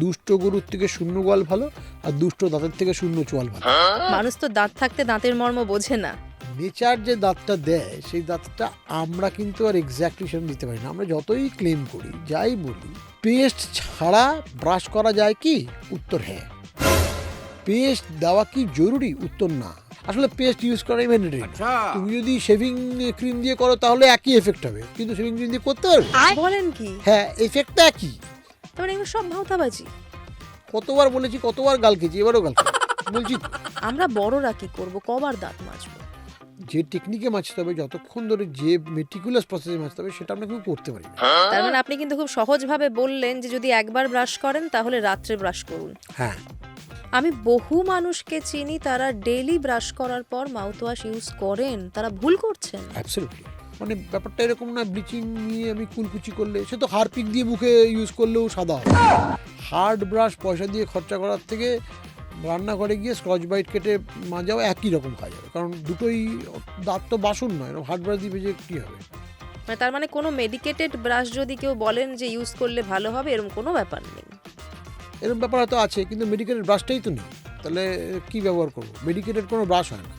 দুষ্ট গরুর থেকে শূন্য গোয়াল ভালো, আর দুষ্ট দাঁতের থেকে শূন্য চোয়াল ভালো। মানুষ তো দাঁত থাকতে দাঁতের মর্ম বোঝে না। নেচার যে দাঁতটা দেয় সেই দাঁতটা আমরা কিন্তু আর এক্স্যাক্টলি সেরকম দিতে পারি না। আমরা যতই ক্লেম করি, যাই বলি, পেস্ট ছাড়া ব্রাশ করা যায় কি? উত্তর হ্যাঁ। পেস্ট দেওয়া কি জরুরি? উত্তর না। আসলে পেস্ট ইউজ করাই ম্যান্ডেটরি। তুমি যদি শেভিং ক্রিম দিয়ে করো তাহলে একই এফেক্ট হবে, কিন্তু শেভিং ক্রিম দিয়ে করতে পারবে? বলেন কি? হ্যাঁ, এফেক্টটা একই। তারপরে এগুলো সব ভাওতাবাজি। কতবার বলেছি, কতবার গাল খেয়েছি, এবারও গাল খেয়েছি। বলছি তো, আমরা বড়রা কি করব, কবার দাঁত মাজবো? যে টেকনিকে মাজতে হবে, যতক্ষণ ধরে যে মেটিকুলাস প্রসেসে মাজতে হবে, সেটা আমরা কেউ করতে পারি না। তার মানে আপনি কিন্তু খুব সহজভাবে বললেন যে যদি একবার ব্রাশ করেন তাহলে রাত্রে ব্রাশ করুন। হ্যাঁ, আমি বহু মানুষকে চিনি তারা ডেইলি ব্রাশ করার পর মাউথওয়াশ ইউজ করেন, তারা ভুল করছেন। অ্যাবসলিউটলি। মানে ব্যাপারটা এরকম না, ব্লিচিং নিয়ে আমি কুলকুচি করলে, সে তো হারপিক দিয়ে মুখে ইউজ করলেও সাদা হবে। হার্ড ব্রাশ পয়সা দিয়ে খরচা করার থেকে রান্নাঘরে গিয়ে স্কচ ব্রাইট কেটে মাজাও একই রকম কাজ হবে, কারণ দুটোই দাঁত তো বাসন নয়, হার্ড ব্রাশ দিয়ে ভেজে কী হবে? মানে তার মানে কোনো মেডিকেটেড ব্রাশ যদি কেউ বলেন যে ইউজ করলে ভালো হবে, এরকম কোনো ব্যাপার নেই। এরকম ব্যাপার হয়তো আছে, কিন্তু মেডিকেটেড ব্রাশটাই তো নেই, তাহলে কি ব্যবহার করবো? মেডিকেটেড কোনো ব্রাশ হয় না।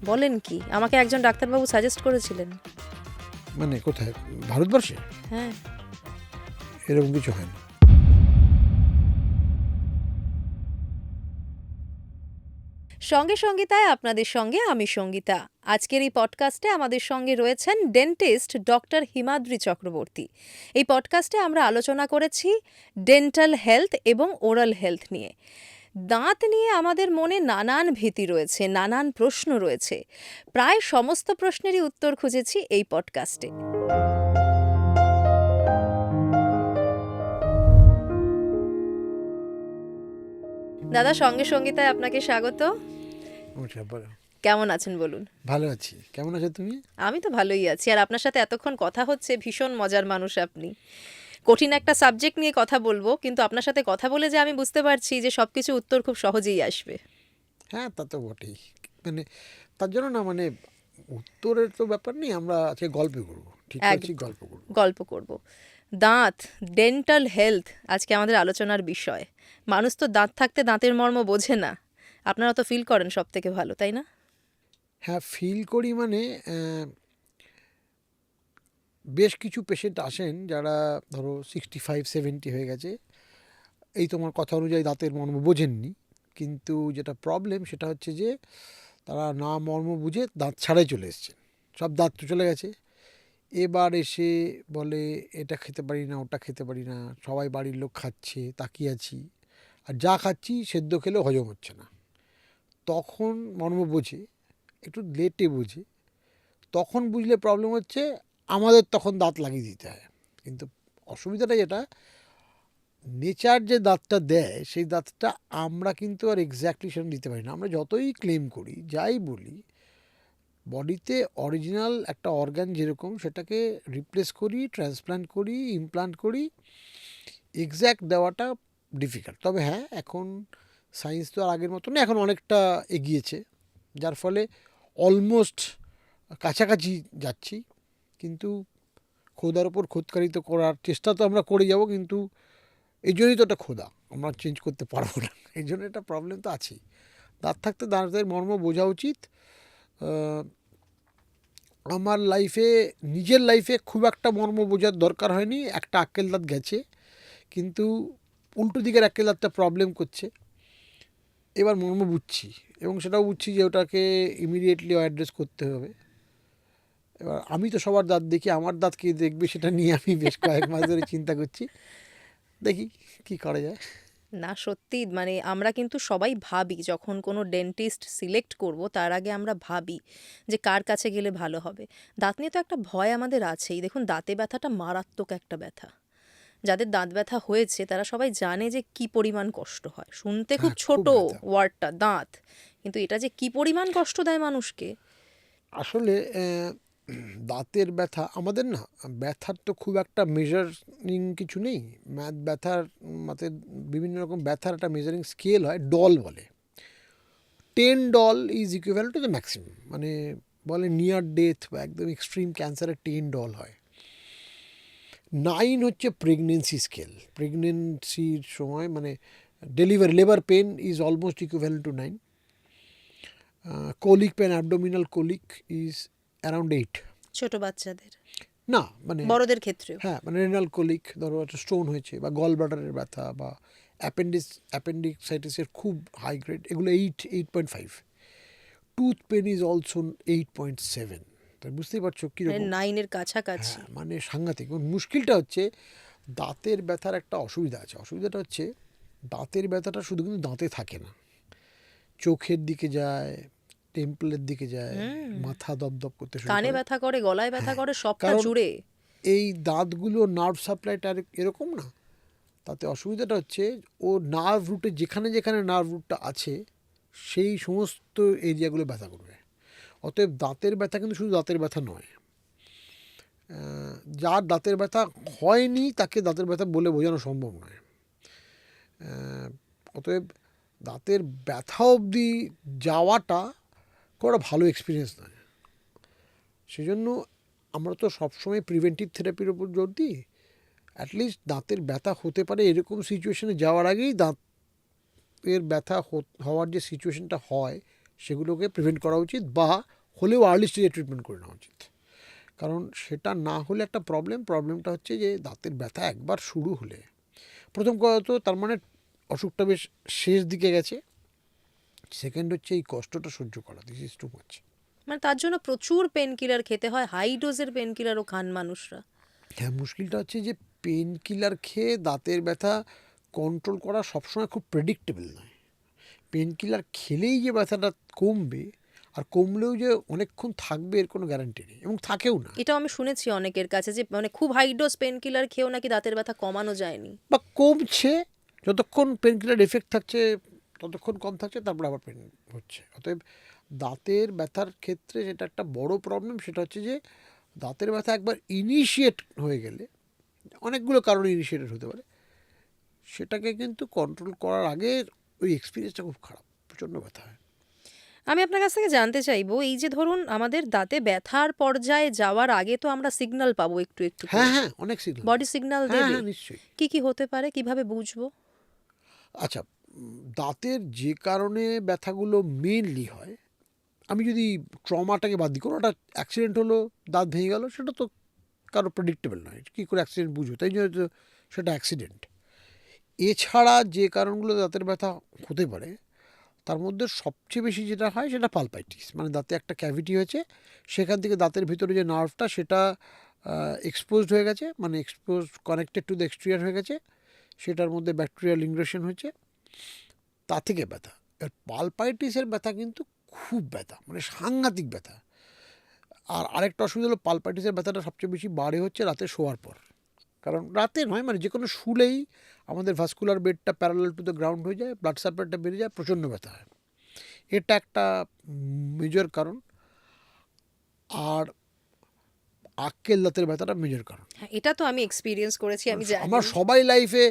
বলেন কি? আমাকে একজন ডাক্তারবাবু সাজেস্ট করেছিলেন। মানে কোথায়? ভারতবর্ষে হ্যাঁ। এরকম কিছু হয় না। সঙ্গে সঙ্গীতায় আপনাদের সঙ্গে আমি সঙ্গীতা। আজকের এই পডকাস্টে আমাদের সঙ্গে রয়েছেন ডেন্টিস্ট ডক্টর হিমাদ্রি চক্রবর্তী। এই পডকাস্টে আমরা আলোচনা করেছি ডেন্টাল হেলথ এবং ওরাল হেলথ নিয়ে। দাঁত নিয়ে আমাদের মনে নানান ভীতি রয়েছে, নানান প্রশ্ন রয়েছে। প্রায় সমস্ত প্রশ্নেরই উত্তর খুঁজেছি এই পডকাস্টে। দাদা, সঙ্গে সঙ্গীতায় আপনাকে স্বাগত। নমস্কার, বলো। কেমন আছেন বলুন? ভালো আছি। কেমন আছো তুমি? আমি তো ভালোই আছি। আর আপনার সাথে এতক্ষণ কথা হচ্ছে, ভীষণ মজার মানুষ আপনি। কঠিন একটা সাবজেক্ট নিয়ে কথা বলবো, কিন্তু আপনার সাথে কথা বলে যে আমি বুঝতে পারছি যে সবকিছু উত্তর খুব সহজেই আসবে। হ্যাঁ, তা তো বটেই। মানে তার জন্য না, মানে উত্তরের তো ব্যাপার নেই, আমরা আজকে গল্প করবো। ঠিক আছে, একদম গল্প করবো। গল্প করব। দাঁত, ডেন্টাল হেলথ আজকে আমাদের আলোচনার বিষয়। মানুষ তো দাঁত থাকতে দাঁতের মর্ম বোঝে না। আপনারা তো ফিল করেন সব থেকে ভালো, তাই না? হ্যাঁ, ফিল করি। মানে বেশ কিছু পেশেন্ট আসেন যারা ধরো 65-70 হয়ে গেছে, এই তোমার কথা অনুযায়ী দাঁতের মর্ম বোঝেননি, কিন্তু যেটা প্রবলেম সেটা হচ্ছে যে তারা না মর্ম বুঝে দাঁত ছাড়াই চলে এসছেন। সব দাঁত তো চলে গেছে, এবার এসে বলে এটা খেতে পারি না, ওটা খেতে পারি না, সবাই বাড়ির লোক খাচ্ছে, তাকিয়ে আছি, আর যা খাচ্ছি সেদ্ধ খেলেও হজম হচ্ছে না। তখন মর্ম বোঝে, একটু লেটে বোঝে। তখন বুঝলে প্রবলেম হচ্ছে, আমাদের তখন দাঁত লাগিয়ে দিতে হয়। কিন্তু অসুবিধাটা যেটা, নেচার যে দাঁতটা দেয় সেই দাঁতটা আমরা কিন্তু আর এক্স্যাক্টলি সেরকম দিতে পারি না। আমরা যতই ক্লেম করি, যাই বলি, বডিতে অরিজিনাল একটা অর্গান যেরকম, সেটাকে রিপ্লেস করি, ট্রান্সপ্লান্ট করি, ইমপ্লান্ট করি, এক্স্যাক্ট দেওয়াটা ডিফিকাল্ট। তবে হ্যাঁ, এখন সায়েন্স তো আর আগের মতো না, এখন অনেকটা এগিয়েছে, যার ফলে অলমোস্ট কাছাকাছি যাচ্ছি। কিন্তু খোদার ওপর খোদকারিতা করার চেষ্টা তো আমরা করে যাব, কিন্তু এই জন্যই তো একটা খোদা, আমরা চেঞ্জ করতে পারবো না। এই জন্য একটা প্রবলেম তো আছেই। দাঁত থাকতে দাঁতের মর্ম বোঝা উচিত। আমার লাইফে, নিজের লাইফে খুব একটা মর্ম বোঝার দরকার হয়নি। একটা আক্কেল দাঁত গেছে, কিন্তু উল্টো দিকের আক্কেল দাঁতটা প্রবলেম করছে। এবার মর্ম বুঝছি, এবং সেটাও বুঝছি যে ওটাকে ইমিডিয়েটলি অ্যাড্রেস করতে হবে। এবার আমি তো সবার দাঁত দেখি, আমার দাঁত কে দেখবে সেটা নিয়ে আমি বেশ কয়েক মাস ধরে চিন্তা করছি। দেখি কি করা যায়। না, সত্যি মানে আমরা কিন্তু সবাই ভাবি, যখন কোনো ডেন্টিস্ট সিলেক্ট করব তার আগে আমরা ভাবি যে কার কাছে গেলে ভালো হবে। দাঁত নিয়ে তো একটা ভয় আমাদের আছেই। দেখুন, দাঁতে ব্যথাটা মারাত্মক একটা ব্যথা। যাদের দাঁত ব্যথা হয়েছে তারা সবাই জানে যে কি পরিমাণ কষ্ট হয়। শুনতে খুব হ্যাঁ, ছোট ব্যথা। ওয়ার্ডটা দাঁত, কিন্তু এটা যে কি পরিমাণ কষ্ট দেয় মানুষকে। আসলে দাঁতের ব্যথা আমাদের না, ব্যথার তো খুব একটা মেজারিং কিছু নেই। ব্যথার মাতে বিভিন্ন রকম ব্যথার একটা মেজারিং স্কেল হয়, ডল বলে। 10 doll is equivalent to the maximum. মানে বলে নিয়ার ডেথ বা একদম এক্সট্রিম ক্যান্সারের 10 ডল হয়। 9 হচ্ছে প্রেগনেন্সি স্কেল। প্রেগনেন্সির সময় মানে labour pain is almost equivalent to 9। Colic pain, abdominal colic is around 8। ছোট বাচ্চাদের, না মানে বড়দের ক্ষেত্রেও। হ্যাঁ, মানে রেনাল কোলিক, ধরো একটা স্টোন হয়েছে বা গল ব্লাডারের ব্যথা বা অ্যাপেন্ডিক্সাইটিসের খুব হাই গ্রেড, এগুলো 8.5। Tooth pain is also 8.7। তাই বুঝতেই পারছো মানে কীরকম। 9-এর কাছাকাছি। হ্যাঁ, মানে সাংঘাতিক। এবং মুশকিলটা হচ্ছে দাঁতের ব্যথার একটা অসুবিধা আছে। অসুবিধাটা হচ্ছে দাঁতের ব্যথাটা শুধু কিন্তু দাঁতে থাকে না, চোখের দিকে যায়, টেম্পলের দিকে যায়, মাথা দপদপ করতে শুরু কানে করে। ব্যথা করে, গলায় ব্যথা করে, সবটা কারণ জুড়ে। এই দাঁতগুলো নার্ভ সাপ্লাইটা এরকম না। তাতে অসুবিধাটা হচ্ছে ও নার্ভ রুটে যেখানে যেখানে নার্ভ রুটটা আছে সেই সমস্ত এরিয়াগুলো ব্যথা করবে। অতএব দাঁতের ব্যথা কিন্তু শুধু দাঁতের ব্যথা নয়। যার দাঁতের ব্যথা হয়নি তাকে দাঁতের ব্যথা বলে বোঝানো সম্ভব নয়। অতএব দাঁতের ব্যথা অবধি যাওয়াটা খুব একটা ভালো এক্সপিরিয়েন্স নয়। সেজন্য আমরা তো সবসময় প্রিভেন্টিভ থেরাপির ওপর জোর দিই। অ্যাটলিস্ট দাঁতের ব্যথা হতে পারে এরকম সিচুয়েশনে যাওয়ার আগেই দাঁতের ব্যথা হওয়ার যে সিচুয়েশনটা হয় সেগুলোকে প্রিভেন্ট করা উচিত, বা হলেও আর্লি স্টেজে ট্রিটমেন্ট করে নেওয়া উচিত। কারণ সেটা না হলে একটা প্রবলেমটা হচ্ছে যে দাঁতের ব্যথা একবার শুরু হলে প্রথম কথা তো তার মানে অসুখটা বেশ শেষ দিকে গেছে। সেকেন্ড হচ্ছে এই কষ্টটা সহ্য করা, দিস ইজ টু মাচ। মানে তার জন্য প্রচুর পেন কিলার খেতে হয়, হাই ডোজের পেন কিলারও খান মানুষরা। হ্যাঁ, মুশকিলটা হচ্ছে যে পেন কিলার খেয়ে দাঁতের ব্যথা কন্ট্রোল করা সবসময় খুব প্রেডিক্টেবল নয়। পেন কিলার খেলেই যে ব্যথাটা কমবে আর কমলেও যে অনেকক্ষণ থাকবে এর কোনো গ্যারান্টি নেই, এবং থাকেও না। এটাও আমি শুনেছি অনেকের কাছে যে মানে খুব হাই ডোজ পেন কিলার খেয়েও নাকি দাঁতের ব্যথা কমানো যায়নি। বা কমছে, যতক্ষণ পেন কিলার এফেক্ট থাকছে ততক্ষণ কম থাকছে, তারপরে আবার পেন হচ্ছে। অতএব দাঁতের ব্যথার ক্ষেত্রে যেটা একটা বড় প্রবলেম সেটা হচ্ছে যে দাঁতের ব্যথা একবার ইনিশিয়েট হয়ে গেলে, অনেকগুলো কারণে ইনিশিয়েটেড হতে পারে, সেটাকে কিন্তু কন্ট্রোল করার আগে ওই এক্সপিরিয়েন্সটা খুব খারাপ, প্রচণ্ড ব্যথা হয়। আমি আপনার কাছ থেকে জানতে চাইবো, এই যে ধরুন আমাদের দাঁতে ব্যথার পর্যায়ে যাওয়ার আগে তো আমরা সিগন্যাল পাবো একটু একটু, হ্যাঁ হ্যাঁ, অনেক সিগন্যাল, বডি সিগন্যাল হ্যাঁ দেবে। হ্যাঁ নিশ্চয়ই। কি কি হতে পারে, কিভাবে বুঝবো? আচ্ছা, দাঁতের যে কারণে ব্যথাগুলো মেনলি হয়, আমি যদি ট্রমাটাকে বাদ দিই, কোনো একটা অ্যাক্সিডেন্ট হলো, দাঁত ভেঙে গেল, সেটা তো কারো প্রেডিক্টেবল নয়, কী করে অ্যাক্সিডেন্ট বুঝবো, তাই জন্য তো সেটা অ্যাক্সিডেন্ট। এছাড়া যে কারণগুলো দাঁতের ব্যথা হতে পারে তার মধ্যে সবচেয়ে বেশি যেটা হয় সেটা পালপাইটিস, মানে দাঁতে একটা ক্যাভিটি হয়েছে, সেখান থেকে দাঁতের ভিতরে যে নার্ভটা সেটা এক্সপোজড হয়ে গেছে, মানে কানেক্টেড টু দ্য এক্সটেরিয়র হয়ে গেছে, সেটার মধ্যে ব্যাকটেরিয়াল ইনগ্রেশন হয়েছে, তা থেকে ব্যথা। এর পালপাইটিসের ব্যথা কিন্তু খুব ব্যথা, মানে সাংঘাতিক ব্যথা। আর আরেকটা অসুবিধা হলো পালপাইটিসের ব্যথাটা সবচেয়ে বেশি বাড়ে হচ্ছে রাতে শোয়ার পর। কারণ রাতে নয়, মানে যে কোনো শুলেই আমাদের ভাস্কুলার বেডটা প্যারালাল টু দ্য গ্রাউন্ড হয়ে যায়, ব্লাড সাপ্লাইটা বেড়ে যায়, প্রচণ্ড ব্যথা হয়। এটা একটা মেজর কারণ। আর আক্কেল দাঁতের ব্যথাটা মেজর কারণ। হ্যাঁ, এটা তো আমি এক্সপিরিয়েন্স করেছি, আমি জানি। আমার সবাই লাইফে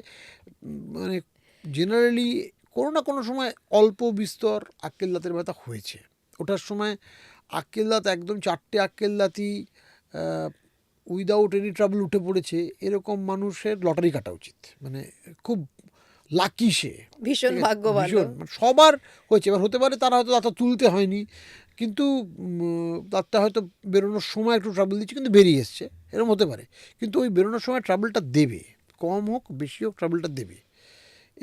মানে জেনারেলি কোনো না কোনো সময় অল্প বিস্তর আক্কেল দাঁতের ব্যথা হয়েছে। ওটার সময় আক্কেল দাঁত একদম 4টে আক্কেল দাঁতই উইদাউট এনি ট্রাবল উঠে পড়েছে, এরকম মানুষের লটারি কাটা উচিত, মানে খুব লাকি সে, ভীষণ ভাগ্যবান। ভীষণ, মানে সবার হয়েছে। এবার হতে পারে তারা হয়তো দাঁতটা তুলতে হয়নি, কিন্তু দাঁতটা হয়তো বেরোনোর সময় একটু ট্রাবল দিচ্ছে কিন্তু বেরিয়ে এসছে, এরকম হতে পারে। কিন্তু ওই বেরোনোর সময় ট্রাবলটা দেবে, কম হোক বেশি হোক ট্রাবলটা দেবে।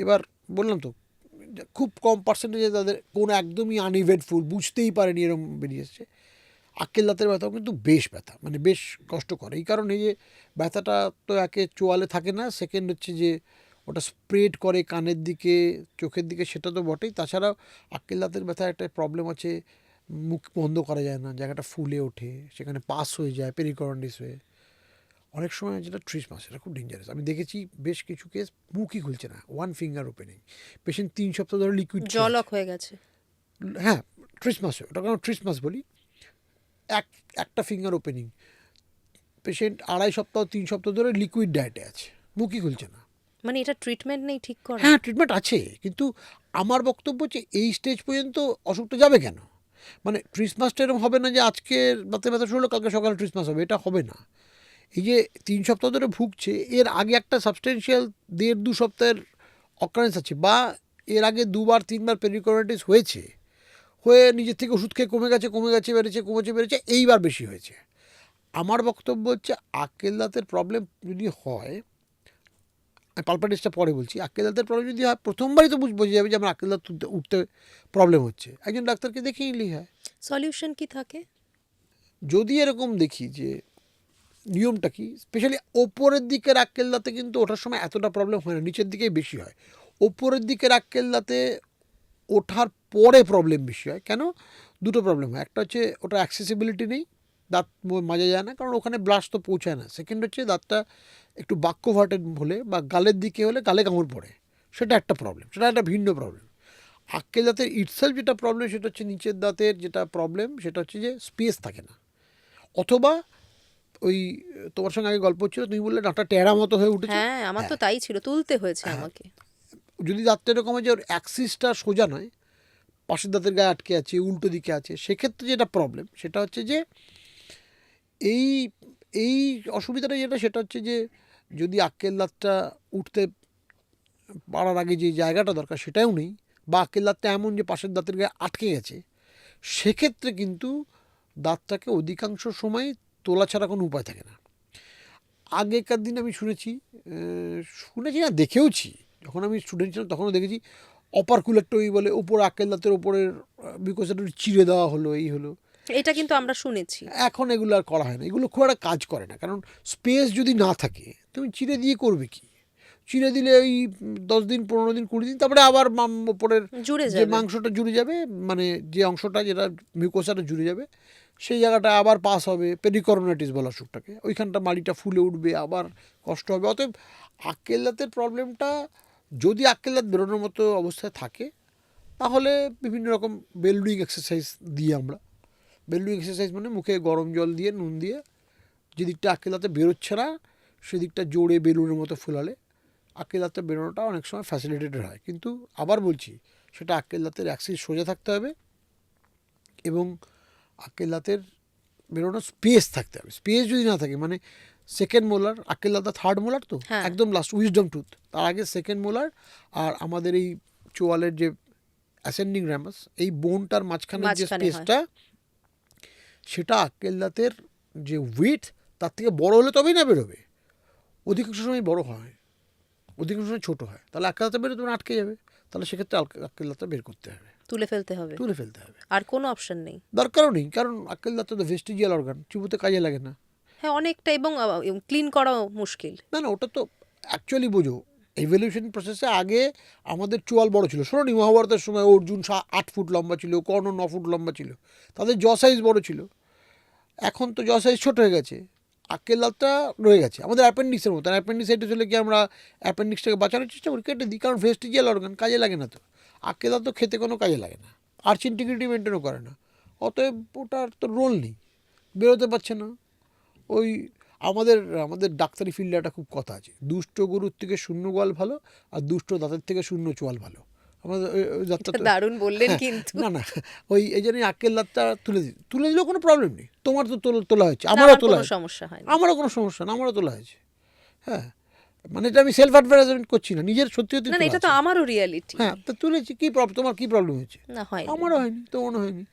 এবার বললাম তো খুব কম পার্সেন্টেজে তাদের কোনো একদমই আনইভেন্টফুল, বুঝতেই পারেনি, এরকম বেরিয়ে এসছে। আক্কেল দাঁতের ব্যথাও কিন্তু বেশ ব্যথা, মানে বেশ কষ্টকর। এই কারণে যে ব্যথাটা তো একে চোয়ালে থাকে না, সেকেন্ড হচ্ছে যে ওটা স্প্রেড করে কানের দিকে, চোখের দিকে, সেটা তো বটেই। তাছাড়াও আক্কেল দাঁতের ব্যথা একটা প্রবলেম আছে, মুখ বন্ধ করা যায় না, জায়গাটা ফুলে ওঠে, সেখানে পাস হয়ে যায় পেরিকরন্ডিস হয়ে। অনেক সময় যেটা ট্রিসমাস, এটা খুব ডেঞ্জারাস। আমি দেখেছি বেশ কিছু কেস মুখই খুলছে না, ওয়ান ফিঙ্গার ওপেনিং, পেশেন্ট 3 সপ্তাহ ধরে লিকুইড জলক হয়ে গেছে। হ্যাঁ, ট্রিসমাস, ওটা কারণ ট্রিসমাস বলি, একটা ফিঙ্গার ওপেনিং, পেশেন্ট 2.5 সপ্তাহ 3 সপ্তাহ ধরে লিকুইড ডায়েটে আছে, মুখই খুলছে না। মানে এটা ট্রিটমেন্ট নেই ঠিক করা? হ্যাঁ, ট্রিটমেন্ট আছে, কিন্তু আমার বক্তব্য হচ্ছে এই স্টেজ পর্যন্ত অসুখটা যাবে কেন? মানে ট্রিসমাসটা এরকম হবে না যে আজকে রাতে ব্যথা শুরু হলো কালকে সকালে ট্রিসমাস হবে, এটা হবে না। এই যে 3 সপ্তাহ ধরে ভুগছে, এর আগে একটা সাবস্টেন্সিয়াল 1.5-2 সপ্তাহের অকারেন্স আছে, বা এর আগে 2-3 বার পেরিকর্ডিটিস হয়েছে, হয়ে নিজের থেকে ওষুধ খেয়ে কমে গেছে বেড়েছে, এইবার বেশি হয়েছে। আমার বক্তব্য হচ্ছে আক্কেল দাঁতের প্রবলেম যদি হয়, পালপাটিসটা পরে বলছি, আক্কেল দাঁতের প্রবলেম যদি হয় প্রথমবারই তো বোঝা যাবে যে আমার আক্কেল দাঁত উঠতে প্রবলেম হচ্ছে, একজন ডাক্তারকে দেখিয়ে নিলেই হয়। সলিউশন কি থাকে? যদি এরকম দেখি যে নিয়মটা কি, স্পেশালি ওপরের দিকের আক্কেল দাঁতে কিন্তু ওঠার সময় এতটা প্রবলেম হয় না, নিচের দিকেই বেশি হয়। ওপরের দিকের আক্কেল দাঁতে ওঠার পরে প্রবলেম বেশি হয়। কেন? দুটো প্রবলেম হয়। একটা হচ্ছে ওটা অ্যাক্সেসিবিলিটি নেই, দাঁত মাজা যায় না, কারণ ওখানে ব্লাশ তো পৌঁছায় না। সেকেন্ড হচ্ছে দাঁতটা একটু বাক্যভার্টেড হলে বা গালের দিকে হলে গালে কামড় পড়ে, সেটা একটা প্রবলেম, সেটা একটা ভিন্ন প্রবলেম। আক্কেল দাঁতের ইটসেলফ যেটা প্রবলেম সেটা হচ্ছে নিচের দাঁতের যেটা প্রবলেম সেটা হচ্ছে যে স্পেস থাকে না, অথবা ওই তোমার সঙ্গে আগে গল্প হচ্ছিল, তুমি বললে দাঁতটা টেরা মতো হয়ে উঠেছে। হ্যাঁ, আমার তো তাই ছিল, তুলতে হয়েছে আমাকে। যদি দাঁতটা এরকম হয় যে ওর অ্যাক্সিসটা সোজা নয়, পাশের দাঁতের গায়ে আটকে আছে, উল্টো দিকে আছে, সেক্ষেত্রে যেটা প্রবলেম সেটা হচ্ছে যে এই এই অসুবিধাটা যেটা সেটা হচ্ছে যে যদি আক্কেল দাঁতটা উঠতে পারার আগে যে জায়গাটা দরকার সেটাও নেই, বা আক্কেল দাঁতটা এমন যে পাশের দাঁতের গায়ে আটকে গেছে, সেক্ষেত্রে কিন্তু দাঁতটাকে অধিকাংশ সময় তোলা ছাড়া কোনো উপায় থাকে না। আগেকার দিন আমি শুনেছি না, দেখেওছি, যখন আমি স্টুডেন্ট ছিলাম তখনও দেখেছি অপারকুলেক্টমি বলে, ওপর আক্কেল দাঁতের ওপরের বিকজটা চিড়ে দেওয়া হলো, এই হলো। এটা কিন্তু আমরা শুনেছি। এখন এগুলো আর করা হয় না, এগুলো খুব একটা কাজ করে না, কারণ স্পেস যদি না থাকে তুমি চিড়ে দিয়ে করবে কি? চিড়ে দিলে ওই 10 দিন 15 দিন 20 দিন, তারপরে আবার ওপরের জুড়ে যে যাবে। মাংসটা জুড়ে যাবে, মানে যে অংশটা যেটা মিউকোসাটা জুড়ে যাবে, সেই জায়গাটা আবার পাস হবে, পেরিকরোনাইটিস বলা অসুখটাকে, ওইখানটা মাড়িটা ফুলে উঠবে, আবার কষ্ট হবে। অতএব আক্কেল দাঁতের প্রবলেমটা যদি আক্কেল দাঁত বেরোনোর মতো অবস্থায় থাকে, তাহলে বিভিন্ন রকম বেলুনিং এক্সারসাইজ দিয়ে আমরা, বেলুনিং এক্সারসাইজ মানে মুখে গরম জল দিয়ে নুন দিয়ে যে দিকটা আক্কেল দাঁতে বেরোচ্ছে না সেদিকটা জোরে বেলুনের মতো ফুলালে আক্কেল দাঁতের বেরোনোটা অনেক সময় ফ্যাসিলিটেটেড হয়। কিন্তু আবার বলছি, সেটা আক্কেল দাঁতের অ্যাক্সিস সোজা থাকতে হবে এবং আক্কেল দাঁতের বেরোনোর স্পেস থাকতে হবে। স্পেস যদি না থাকে, মানে সেকেন্ড মোলার, আক্কেল দাঁত 3rd মোলার তো হ্যাঁ। একদম লাস্ট উইজডম টুথ, তার আগে সেকেন্ড মোলার আর আমাদের এই চোয়ালের যে অ্যাসেন্ডিং র্যামাস, এই বোনটার মাঝখানের যে মাঝখানে হয়। স্পেসটা, সেটা আক্কেল দাঁতের যে উইথ তার থেকে বড় হলে তবেই না বেরোবে। অধিকাংশ সময় বড় হয়, অধিকাংশ সময় ছোটো হয়, তাহলে আক্কেল দাঁতটা বেরোতে তোমার আটকে যাবে, তাহলে সেক্ষেত্রে আক্কেল দাঁতটা বের করতে হবে, তুলে ফেলতে হবে, তুলে ফেলতে হবে। আর কোনো অপশন নেই। দরকারও নেই, কারণ আক্কেল দাঁতটা তো ভেস্টিজিয়াল অর্গান, চুবোতে কাজে লাগে না। হ্যাঁ, অনেকটা, এবং ক্লিন করাও মুশকিল। না না, ওটা তো অ্যাকচুয়ালি বোঝো, এভলিউশন প্রসেসে আগে আমাদের চোয়াল বড় ছিল। শোনো নি, মহাভারতের সময় অর্জুন 8 ফুট লম্বা ছিল, কর্ণ 9 ফুট লম্বা ছিল, তাদের জ সাইজ বড় ছিল। এখন তো জ সাইজ ছোট হয়ে গেছে, আক্কেল দাঁতটা রয়ে গেছে আমাদের অ্যাপেন্ডিক্সের মতো। অ্যাপেন্ডিসাইটিস হলে কি আমরা অ্যাপেন্ডিক্সটাকে বাঁচানোর চেষ্টা করি, কেটে দিই, কারণ ভেস্টিজিয়াল অর্গান, কাজে লাগে না তো। আক্কেল দাঁত তো খেতে কোনো কাজে লাগে না, আর্চ ইন্টিগ্রিটি মেনটেনও করে না, অতএব ওটার তো রোল নেই, বেরোতে পারছে না। ওই আমাদের আমাদের ডাক্তারি ফিল্ডে একটা খুব কথা আছে, দুষ্ট গরুর থেকে শূন্য গোয়াল ভালো, আর দুষ্ট দাঁতের থেকে শূন্য চোয়াল ভালো। আমাদের ওই দাঁতটা তো দারুণ বললেন কিন্তু। না না, ওই এই জন্যই আক্কেল দাঁতটা তুলে দিলেও কোনো প্রবলেম নেই। তোমার তো তোলা হয়েছে, না, আমারও আমার তোলা কোনো হয়েছে, সমস্যা হয় না। আমারও কোনো সমস্যা না, আমারও তোলা হয়েছে। হ্যাঁ, মানে এটা আমি সেলফ অ্যাডভার্টাইজমেন্ট করছি না, নিজের সত্যি সত্যি না, তোলা এটা তো আছে। আমারও রিয়ালিটি। হ্যাঁ, তো তুলেছি, কী প্রবলেম, তোমার কী প্রবলেম হয়েছে? না, হয় আমারও হয়নি, তোমারও হয়নি।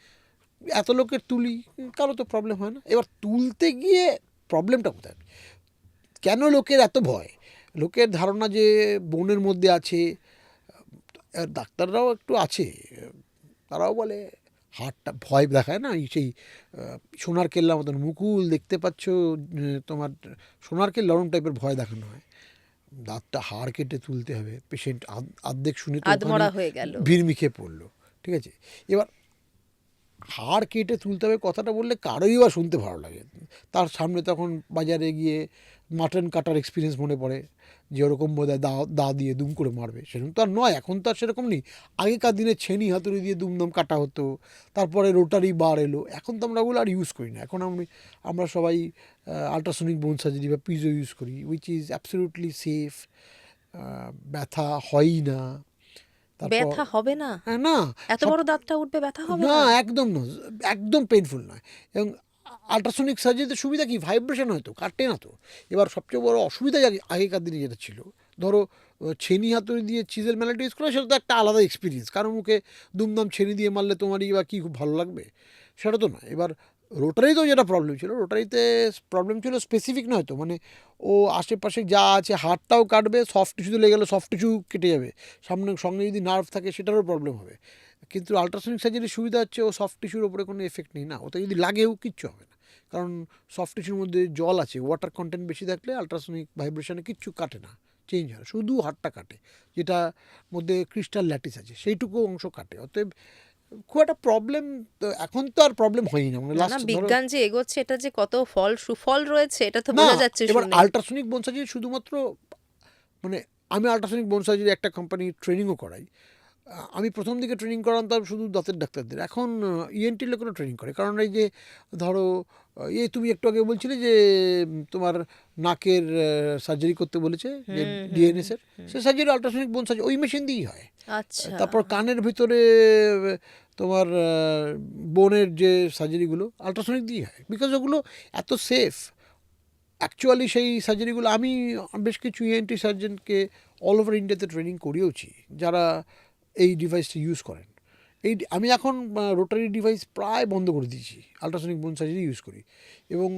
এত লোকের তুলি, কারো তো প্রবলেম হয় না। এবার তুলতে গিয়ে প্রবলেমটা কোথায়, কেন লোকের এত ভয়? লোকের ধারণা যে বোনের মধ্যে আছে, ডাক্তাররাও একটু আছে, তারাও বলে হাড়টা ভয় দেখায় না, সেই সোনার কেল্লার মতন মুকুল দেখতে পাচ্ছ, তোমার সোনার কেল্লা ওরম টাইপের ভয় দেখানো হয়। দাঁতটা হাড় কেটে তুলতে হবে, পেশেন্ট আর্ধেক শুনে তো আধমরা হয়ে গেল। ভিড়মিখে পড়লো। ঠিক আছে, এবার হাড় কেটে তুলতে হবে কথাটা বললে কারোই বা শুনতে ভালো লাগে। তার সামনে তখন বাজারে গিয়ে মাটন কাটার এক্সপিরিয়েন্স মনে পড়ে, যে ওরকম বোধহয় দা দিয়ে দুম করে মারবে, সেরকম তো আর নয়, এখন তো আর সেরকম নেই। আগেকার দিনে ছেনি হাতুড়ি দিয়ে দুমদম কাটা হতো, তারপরে রোটারি বার এলো, এখন তো আমরা ওগুলো আর ইউজ করি না। এখন আমরা সবাই আল্ট্রাসনিক বোন সার্জারি বা পিজো ইউজ করি, উইচ ইজ অ্যাবসলিউটলি সেফ, ব্যথা হয়ই না। ব্যথা হবে না? না, এত বড় দাঁতটা উঠবে, ব্যথা হবে না, না? একদম না, একদম পেইনফুল নয়। এবং আল্ট্রাসনিক সার্জারিতে সুবিধা কি, ভাইব্রেশন হয়তো কাটে না তো। এবার সবচেয়ে বড় অসুবিধা আগেকার দিনে যেটা ছিল, ধরো ছেনি হাতুড়ি দিয়ে চিজেল ম্যালেট ইউজ করা, সেটা তো একটা আলাদা এক্সপিরিয়েন্স। কারো মুখে দুমদাম ছেনি দিয়ে মারলে তোমারই বা কী খুব ভালো লাগবে, সেটা তো না। এবার রোটারিতেও যেটা প্রবলেম ছিল, রোটারিতে প্রবলেম ছিল স্পেসিফিক নয় তো, মানে ও আশেপাশে যা আছে হাড়টাও কাটবে, সফট টিস্যুতে লেগে গেলে সফট টিস্যু কেটে যাবে, সামনে সঙ্গে যদি নার্ভ থাকে সেটারও প্রবলেম হবে। কিন্তু আল্ট্রাসনিক সার্জারির সুবিধা হচ্ছে ও সফট টিস্যুর ওপরে কোনো এফেক্ট নেই না, ওতে যদি লাগেও কিচ্ছু হবে না, কারণ সফট টিস্যুর মধ্যে জল আছে, ওয়াটার কন্টেন্ট বেশি থাকলে আল্ট্রাসনিক ভাইব্রেশনে কিচ্ছু কাটে না, চেঞ্জ হয়, শুধু হাড়টা কাটে, যেটা মধ্যে ক্রিস্টাল ল্যাটিস আছে সেইটুকু অংশ কাটে। অতএব খুব একটা প্রবলেম এখন তো আর প্রবলেম হয়নি না, মানে না লাস্ট ধরো বিজ্ঞান যে এগোচ্ছে এটা যে কত সুফল রয়েছে এটা তো না। বোঝা যাচ্ছে এবার শুনে। আল্ট্রাসনিক বোন সার্জারি শুধুমাত্র, মানে আমি আল্ট্রাসনিক বোন সার্জারি একটা কোম্পানি ট্রেনিংও করাই। আমি প্রথম দিকে ট্রেনিং করাতাম শুধু দাঁতের ডাক্তারদের, এখন ইএনটি লোকেরও ট্রেনিং করে। কারণ এই যে ধরো তুমি একটু আগে বলছিলে যে তোমার নাকের সার্জারি করতে বলেছে, যে ডিএনএস এর, সে সার্জারি আল্ট্রাসনিক বোন সার্জারি ওই মেশিন দিয়েই হয়। আচ্ছা, তারপর কানের ভিতরে তোমার বোনের যে সার্জারিগুলো আল্ট্রাসনিক দিয়ে হয়, বিকজ ওগুলো এত সেফ। অ্যাকচুয়ালি সেই সার্জারিগুলো আমি বেশ কিছু ইএনটি সার্জনকে অল ওভার ইন্ডিয়াতে ট্রেনিং করিয়েওছি, যারা এই ডিভাইসটা ইউজ করেন। আমি এখন রোটারি ডিভাইস প্রায় বন্ধ করে দিয়েছি, আল্ট্রাসনিক বোন সার্জারি ইউজ করি, এবং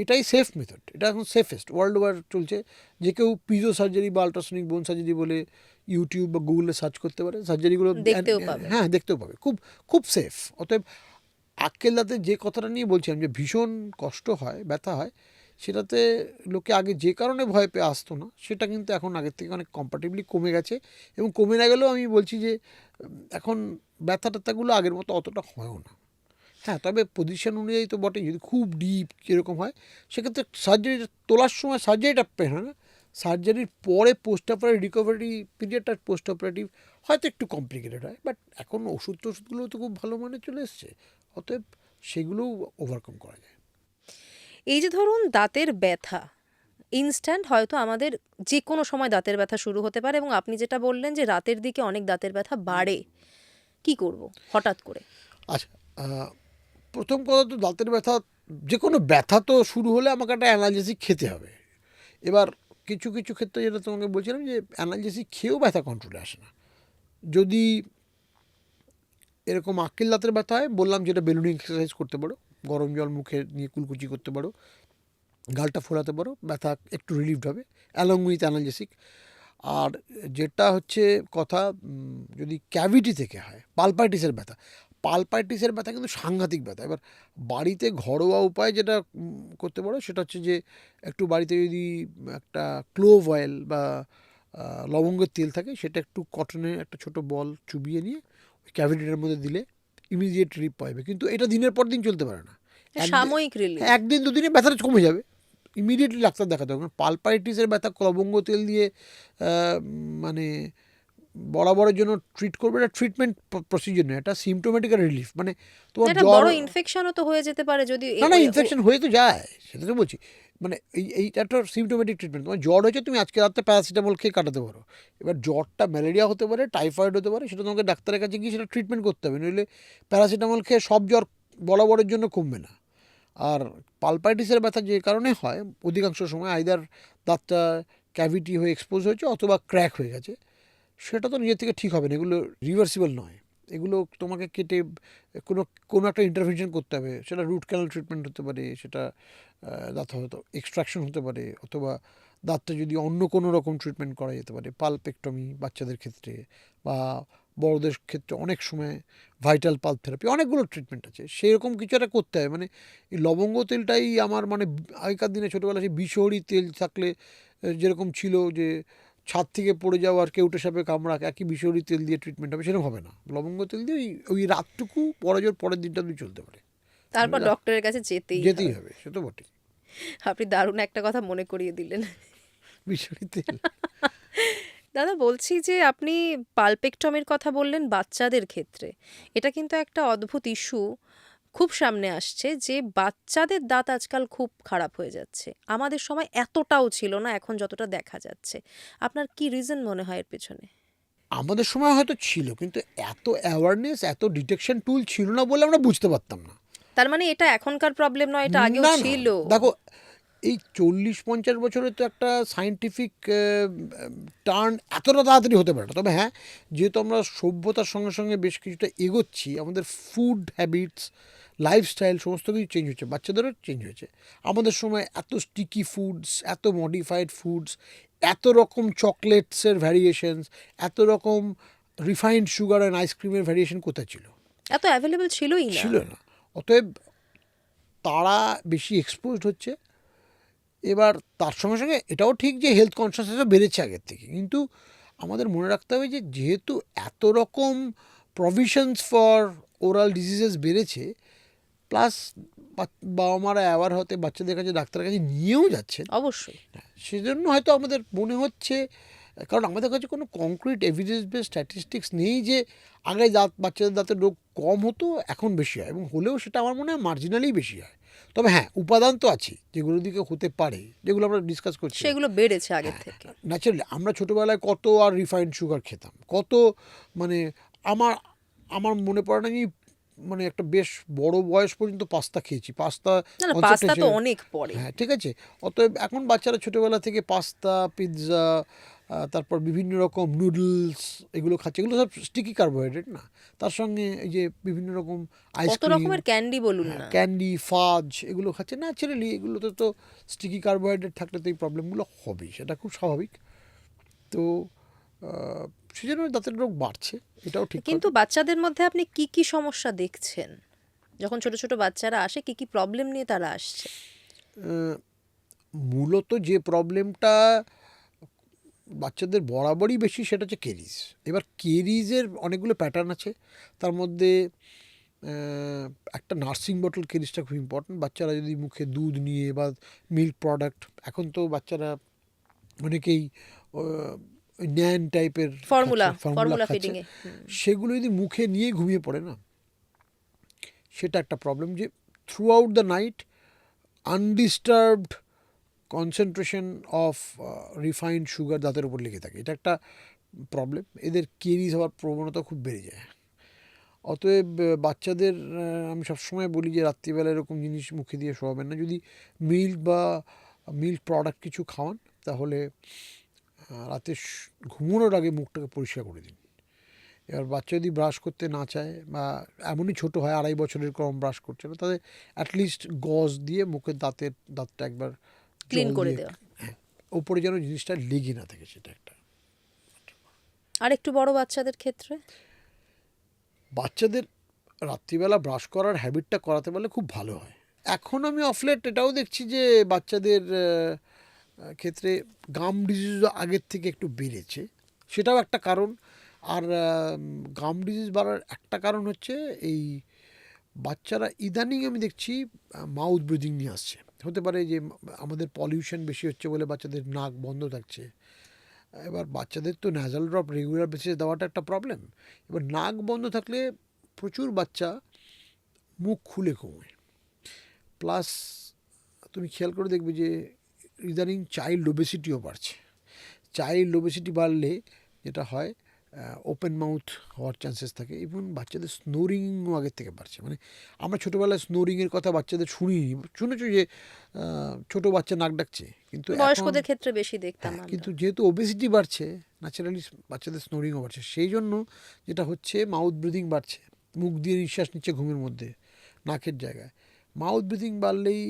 এটাই সেফ মেথড, এটা এখন সেফেস্ট ওয়ার্ল্ড ওভার চলছে। যে কেউ পিজো সার্জারি বা আল্ট্রাসনিক বোন সার্জারি বলে ইউটিউব বা গুগলে সার্চ করতে পারে, সার্জারিগুলো দেখতেও পাবে। হ্যাঁ দেখতেও পাবে, খুব খুব সেফ। অতএব আক্কেল দাঁতে যে কথাটা নিয়ে বলছিলাম যে ভীষণ কষ্ট হয়, ব্যথা হয়, সেটাতে লোকে আগে যে কারণে ভয় পেয়ে আসতো না, সেটা কিন্তু এখন আগের থেকে অনেক কম্পারেটিভলি কমে গেছে। এবং কমে না গেলেও আমি বলছি যে এখন ব্যথা ট্যাথাগুলো আগের মতো অতটা হয়ও না। হ্যাঁ, তবে পজিশন অনুযায়ী তো বটে, যদি খুব ডিপ যেরকম হয় সেক্ষেত্রে সার্জারিটা তোলার সময় সার্জারিটা পেন হয় না, সার্জারির পরে পোস্ট অপারেটিভ রিকভারি পিরিয়ডটা পোস্ট অপারেটিভ হয়তো একটু কমপ্লিকেটেড হয়, বাট এখন ওষুধগুলো তো খুব ভালো মানে চলে এসছে, অতএব সেগুলোও ওভারকাম করা যায়। এই যে ধরুন দাঁতের ব্যথা ইনস্ট্যান্ট, হয়তো আমাদের যে কোনো সময় দাঁতের ব্যথা শুরু হতে পারে, এবং আপনি যেটা বললেন যে রাতের দিকে অনেক দাঁতের ব্যথা বাড়ে, কি করব হঠাৎ করে? আচ্ছা, প্রথম কথা তো দাঁতের ব্যথা, যে কোনো ব্যথা তো শুরু হলে আমাকে একটা অ্যানালজেসিক খেতে হবে। এবার কিছু কিছু ক্ষেত্রে যেটা তোমাকে বলছিলাম যে অ্যানালজেসিক খেয়েও ব্যথা কন্ট্রোলে আসে না। যদি এরকম আক্কেল দাঁতের ব্যথা হয়, বললাম যেটা বেলুনিং এক্সারসাইজ করতে পারো, গরম জল মুখে নিয়ে কুলকুচি করতে পারো, গালটা ফোলাতে পারো, ব্যথা একটু রিলিভড হবে অ্যালং উইথ অ্যানালজেসিক। আর যেটা হচ্ছে কথা, যদি ক্যাভিটি থেকে হয়, পালপাইটিসের ব্যথা, পালপাইটিসের ব্যথা কিন্তু সাংঘাতিক ব্যথা। এবার বাড়িতে ঘরোয়া উপায় যেটা করতে পারো সেটা হচ্ছে যে একটু বাড়িতে যদি একটা ক্লোভ অয়েল বা লবঙ্গের তেল থাকে, সেটা একটু কটনের একটা ছোট বল চুবিয়ে নিয়ে ওই ক্যাভিটিটার মধ্যে দিলে ইমিডিয়েট রিলিফ পাবে। কিন্তু এটা দিনের পর দিন চলতে পারে না, সাময়িক রিলিফ। একদিন দুদিনে ব্যথাটা কমে যাবে, ইমিডিয়েটলি ডাক্তার দেখাতে হবে। কারণ পালপাইটিসের ব্যথা লবঙ্গ তেল দিয়ে মানে বরাবরের জন্য ট্রিট করবে, এটা ট্রিটমেন্ট প্রসিজার নয়, এটা সিমটোমেটিক রিলিফ। মানে তোমার এটা জ্বর, বড় ইনফেকশনও তো হয়ে যেতে পারে যদি না ইনফেকশন হয়ে তো যায়, সেটা তো বলছি, মানে এইটা তো সিমটোমেটিক ট্রিটমেন্ট। তোমার জ্বর হয়েছে, তুমি আজকে রাতে প্যারাসিটামল খেয়ে কাটাতে পারো। এবার জ্বরটা ম্যালেরিয়া হতে পারে, টাইফয়েড হতে পারে, সেটা তোমাকে ডাক্তারের কাছে গিয়ে সেটা ট্রিটমেন্ট করতে হবে, নইলে প্যারাসিটামল খেয়ে সব জ্বর বরাবরের জন্য কমবে না। আর পালপাইটিসের ব্যথা যে কারণে হয়, অধিকাংশ সময় আইদার দাঁতটা ক্যাভিটি হয়ে এক্সপোজ হয়েছে অথবা ক্র্যাক হয়ে গেছে, সেটা তো নিজের থেকে ঠিক হবে না, এগুলো রিভার্সিবল নয়, এগুলো তোমাকে কেটে কোনো কোনো একটা ইন্টারভেনশন করতে হবে। সেটা রুট ক্যানাল ট্রিটমেন্ট হতে পারে, সেটা দাঁত হয়তো এক্সট্রাকশন হতে পারে, অথবা দাঁতটা যদি অন্য কোনো রকম ট্রিটমেন্ট করা যেতে পারে, পালপেক্টমি বাচ্চাদের ক্ষেত্রে, বা বড়দের ক্ষেত্রে অনেক সময় ভাইটাল পাল্প থেরাপি, অনেকগুলো ট্রিটমেন্ট আছে, সেরকম কিছু একটা করতে হয়। মানে এই লবঙ্গ তেলটাই আমার, মানে আগেকার দিনে ছোটোবেলায় সেই বিষহরি তেল থাকলে যেরকম ছিল যে ছাদ থেকে পড়ে যাওয়া আর কেউটে সাপে কামড়া একই বিষহরি তেল দিয়ে ট্রিটমেন্ট হবে, সেরকম হবে না। লবঙ্গ তেল দিয়ে ওই রাতটুকু পরের দিনটা তুমি চলতে পারে, তারপর ডক্টরের কাছে যেতেই হবে, সে তো বটে। আপনি দারুণ একটা কথা মনে করিয়ে দিলেন। বিষহরি তেল। দাদা বলছি যে আপনি পালপেক্টমির কথা বললেন বাচ্চাদের ক্ষেত্রে, এটা কিন্তু একটা অদ্ভুত ইস্যু খুব সামনে আসছে যে বাচ্চাদের দাঁত আজকাল খুব খারাপ হয়ে যাচ্ছে। আমাদের সময় এতটাও ছিল না এখন যতটা দেখা যাচ্ছে। আপনার কি রিজন মনে হয় এর পেছনে? আমাদের সময় হয়তো ছিল, কিন্তু এত অ্যাওয়ারনেস, এত ডিটেকশন টুল ছিল না বলে আমরা বুঝতে পারতাম না। তার মানে এটা এখনকার প্রবলেম নয়, এটা আগেও না, না, ছিল। দেখো এই 40-50 বছরে তো একটা সায়েন্টিফিক টার্ন এতটা তাড়াতাড়ি হতে পারে না। তবে হ্যাঁ, যেহেতু আমরা সভ্যতার সঙ্গে সঙ্গে বেশ কিছুটা এগোচ্ছি, আমাদের ফুড হ্যাবিটস, লাইফস্টাইল সমস্ত কিছু চেঞ্জ হচ্ছে, বাচ্চাদেরও চেঞ্জ হয়েছে। আমাদের সময় এত স্টিকি ফুডস, এত মডিফাইড ফুডস, এত রকম চকলেটসের ভ্যারিয়েশনস, এত রকম রিফাইন্ড সুগার অ্যান্ড আইসক্রিমের ভ্যারিয়েশন কোথায় ছিল? এত অ্যাভেলেবল ছিলই না। ছিল না। অতএব তারা বেশি এক্সপোজড হচ্ছে। এবার তার সঙ্গে সঙ্গে এটাও ঠিক যে হেলথ কনসিয়াসনেসও বেড়েছে আগের থেকে, কিন্তু আমাদের মনে রাখতে হবে যে যেহেতু এত রকম প্রভিশনস ফর ওরাল ডিজিজেস বেড়েছে, প্লাস বাবা মারা অ্যাওয়ার হতে বাচ্চাদের কাছে ডাক্তারের কাছে নিয়েও যাচ্ছেন, অবশ্যই। সেজন্য হয়তো আমাদের মনে হচ্ছে, কারণ আমাদের কাছে কোনো কংক্রিট এভিডেন্স বেস স্ট্যাটিস্টিক্স নেই যে আগে বাচ্চাদের দাঁতের রোগ কম হতো, এখন বেশি হয়, এবং হলেও সেটা আমার মনে হয় মার্জিনালি বেশি হয়। তবে হ্যাঁ, উপাদান তো আছে যেগুলো দিকে হতে পারে, যেগুলো আমরা ডিসকাস করছি। সেগুলো বেড়েছে আগের থেকে। ন্যাচারালি আমরা ছোটোবেলায় কত আর রিফাইন্ড সুগার খেতাম, কত, মানে আমার আমার মনে পড়ে না যে মানে একটা বেশ বড় বয়স পর্যন্ত পাস্তা খেয়েছি। পাস্তা না না, কনসেপ্ট পাস্তা তো হচ্ছে, অনেক পরে। হ্যাঁ ঠিক আছে। অতএব এখন বাচ্চারা ছোটোবেলা থেকে পাস্তা, পিৎজা, তারপর বিভিন্ন রকম নুডলস এগুলো খাচ্ছে, এগুলো সব স্টিকি কার্বোহাইড্রেট না, তার সঙ্গে এই যে বিভিন্ন রকম কত আইসক্রিম, রকমের ক্যান্ডি বলুন না। ক্যান্ডি, ফাজ এগুলো খাচ্ছে। ন্যাচারালি এগুলোতে তো স্টিকি কার্বোহাইড্রেট থাকলে তো এই প্রবলেমগুলো হবেই, সেটা খুব স্বাভাবিক। তো সেই জন্য দাঁতের রোগ বাড়ছে, এটাও ঠিক। কিন্তু বাচ্চাদের মধ্যে আপনি কি কি সমস্যা দেখছেন যখন ছোট ছোট বাচ্চারা আসে, কি কি প্রবলেম নিয়ে তারা আসছে? মূলত যে প্রবলেমটা বাচ্চাদের বরাবরই বেশি সেটা হচ্ছে কেরিজ। এবার কেরিজের অনেকগুলো প্যাটার্ন আছে, তার মধ্যে একটা নার্সিং বটল কেরিজটা খুব ইম্পর্টেন্ট। বাচ্চারা যদি মুখে দুধ নিয়ে বা মিল্ক প্রোডাক্ট, এখন তো বাচ্চারা অনেকেই ন্যান টাইপের ফর্মুলা ফর্মুলা খাচ্ছে, ফিডিং এ। সেগুলো যদি মুখে নিয়ে ঘুমিয়ে পড়ে না, সেটা একটা প্রবলেম। যে throughout the night undisturbed concentration of refined sugar দাঁতের উপর লেগে থাকে, এটা একটা প্রবলেম। এদের কেরিজ হওয়ার প্রবণতা খুব বেড়ে যায়। অতএব বাচ্চাদের আমি সবসময় বলি যে রাত্রিবেলা এরকম জিনিস মুখে দিয়ে শোয়াবেন না। যদি মিল্ক বা মিল্ক প্রোডাক্ট কিছু খাওয়ান, তাহলে রাতে ঘুমানোর আগে মুখটাকে পরিষ্কার করে দিন। এবার বাচ্চা যদি ব্রাশ করতে না চায় বা এমনই ছোট হয় 2.5 বছরের কম ব্রাশ করছে না, তাদের অ্যাটলিস্ট গজ দিয়ে মুখের দাঁতটা একবার ক্লিন জল করে দিয়ে, দেওয়া। হ্যাঁ, ওপরে যেন জিনিসটা লেগে না থাকে, সেটা একটা। আর একটু বড় বাচ্চাদের ক্ষেত্রে বাচ্চাদের রাত্রিবেলা ব্রাশ করার হ্যাবিটটা করাতে পারলে খুব ভালো হয়। এখন আমি অফলেট এটাও দেখছি যে বাচ্চাদের ক্ষেত্রে গাম ডিজিজ আগের থেকে একটু বেড়েছে, সেটাও একটা কারণ। আর গাম ডিজিজ বাড়ার একটা কারণ হচ্ছে এই বাচ্চারা ইদানিং আমি দেখছি মাউথ ব্রিদিং নিয়ে আসছে। হতে পারে যে আমাদের পলিউশন বেশি হচ্ছে বলে বাচ্চাদের নাক বন্ধ থাকছে। এবার বাচ্চাদের তো ন্যাজাল ড্রপ রেগুলার বেসিসে দেওয়াটা একটা প্রবলেম। এবার নাক বন্ধ থাকলে প্রচুর বাচ্চা মুখ খুলে ঘুমোয়। প্লাস তুমি খেয়াল করে দেখবে যে ইদানিং চাইল্ড ওবেসিটিও বাড়ছে। চাইল্ড ওবেসিটি বাড়লে যেটা হয়, ওপেন মাউথ হওয়ার চান্সেস থাকে। ইভেন বাচ্চাদের স্নোরিংও আগের থেকে বাড়ছে। মানে আমরা ছোটোবেলায় স্নোরিংয়ের কথা বাচ্চাদের শুনিনি, শুনেছো যে ছোটো বাচ্চা নাক ডাকছে, কিন্তু এখন, বয়স্কদের ক্ষেত্রে বেশি দেখতাম হ্যাঁ, আমরা। কিন্তু যেহেতু ওবেসিটি বাড়ছে, ন্যাচারালি বাচ্চাদের স্নোরিংও বাড়ছে। সেই জন্য যেটা হচ্ছে মাউথ ব্রিদিং বাড়ছে, মুখ দিয়ে নিঃশ্বাস নিচ্ছে ঘুমের মধ্যে নাকের জায়গায়। মাউথ ব্রিদিং বাড়লেই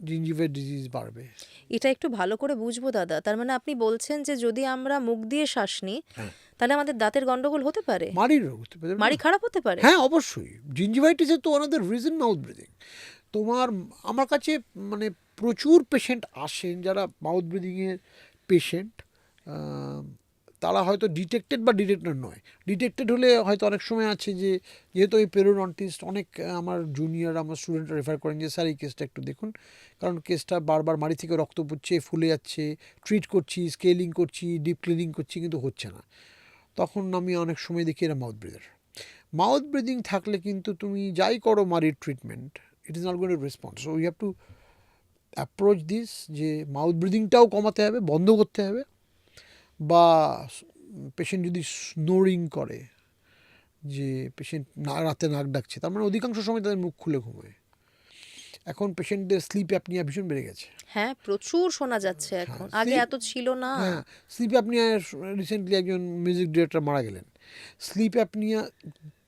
জিঞ্জিভের ডিজিজ বাড়বে। এটা একটু ভালো করে বুঝবো দাদা, তার মানে আপনি বলছেন যে যদি আমরা মুখ দিয়ে শ্বাস নিই, হ্যাঁ, তাহলে আমাদের দাঁতের গন্ডগোল হতে পারে, মাড়ির রোগ হতে পারে। মাড়ি খারাপ হতে পারে। হ্যাঁ অবশ্যই, জিঞ্জিভাইটিসের তো ওনাদের রিজন মাউথ ব্রিদিং। তোমার আমার কাছে মানে প্রচুর পেশেন্ট আসেন যারা মাউথ ব্রিদিংয়ের পেশেন্ট। তারা হয়তো ডিটেক্টেড বা ডিটেক্টেড নয়। ডিটেক্টেড হলে হয়তো অনেক সময় আছে যে, যেহেতু এই পেরোডন্টিস্ট অনেক আমার জুনিয়র আমার স্টুডেন্টরা রেফার করেন যে স্যার এই কেসটা একটু দেখুন, কারণ কেসটা বারবার মাড়ি থেকে রক্ত পড়ছে, ফুলে যাচ্ছে, ট্রিট করছি, স্কেলিং করছি, ডিপ ক্লিনিং করছি, কিন্তু হচ্ছে না। তখন আমি অনেক সময় দেখি এরা মাউথ ব্রিদার। মাউথ ব্রিদিং থাকলে কিন্তু তুমি যাই করো মাড়ির treatment, it is not going to response. So we have to approach this, যে মাউথ ব্রিদিংটাও কমাতে হবে, বন্ধ করতে হবে। বা পেশেন্ট যদি স্নোরিং করে, যে পেশেন্ট রাতে নাক ডাকছে, তার মানে অধিকাংশ সময় তাদের মুখ খুলে ঘুমোয়। এখন পেশেন্টদের স্লিপ অ্যাপনিয়া ভীষণ বেড়ে গেছে। হ্যাঁ, প্রচুর শোনা যাচ্ছে এখন, আগে sleep- এত ছিল না। হ্যাঁ, স্লিপ অ্যাপনিয়া রিসেন্টলি একজন মিউজিক ডিরেক্টর মারা গেলেন। স্লিপ অ্যাপনিয়া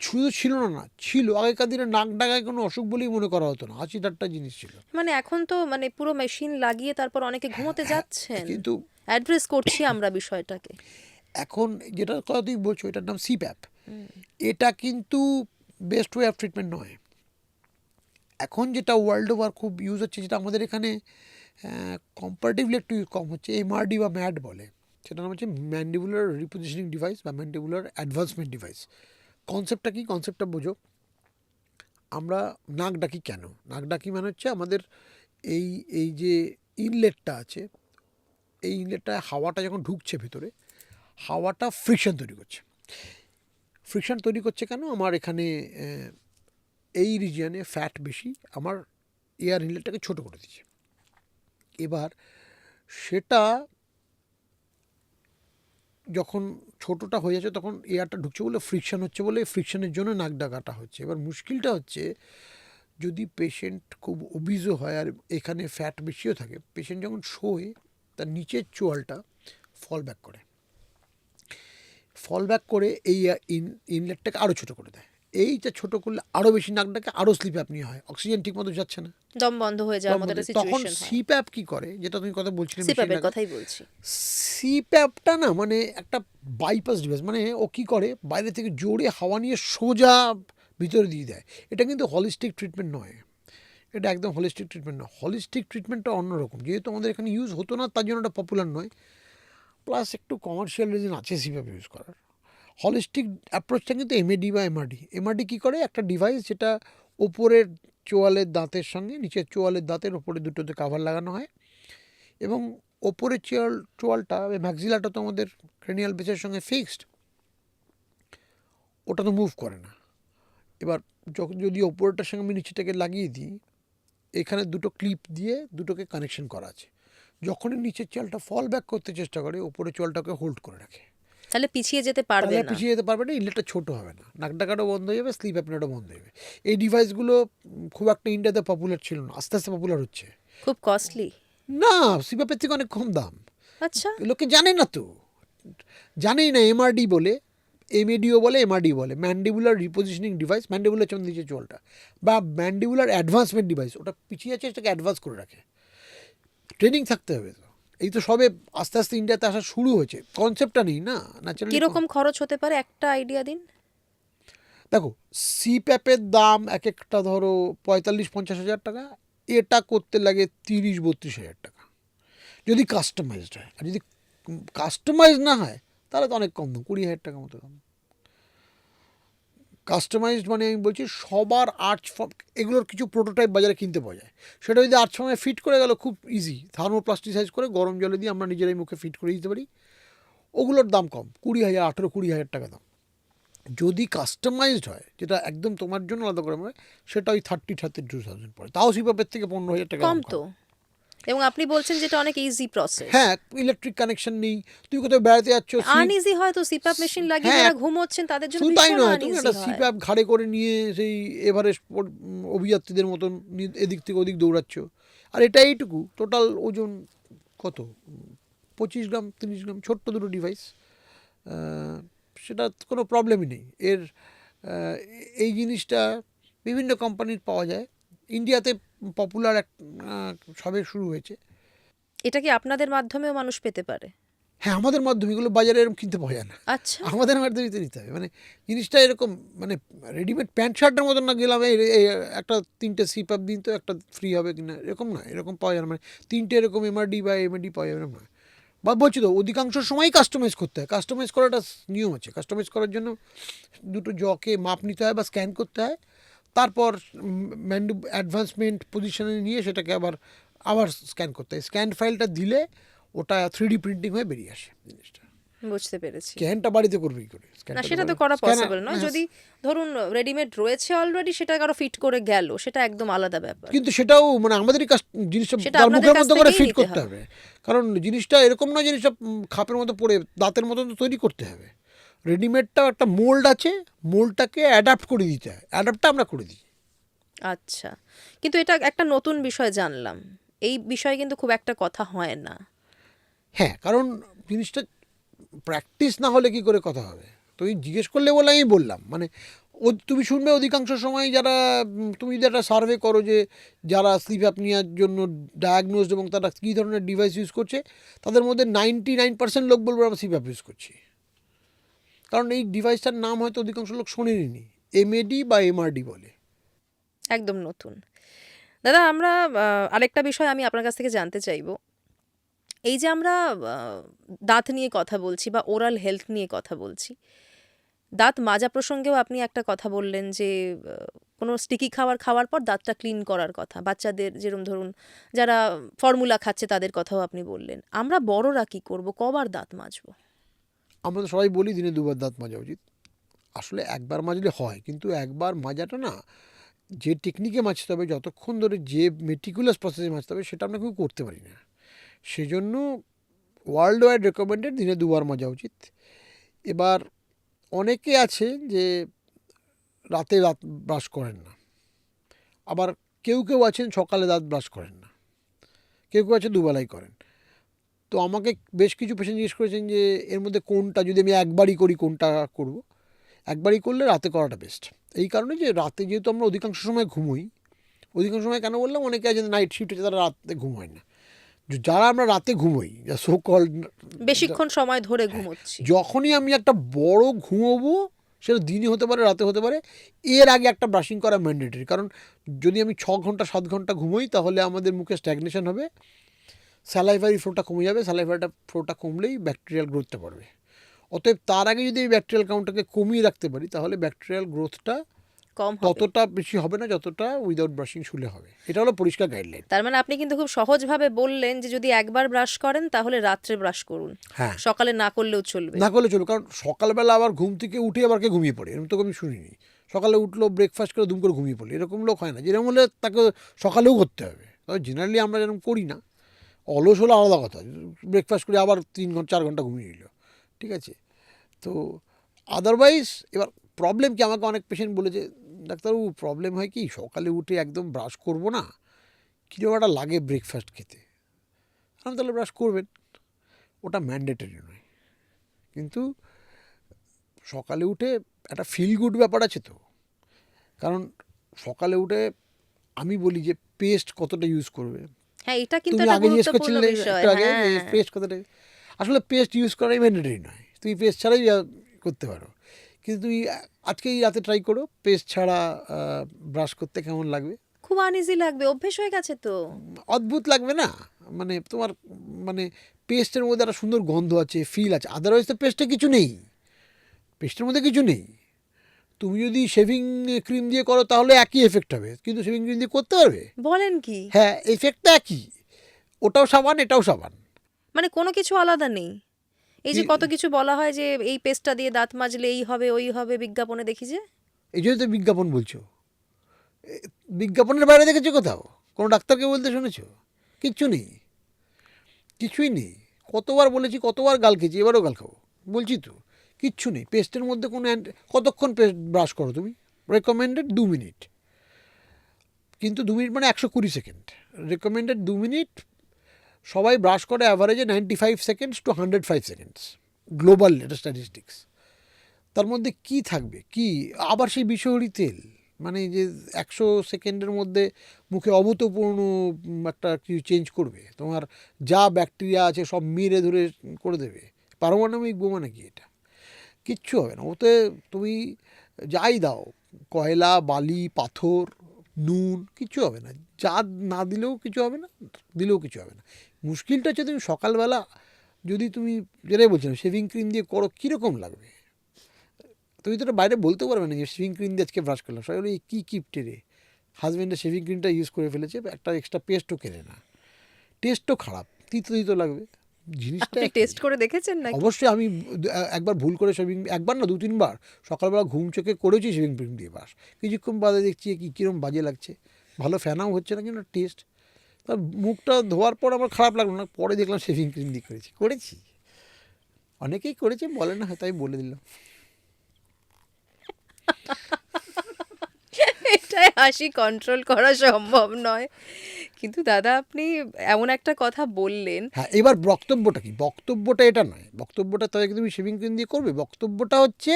শুধু ছিল না, ছিল আগেকার দিনে নাক ডাকায় কোনো অসুখ বলেই মনে করা হতো না, হাসি ঠাট্টা জিনিস ছিল। মানে এখন তো মানে পুরো মেশিন লাগিয়ে তারপর অনেকে ঘুমোতে যাচ্ছেন। কিন্তু অ্যাড্রেস করছি আমরা বিষয়টাকে। এখন যেটার কথা তুমি বলছো এটার নাম সিপ্যাপ। এটা কিন্তু বেস্ট ওয়ে অফ ট্রিটমেন্ট নয়। এখন যেটা ওয়ার্ল্ড ওভার খুব ইউজ হচ্ছে, যেটা আমাদের এখানে কম্পারেটিভলি একটু কম হচ্ছে, এমআরডি বা ম্যাড বলে, সেটার নাম হচ্ছে ম্যান্ডিবুলার রিপোজিশনিং ডিভাইস বা ম্যান্ডিবুলার অ্যাডভান্সমেন্ট ডিভাইস। কনসেপ্টটা কি? কনসেপ্টটা বোঝো। আমরা নাক ডাকি কেন? নাক ডাকি মানে হচ্ছে আমাদের এই এই যে ইনলেটটা আছে, এই ইনলেটটায় হাওয়াটা যখন ঢুকছে ভেতরে, হাওয়াটা ফ্রিকশন তৈরি করছে। ফ্রিকশন তৈরি করছে কেন? আমার এখানে এই রিজিয়নে ফ্যাট বেশি, আমার এয়ার ইনলেটটাকে ছোটো করে দিচ্ছে। এবার সেটা যখন ছোটোটা হয়ে যাচ্ছে তখন এয়ারটা ঢুকছে বলে ফ্রিকশন হচ্ছে, বলে ফ্রিকশনের জন্য নাক ডাকাটা হচ্ছে। এবার মুশকিলটা হচ্ছে যদি পেশেন্ট খুব ওবিজও হয় আর এখানে ফ্যাট বেশিও থাকে, পেশেন্ট যখন শোয় তার নিচের চোয়ালটা ফল ব্যাক করে, ফল ব্যাক করে এই ইনলেটটাকে আরও ছোটো করে দেয়। এইটা ছোটো করলে আরও বেশি নাক ডাকে, আরও স্লিপ অ্যাপনিয়া হয়, অক্সিজেন ঠিক মতো যাচ্ছে না, দম বন্ধ হয়ে যাওয়ার মতো একটা তখন সিচুয়েশন হয়। সিপ্যাপ কি করে, যেটা তুমি কথা বলছিলে সিপ্যাপের কথাই বলছি। সিপ্যাপটা না মানে একটা বাইপাস ডিভাইস, মানে ও কী করে বাইরে থেকে জোরে হাওয়া নিয়ে সোজা ভিতরে দিয়ে দেয়। এটা কিন্তু হলিস্টিক ট্রিটমেন্ট নয়, এটা একদম হলিস্টিক ট্রিটমেন্ট নয়। হলিস্টিক ট্রিটমেন্টটা অন্যরকম, যেহেতু আমাদের এখানে ইউজ হতো না তার জন্য এটা পপুলার নয়, প্লাস একটু কমার্শিয়াল রিজন আছে সিপ্যাপ ইউজ করার। হলিস্টিক অ্যাপ্রোচটা কিন্তু এমএডি বা এমআরডি। এমআরডি কী করে? একটা ডিভাইস যেটা ওপরের চোয়ালের দাঁতের সঙ্গে নিচের চোয়ালের দাঁতের ওপরে দুটোতে কাভার লাগানো হয়, এবং ওপরের চোয়ালটা ম্যাক্সিলাটা তো আমাদের ক্রেনিয়াল বেসের সঙ্গে ফিক্সড, ওটা তো মুভ করে না। এবার যখন যদি ওপরটার সঙ্গে আমি নিচেটাকে লাগিয়ে দিই, এখানে দুটো ক্লিপ দিয়ে দুটোকে কানেকশন করা আছে, যখনই নিচের চোয়ালটা ফল ব্যাক করতে চেষ্টা করে ওপরের চোয়ালটাকে হোল্ড করে রাখে, তাহলে পিছিয়ে যেতে পারবে তাহলে না। পিছিয়ে যেতে পারবে না, ইনলেটটা ছোটো হবে না, নাক ডাকাটাও বন্ধ হয়ে যাবে, স্লিপ অ্যাপনিয়াটাও বন্ধ হয়ে যাবে। এই ডিভাইসগুলো খুব একটা ইন্ডিয়াতে পপুলার ছিল না, আস্তে আস্তে পপুলার হচ্ছে। খুব কস্টলি। না, সিপ্যাপের থেকে অনেক কম দাম, আচ্ছা, লোকে জানে না তো, জানেই না। এমআরডি বলে, এমএডিও বলে, এমআরডি বলে, ম্যান্ডিবুলার রিপোজিশনিং ডিভাইস, ম্যান্ডিবুলার চন্দ্র নিচে চোয়ালটা, বা ম্যান্ডিবুলার অ্যাডভান্সমেন্ট ডিভাইস, ওটা পিছিয়ে আছে, সেটাকে অ্যাডভান্স করে রাখে। ট্রেনিং থাকতে হবে তো, এই তো সবে আস্তে আস্তে ইন্ডিয়াতে আসা শুরু হয়েছে, কনসেপ্টটা নেই না ন্যাচারালি। কিরকম খরচ হতে পারে একটা আইডিয়া দিন। দেখো, সিপ্যাপের দাম এক একটা ধরো 45-50 হাজার টাকা, এটা করতে লাগে 30-32 হাজার টাকা যদি কাস্টমাইজড হয়। আর যদি কাস্টমাইজ না হয় তাহলে তো অনেক কম দাম, 20 হাজার টাকা মতো দাম। কাস্টমাইজড মানে আমি বলছি সবার আর্চ ফর্ম, এগুলোর কিছু প্রোটোটাইপ বাজারে কিনতে পাওয়া যায়, সেটা যদি আর্চ ফর্মে ফিট করে গেল খুব ইজি, থার্মোপ্লাস্টিসাইজ করে গরম জলে দিয়ে আমরা নিজেরাই মুখে ফিট করে দিতে পারি, ওগুলোর দাম কম, 20,000, 18-20 হাজার টাকা দাম। যদি কাস্টমাইজড হয়, যেটা একদম তোমার জন্য আলাদা করে হয়, সেটা ওই 30-32 থাউজেন্ড পড়ে, তাও সিপ্যাপের থেকে 15,000 টাকা কম তো। এবং আপনি বলছেন যেটা অনেক ইজি প্রসেস। হ্যাঁ, ইলেকট্রিক কানেকশন নেই, তুই কোথাও বেড়াতে যাচ্ছ, আনইজি হয় তো সিপ্যাপ মেশিন লাগিয়ে হ্যাঁ, যারা ঘুমোচ্ছেন তাদের জন্য শুধু তাই ভীষণ নয়, তুমি আনইজি একটা হয়। সিপ্যাপ ঘাড়ে করে নিয়ে সেই এভারেস্ট অভিযাত্রীদের মতন এদিক থেকে ওদিক দৌড়াচ্ছ, আর এটা এইটুকু টোটাল ওজন কত, 25 গ্রাম 30 গ্রাম, ছোট্ট দুটো ডিভাইস, সেটা কোনো প্রবলেমই নেই এর। এই জিনিসটা বিভিন্ন কোম্পানির পাওয়া যায়, ইন্ডিয়াতে পপুলার এক সবে শুরু হয়েছে। এটা কি আপনাদের মাধ্যমেও মানুষ পেতে পারে? হ্যাঁ, আমাদের মাধ্যমে, এগুলো বাজারে এরকম কিনতে পাওয়া যায় না, আচ্ছা, আমাদের মাধ্যমেই তো নিতে হবে। মানে জিনিসটা এরকম, মানে রেডিমেড প্যান্ট শার্টের মতন না, গেলাম এই একটা 3টে সিপ্যাপ দিন তো একটা ফ্রি হবে কিনা, এরকম না, এরকম পাওয়া যায় না, মানে 3টে এরকম এমআরডি বা এমএডি পাওয়া যাবে না। বা বলছি তো অধিকাংশ সময়ই কাস্টমাইজ করতে হয়, কাস্টমাইজ করাটা নিয়ম আছে, কাস্টমাইজ করার জন্য দুটো জকে মাপ নিতে হয় বা স্ক্যান করতে হয়, তারপর অ্যাডভান্সমেন্ট পজিশনে নিয়ে সেটাকে আবার আবার স্ক্যান করতে হয়, স্ক্যান ফাইলটা দিলে ওটা 3D প্রিন্টিং হয়ে বেরিয়ে আসে জিনিসটা। বুঝতে পেরেছি। স্ক্যানটা বাড়িতে করবে কি করে? না, সেটা তো করা পসিবল নয়। যদি ধরুন রেডিমেড রয়েছে অলরেডি, সেটা কারো ফিট করে গেল, সেটা একদম আলাদা ব্যাপার। কিন্তু সেটাও মানে আমাদেরই জিনিসটা সেটা তার আপনাদের মুখের কাছ মতো করে থেকেই ফিট নিতে করতে হবে, কারণ জিনিসটা এরকম নয় জিনিসটা খাপের মতো পড়ে দাঁতের মতো তো তৈরি করতে হবে। রেডিমেডটাও একটা মোল্ড আছে, মোল্ডটাকে অ্যাডাপ্ট করে দিতে হয়, অ্যাডাপ্টটা আমরা করে দিই। আচ্ছা, কিন্তু এটা একটা নতুন বিষয় জানলাম। এই বিষয়ে কিন্তু খুব একটা কথা হয় না। হ্যাঁ, কারণ জিনিসটা প্র্যাকটিস না হলে কি করে কথা হবে? তুমি জিজ্ঞেস করলে বলে আমি বললাম, মানে তুমি শুনবে অধিকাংশ সময় যারা তুমি যদি একটা সার্ভে করো যে যারা স্লিপ অ্যাপনিয়ার জন্য ডায়াগনোজড এবং তারা কী ধরনের ডিভাইস ইউজ করছে, তাদের মধ্যে 99% লোক বলবে আমরা স্লিপ অ্যাপ ইউজ করছি। কারণ এই ডিভাইসটার নাম হয়তো অধিকাংশ লোক শোনেনি, এমএডি বা এমআরডি বলে। একদম নতুন। দাদা, আমরা আরেকটা বিষয় আমি আপনার কাছ থেকে জানতে চাইবো। এই যে আমরা দাঁত নিয়ে কথা বলছি বা ওরাল হেলথ নিয়ে কথা বলছি, দাঁত মাজা প্রসঙ্গেও আপনি একটা কথা বললেন যে কোনো স্টিকি খাওয়ার পর দাঁতটা ক্লিন করার কথা। বাচ্চাদের যেরকম ধরুন যারা ফর্মুলা খাচ্ছে তাদের কথাও আপনি বললেন। আমরা বড়রা কি করব, কবার দাঁত মাজবো? আমরা তো সবাই বলি দিনে 2বার দাঁত মাজা উচিত। আসলে একবার মাজলে হয়, কিন্তু একবার মাজাটা না, যে টেকনিকে মাজতে হবে, যতক্ষণ ধরে যে মেটিকুলাস প্রসেসে মাজতে হবে, সেটা আমরা কেউ করতে পারি না। সেজন্য ওয়ার্ল্ড ওয়াইড রেকমেন্ডেড দিনে 2বার মাজা উচিত। এবার অনেকে আছে যে রাতে দাঁত ব্রাশ করেন না, আবার কেউ কেউ আছেন সকালে দাঁত ব্রাশ করেন না, কেউ কেউ আছে দুবেলাই করেন। তো আমাকে বেশ কিছু পেশেন্ট জিজ্ঞেস করেছেন যে এর মধ্যে কোনটা, যদি আমি একবারই করি কোনটা করব। একবারই করলে রাতে করাটা বেস্ট। এই কারণে যে রাতে যেহেতু আমরা অধিকাংশ সময় ঘুমোই, অধিকাংশ সময় কেন বললাম, অনেকে আছে নাইট শিফট হচ্ছে, তারা রাতে ঘুমোয় না। যারা আমরা রাতে ঘুমোই, যা সো কল্ড, বেশিক্ষণ সময় ধরে ঘুমোচ্ছি। যখনই আমি একটা বড় ঘুমোবো, সেটা দিনে হতে পারে রাতে হতে পারে, এর আগে একটা ব্রাশিং করা ম্যান্ডেটরি। কারণ যদি আমি 6 ঘন্টা 7 ঘন্টা ঘুমোই, তাহলে আমাদের মুখে স্ট্যাগনেশন হবে, স্যালাইভারি ফ্লোটা কমে যাবে, স্যালাইভারিটা ফ্লোটা কমলেই ব্যাকটেরিয়াল গ্রোথটা বাড়বে। অতএব তার আগে যদি এই ব্যাকটেরিয়াল কাউন্টটাকে কমিয়ে রাখতে পারি, তাহলে ব্যাকটেরিয়াল গ্রোথটা কম হবে। ততটা বেশি হবে না যতটা উইদাউট ব্রাশিং শুলে হবে। এটা হলো পরিষ্কার গাইডলাইন। তার মানে আপনি কিন্তু খুব সহজভাবে বললেন যে যদি একবার ব্রাশ করেন তাহলে রাত্রে ব্রাশ করুন, হ্যাঁ, সকালে না করলেও চলবে। না করলে চলবে। কারণ সকালবেলা আবার ঘুম থেকে উঠে আবার কে ঘুমিয়ে পড়ে, এরকম তো আমি শুনিনি। সকালে উঠলো, ব্রেকফাস্ট করে দুম করে ঘুমিয়ে পড়লো, এরকম লোক হয় না। যেরকম হলে তাকে সকালেও করতে হবে। তবে জেনারেলি আমরা যেরকম করি না, অলস হলো আলাদা কথা, ব্রেকফাস্ট করে আবার 3 ঘন্টা 4 ঘন্টা ঘুমিয়ে নিল, ঠিক আছে। তো আদারওয়াইজ এবার প্রবলেম কি, আমাকে অনেক পেশেন্ট বলেছে ডাক্তারবাবু প্রবলেম হয় কি, সকালে উঠে একদম ব্রাশ করব না, কীরকম একটা লাগে ব্রেকফাস্ট খেতে। আমি তাহলে ব্রাশ করবেন, ওটা ম্যান্ডেটরি নয়। কিন্তু সকালে উঠে একটা ফিল গুড ব্যাপার আছে তো। কারণ সকালে উঠে আমি বলি যে পেস্ট কতটা ইউজ করবে। হ্যাঁ, এটা কিন্তু তুমি একটা আগে জিজ্ঞেস গুরুত্বপূর্ণ করছিলে বিষয়। একটু আগে যে হ্যাঁ, পেস্ট কতটা, আসলে পেস্ট ইউজ করাই ম্যান্ডেটরি নয়, তুমি পেস্ট ছাড়াই করতে পারো। কিন্তু তুমি আজকেই রাতে ট্রাই করো পেস্ট ছাড়া ব্রাশ করতে, কেমন লাগবে। খুব আনইজি লাগবে, অভ্যেস হয়ে গেছে তো। অদ্ভুত লাগবে না? মানে তোমার, মানে পেস্টের মধ্যে একটা সুন্দর গন্ধ আছে, ফিল আছে। আদারওয়াইজ তো পেস্টে কিছু নেই, পেস্টের মধ্যে কিছু নেই। তুমি যদি শেভিং ক্রিম দিয়ে করো তাহলে একই এফেক্ট হবে, কিন্তু শেভিং ক্রিম দিয়ে করতে পারবে? বলেন কি? হ্যাঁ, এফেক্টটা একই, ওটাও সাবান এটাও সাবান। মানে কোনো কিছু আলাদা নেই? এই যে কত কিছু বলা হয় যে এই পেস্টটা দিয়ে দাঁত মাজলে এই হবে ওই হবে, বিজ্ঞাপনে দেখি যে। এই জন্য তো বিজ্ঞাপন বলছো। বিজ্ঞাপনের বাইরে দেখেছো কোথাও? কোনো ডাক্তারকে বলতে শুনেছো? কিচ্ছু নেই, কিছুই নেই। কতবার বলেছি, কতবার গাল খেয়েছি, এবারও গাল খাবো, বলছি তো কিচ্ছু নেই পেস্টের মধ্যে। কোনো কতক্ষণ পেস্ট ব্রাশ করো তুমি? রেকমেন্ডেড 2 মিনিট, কিন্তু 2 মিনিট মানে 120 সেকেন্ড। Recommended 2 minute. সবাই ব্রাশ করে অ্যাভারেজে 95 সেকেন্ডস টু 105 সেকেন্ডস, গ্লোবাল এটা স্ট্যাটিস্টিক্স। তার মধ্যে কি থাকবে, কি আবার সেই বিষহরি তেল, মানে যে 100 সেকেন্ডের মধ্যে মুখে অভূতপূর্ণ একটা কিছু চেঞ্জ করবে, তোমার যা ব্যাকটেরিয়া আছে সব মেরে ধরে করে দেবে। পারমাণবিক বোমা নাকি এটা? কিচ্ছু হবে না ওতে। তুমি যাই দাও, কয়লা, বালি, পাথর, নুন, কিচ্ছু হবে না। যা না দিলেও কিছু হবে না, দিলেও কিছু হবে না। মুশকিলটা হচ্ছে তুমি সকালবেলা যদি তুমি, যেটাই বলছিলাম, শেভিং ক্রিম দিয়ে করো, কীরকম লাগবে? তুমি তো এটা বাইরে বলতে পারবে না যে শেভিং ক্রিম দিয়ে আজকে ব্রাশ করলাম। সবাই বলে কী কিপটে রে, হাজব্যান্ডের শেভিং ক্রিমটা ইউজ করে ফেলেছে, একটা এক্সট্রা পেস্টও কেনে না, টেস্টও খারাপ, তিতো তিতো লাগবে। জিনিসটা আপনি একই। টেস্ট করে দেখেছেন নাকি? অবশ্যই আমি একবার ভুল করে শেভিং, একবার না 2-3 বার সকালবেলা ঘুম চোখে করেছি শেভিং ক্রিম দিয়ে ব্রাশ। কিছুক্ষণ বাদে দেখছি কীরকম বাজে লাগছে, ভালো ফ্যানাও হচ্ছে না, কিন্তু টেস্ট। তার মুখটা ধোয়ার পর আমার খারাপ লাগলো না, পরে দেখলাম শেভিং ক্রিম দিয়ে করেছি। অনেকেই করেছে, বলে না, হয়তো আমি বলে দিলাম। হাসি কন্ট্রোল করা সম্ভব নয়। কিন্তু দাদা আপনি এমন একটা কথা বললেন, হ্যাঁ, এবার বক্তব্যটা কি? বক্তব্যটা এটা নয়, বক্তব্যটা তাদেরকে তুমি শেভিং ক্রিম দিয়ে করবে। বক্তব্যটা হচ্ছে,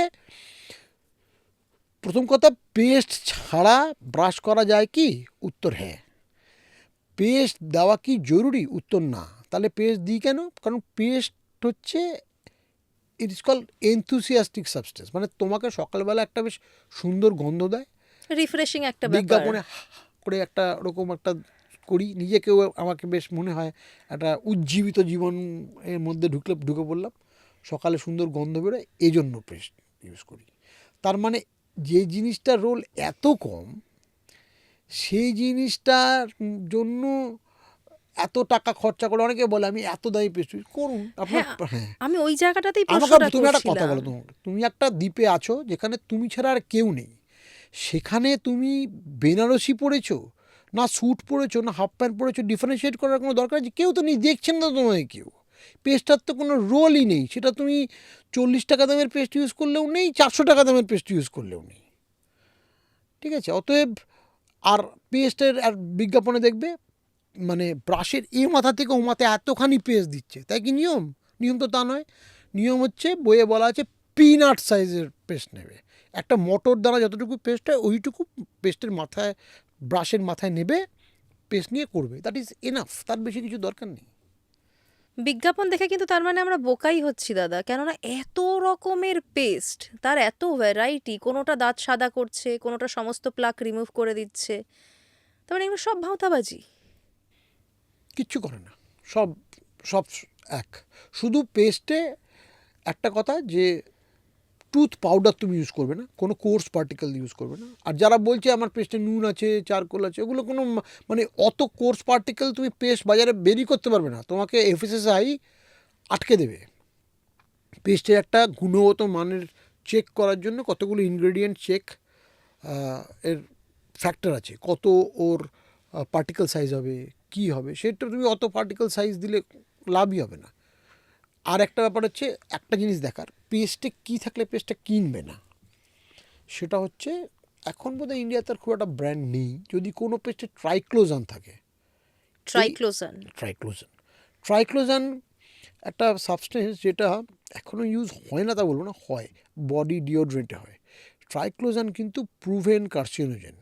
প্রথম কথা, পেস্ট ছাড়া ব্রাশ করা যায় কি? উত্তর হ্যাঁ। পেস্ট দেওয়া কি জরুরি? উত্তর না। তাহলে পেস্ট দিই কেন? কারণ পেস্ট হচ্ছে, it is call enthusiastic substance, মানে তোমাকে সকালবেলা একটা বেশ সুন্দর গন্ধ দেয়। রিফ্রেশিং একটা ব্যাপার। বিজ্ঞাপনে করে একটা ওরকম একটা করি, নিজেকেও আমাকে বেশ মনে হয় একটা উজ্জীবিত জীবন এর মধ্যে ঢুকে পড়লাম, সকালে সুন্দর গন্ধ বেরোয়, এই জন্য পেস্ট ইউজ করি। তার মানে যে জিনিসটার রোল এত কম, সেই জিনিসটার জন্য এত টাকা খরচা করে, অনেকে বলে আমি এত দামি পেস্ট ইউজ করুন আপনার। হ্যাঁ, হ্যাঁ, আমি ওই জায়গাটাতেই আমাকে প্রশ্নটা তুমি একটা কথা বলো, করছিলাম। তুমি একটা দ্বীপে আছো যেখানে তুমি ছাড়া আর কেউ নেই, সেখানে তুমি বেনারসি পরেছো না স্যুট পরেছো না হাফ প্যান্ট পরেছো, ডিফারেন্সিয়েট করার কোনো দরকার আছে? কেউ তো নেই, দেখছেন না তোমায় কেউ। পেস্টটার তো কোনো রোলই নেই, সেটা তুমি 40 টাকা দামের পেস্ট ইউজ করলেও নেই, 400 টাকা দামের পেস্ট ইউজ করলেও নেই। ঠিক আছে? অতএব, আর পেস্টের আর বিজ্ঞাপনে দেখবে মানে ব্রাশের এ মাথা থেকে ও মাথায় এতখানি পেস্ট দিচ্ছে, তাই কি নিয়ম? নিয়ম তো তা নয়। নিয়ম হচ্ছে, বইয়ে বলা আছে পিনাট সাইজের পেস্ট নেবে। একটা মটর দানা যতটুকু পেস্ট হয় ওইটুকু পেস্টের মাথায়, ব্রাশের মাথায় নেবে, পেস্ট নিয়ে করবে, দ্যাট ইজ এনাফ, তার বেশি কিছু দরকার নেই। বিজ্ঞাপন দেখে কিন্তু তার মানে আমরা বোকাই হচ্ছি দাদা, কেননা এত রকমের পেস্ট, তার এত ভ্যারাইটি, কোনোটা দাঁত সাদা করছে, কোনোটা সমস্ত প্লাক রিমুভ করে দিচ্ছে, তার মানে এগুলো সব ভাঁওতাবাজি। কিচ্ছু করে না, সব সব এক। শুধু পেস্টে একটা কথা, যে টুথ পাউডার তুমি ইউজ করবে না, কোনো কোর্স পার্টিকেল ইউজ করবে না। আর যারা বলছে আমার পেস্টে নুন আছে, চারকোল আছে, ওগুলো কোনো মানে অত কোর্স পার্টিকেল তুমি পেস্ট বাজারে বেরিয়ে করতে পারবে না, তোমাকে এফএসএসআই আটকে দেবে। পেস্টের একটা গুণগত মানের চেক করার জন্য কতগুলো ইনগ্রেডিয়েন্ট চেক এর ফ্যাক্টর আছে, কত ওর পার্টিকেল সাইজ হবে, কি হবে, সেটা তুমি অত পার্টিকেল সাইজ দিলে লাভই হবে না। আর একটা ব্যাপার হচ্ছে, একটা জিনিস দেখার, পেস্টে কী থাকলে পেস্টটা কিনবে না, সেটা হচ্ছে, এখন বোধহয় ইন্ডিয়াতে আর খুব একটা ব্র্যান্ড নেই, যদি কোনো পেস্টে ট্রাইক্লোজান থাকে। ট্রাইক্লোজান। ট্রাইক্লোজান একটা সাবস্টেন্স যেটা এখনও ইউজ হয় না তা বলবো না, হয়, বডি ডিওড্রেন্টে হয়। ট্রাইক্লোজান কিন্তু প্রুভেন কার্সিনোজেন।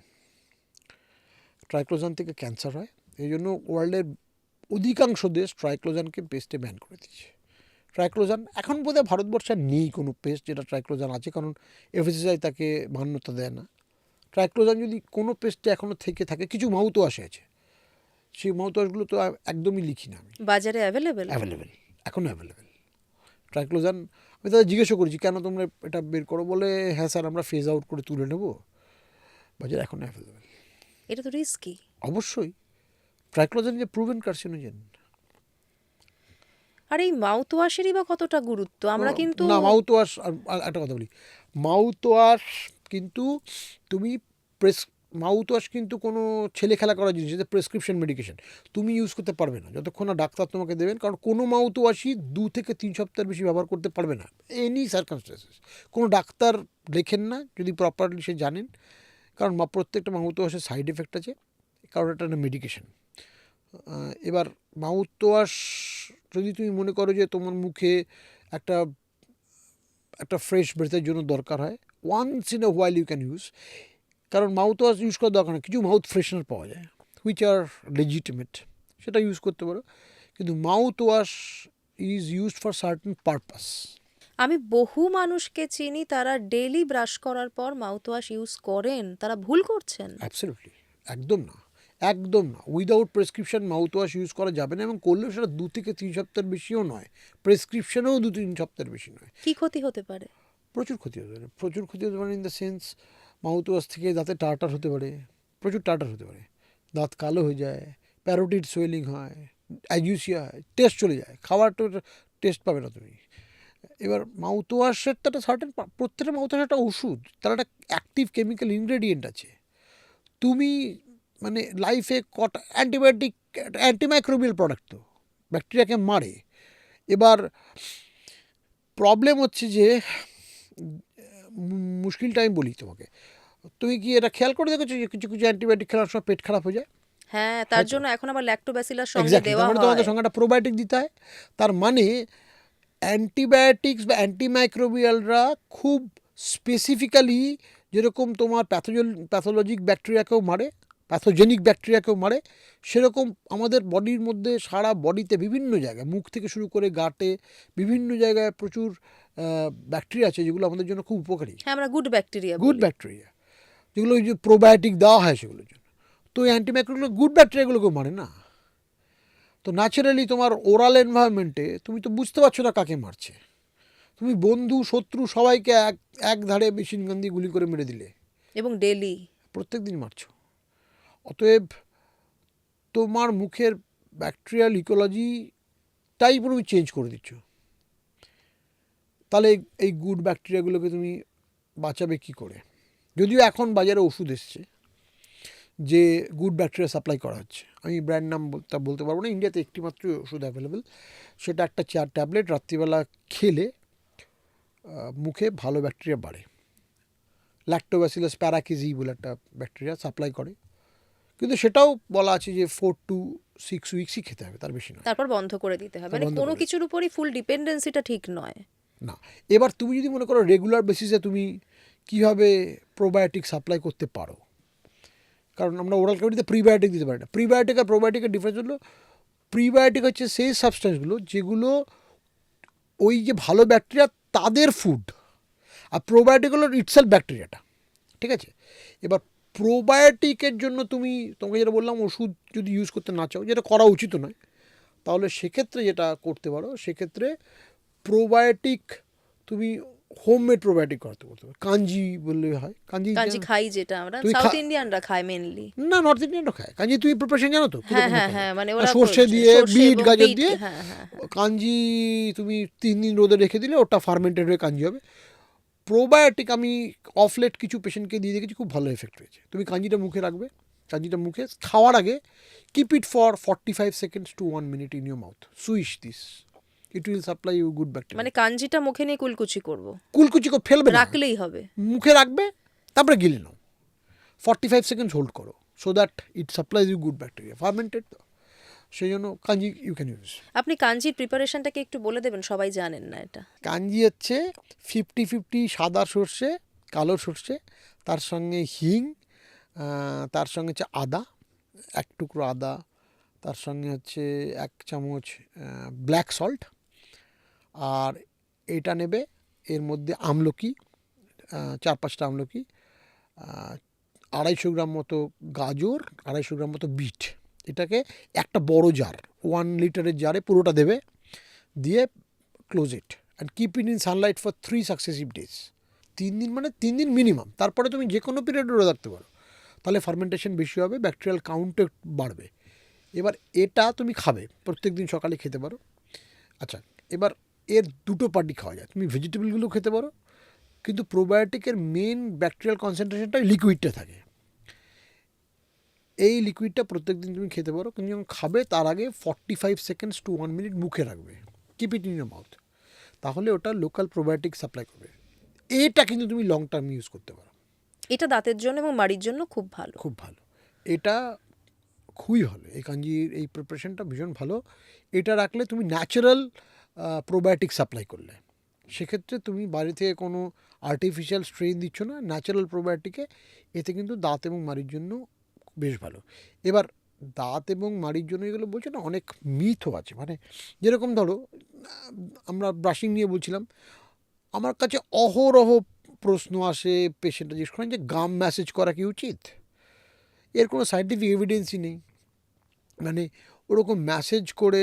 ট্রাইক্লোজান থেকে ক্যান্সার হয়, এই জন্য ওয়ার্ল্ডের অধিকাংশ দেশ ট্রাইক্লোজানকে পেস্টে ব্যান করে দিয়েছে। ট্রাইক্লোজান এখন বোধহয় ভারতবর্ষে নেই কোনো পেস্ট যেটা ট্রাইক্লোজান আছে, কারণ এফএসএসআই তাকে মান্যতা দেয় না। ট্রাইক্লোজান যদি কোনো পেস্টে এখনও থেকে থাকে, কিছু মাউথ ওয়াশে আছে, সেই মাউথ ওয়াশগুলো তো একদমই লিখি না আমি। বাজারে অ্যাভেলেবেল। এখনও অ্যাভেলেবেল ট্রাইক্লোজান। আমি তাদের জিজ্ঞাসা করেছি কেন তোমরা এটা বের করো, বলে হ্যাঁ স্যার আমরা ফেজ আউট করে তুলে নেব, বাজারে এখনও অ্যাভেলেবেল। এটা তো রিস্কি। অবশ্যই, ট্রাইক্লোজান যে প্রুভেন কার্সিনোজেন। আর এই মাউথ ওয়াশেরই বা কতটা গুরুত্ব, আমরা কিন্তু না, মাউথ ওয়াশ, একটা কথা বলি, মাউথ ওয়াশ কিন্তু তুমি মাউথ ওয়াশ কিন্তু কোনো ছেলে খেলা করার জিনিস, এটা প্রেসক্রিপশন মেডিকেশন, তুমি ইউজ করতে পারবে না যতক্ষণ না ডাক্তার তোমাকে দেবেন, কারণ কোনো মাউথ ওয়াশই 2 থেকে 3 সপ্তাহের বেশি ব্যবহার করতে পারবে না, এনি সার্কামস্টেন্সেস। কোনো ডাক্তার লেখেন না যদি প্রপারলি সে জানেন, কারণ প্রত্যেকটা মাউথ ওয়াশের সাইড এফেক্ট আছে, কারণ এটা একটা মেডিকেশন। এবার মাউথ ওয়াশ যদি তুমি মনে করো যে তোমার মুখে একটা একটা ফ্রেশ ব্রেথের জন্য দরকার হয়, once in a while you can use, কারণ মাউথ ওয়াশ ইউজ করার দরকার না, কিছু মাউথ ফ্রেশনার পাওয়া যায় হুইচ আর লেজিটিমেট, সেটা ইউজ করতে পারো, কিন্তু mouth wash is used for certain purpose. আমি বহু মানুষকে চিনি তারা ডেইলি ব্রাশ করার পর মাউথ ওয়াশ ইউজ করেন, তারা ভুল করছেন। অ্যাবসলিউটলি, একদম না, একদম না, without prescription mouth wash use করা যাবে না, এবং করলেও সেটা 2 থেকে 3 সপ্তাহের বেশিও নয়, প্রেসক্রিপশনেও 2-3 সপ্তাহের বেশি নয়। কি ক্ষতি হতে পারে? প্রচুর ক্ষতি হতে পারে, প্রচুর ক্ষতি হতে পারে, in the sense mouth wash থেকে দাঁতে টার্টার হতে পারে, প্রচুর টার্টার হতে পারে, দাঁত কালো হয়ে যায়, প্যারোটিড সোয়েলিং হয়, অ্যাজিউসিয়া হয়, টেস্ট চলে যায়, খাওয়ার টেস্ট পাবে না তুমি। এবার মাউথ ওয়াশের তো একটা সার্টেন, প্রত্যেকটা মাউথ ওয়াশ একটা ওষুধ, তার একটা অ্যাক্টিভ কেমিক্যাল ইনগ্রেডিয়েন্ট আছে। তুমি মানে লাইফে কটা অ্যান্টিবায়োটিক, অ্যান্টিমাইক্রোবিয়াল প্রোডাক্ট, তো ব্যাকটেরিয়াকে মারে। এবার প্রবলেম হচ্ছে যে, মুশকিলটা আমি বলি তোমাকে, তুমি কি এটা খেয়াল করে দেখেছো যে কিছু কিছু অ্যান্টিবায়োটিক খেলার সময় পেট খারাপ হয়ে যায়? হ্যাঁ, তার জন্য এখন আবার ল্যাক্টোব্যাসিলাস সঙ্গে এক্স্যাক্টলি, দেওয়া তার মানে হয়। তোমাদের সঙ্গে একটা প্রোবায়োটিক দিতে হয়। তার মানে অ্যান্টিবায়োটিক্স বা অ্যান্টিমাইক্রোবিয়ালরা খুব স্পেসিফিক্যালি, যেরকম তোমার প্যাথোলজিক ব্যাকটেরিয়াকেও মারে, প্যাথোজেনিক ব্যাকটেরিয়াকেও মারে, সেরকম আমাদের বডির মধ্যে সারা বডিতে বিভিন্ন জায়গায়, মুখ থেকে শুরু করে গাটে বিভিন্ন জায়গায় প্রচুর ব্যাকটেরিয়া আছে যেগুলো আমাদের জন্য খুব উপকারী, হ্যাঁ, আমরা গুড ব্যাকটেরিয়া গুড বলি। ব্যাকটেরিয়া, যেগুলো ওই যে প্রোবায়োটিক দেওয়া হয় সেগুলোর জন্য। তো এই অ্যান্টিমাইক্রোবিয়াল গুড ব্যাকটেরিয়াগুলোকেও মারে না। তো ন্যাচারালি তোমার ওরাল এনভায়রনমেন্টে তুমি তো বুঝতে পারছো না কাকে মারছে। তুমি বন্ধু শত্রু সবাইকে এক ধারে মেশিন গান দিয়ে গুলি করে মেরে দিলে, এবং ডেলি। প্রত্যেক দিন মারছো। অতএব তোমার মুখের ব্যাকটেরিয়াল ইকোলজিটাই পুরো তুমি চেঞ্জ করে দিচ্ছ। তাহলে এই গুড ব্যাকটেরিয়াগুলোকে তুমি বাঁচাবে কি করে? যদিও এখন বাজারে ওষুধ এসছে যে গুড ব্যাকটেরিয়া সাপ্লাই করা হচ্ছে, আমি ব্র্যান্ড নাম বলতে পারবো না, ইন্ডিয়াতে একটি মাত্র ওষুধ অ্যাভেলেবেল, সেটা একটা 4 ট্যাবলেট রাত্রিবেলা খেলে মুখে ভালো ব্যাকটেরিয়া বাড়ে। ল্যাক্টোব্যাসিলাস প্যারাকিজি বলে একটা ব্যাকটেরিয়া সাপ্লাই করে, কিন্তু সেটাও বলা আছে যে 4 to 6 উইক্সই খেতে হবে, তার বেশি নয়। তারপর বন্ধ করে দিতে হবে, মানে বন্ধ কোনো করে। কিছুর উপরই ফুল ডিপেন্ডেন্সিটা ঠিক নয়। না, এবার তুমি যদি মনে করো রেগুলার বেসিসে তুমি কীভাবে প্রোবায়োটিক সাপ্লাই করতে পারো, কারণ আমরা ওরাল ক্যাভিটিতে প্রিবায়োটিক দিতে পারি না। প্রিবায়োটিক আর প্রোবায়োটিকের ডিফারেন্স হলো, প্রিবায়োটিক হচ্ছে সেই সাবস্টেন্সগুলো যেগুলো ওই যে ভালো ব্যাকটেরিয়া তাদের ফুড, আর প্রোবায়োটিক হলো ইটসেলফ ব্যাকটেরিয়াটা, ঠিক আছে? এবার প্রোবায়োটিকের জন্য তুমি, তোমাকে যেটা বললাম, ওষুধ যদি ইউজ করতে না চাও, যেটা করা উচিত নয়, তাহলে সেক্ষেত্রে যেটা করতে পারো, সেক্ষেত্রে প্রোবায়োটিক তুমি হোমমেড প্রোবায়োটিক করতে পারো। কাঞ্জি বললে হয়, কাঞ্জি কাঞ্জি খাই যেটা আমরা, তুমি সাউথ ইন্ডিয়ানরা খায় মেনলি। না, নর্থ ইন্ডিয়ানও খায় কাঞ্জি। তুমি প্রিপারেশন জানো তো? হ্যাঁ কীরকম হ্যাঁ করতে হ্যাঁ, হয়? মানে ওরা সর্ষে দিয়ে, বিট, এবং গাজর বিট, দিয়ে হ্যাঁ হ্যাঁ হ্যাঁ। কাঞ্জি তুমি 3 দিন রোদে রেখে দিলে ওটা ফার্মেন্টেড হয়ে কাঞ্জি হবে। প্রোবায়োটিক আমি অফলেট কিছু পেশেন্টকে দিয়ে দেখেছি, খুব ভালো এফেক্ট হয়েছে। তুমি কাঞ্জিটা মুখে রাখবে, কাঞ্জিটা মুখে খাওয়ার আগে keep it for 45 seconds to 1 minute in your mouth, swish this, it will supply you good bacteria. মানে কাঞ্জিটা মুখে নিয়ে কুলকুচি করব, কুলকুচি করে ফেলবে না, রাখলেই হবে। মুখে রাখবে, তারপরে গিলে নাও, 45 seconds হোল্ড করো, so that it supplies you good bacteria, fermented তো, সেই জন্য কাঞ্জি ইউ ক্যান ইউজ। আপনি কাঞ্জির প্রিপারেশনটাকে একটু বলে দেবেন, সবাই জানেন না এটা। কাঞ্জি হচ্ছে 50-50 সাদা সর্ষে, কালো সর্ষে, তার সঙ্গে হিং, তার সঙ্গে হচ্ছে আদা, 1 টুকরো আদা, তার সঙ্গে হচ্ছে 1 চামচ ব্ল্যাক সল্ট, আর এটা নেবে, এর মধ্যে আমলকি, 4-5টা আমলকি, 250 গ্রাম মতো গাজর, 250 গ্রাম মতো বিট, এটাকে একটা বড় জার, 1 লিটারের জারে পুরোটা দেবে, দিয়ে close it and keep it in Sunlight for 3 successive days. 3 দিন মানে 3 দিন মিনিমাম, তারপরে তুমি যে কোনো পিরিয়ডে রোদে রাখতে পারো, তাহলে ফার্মেন্টেশন বেশি হবে, ব্যাকটেরিয়াল কাউন্টও বাড়বে। এবার এটা তুমি খাবে, প্রত্যেক দিন সকালে খেতে পারো। আচ্ছা, এবার এর দুটো পার্টি খাওয়া যায়, তুমি ভেজিটেবলগুলো খেতে পারো, কিন্তু প্রোবায়োটিকের মেন ব্যাকটেরিয়াল কনসেন্ট্রেশনটা লিকুইডটা থাকে। এই লিকুইডটা প্রত্যেক দিন তুমি খেতে পারো, কিন্তু যখন খাবে তার আগে 45 seconds to 1 minute মুখে রাখবে, keep it in your mouth, তাহলে ওটা লোকাল প্রোবায়োটিক সাপ্লাই করবে। এটা কিন্তু তুমি লং টার্ম ইউজ করতে পারো, এটা দাঁতের জন্য এবং মাড়ির জন্য খুব ভালো। খুব ভালো, এটা খুবই ভালো। এই কাঞ্জির এই প্রিপারেশনটা ভীষণ ভালো। এটা রাখলে তুমি ন্যাচারাল প্রোবায়োটিক সাপ্লাই করলে, সেক্ষেত্রে তুমি বাড়ি থেকে কোনো আর্টিফিশিয়াল স্ট্রেন দিচ্ছ না, ন্যাচারাল প্রোবায়োটিকে, এতে কিন্তু দাঁত এবং মাড়ির জন্য বেশ ভালো। এবার দাঁত এবং মাড়ির জন্য এগুলো বলছে না, অনেক মিথও আছে, মানে যেরকম ধরো আমরা ব্রাশিং নিয়ে বলছিলাম, আমার কাছে অহরহ প্রশ্ন আসে, পেশেন্টরা জিজ্ঞেস করেন যে গাম ম্যাসেজ করা কি উচিত? এর কোনো সায়েন্টিফিক এভিডেন্সই নেই, মানে ওরকম ম্যাসেজ করে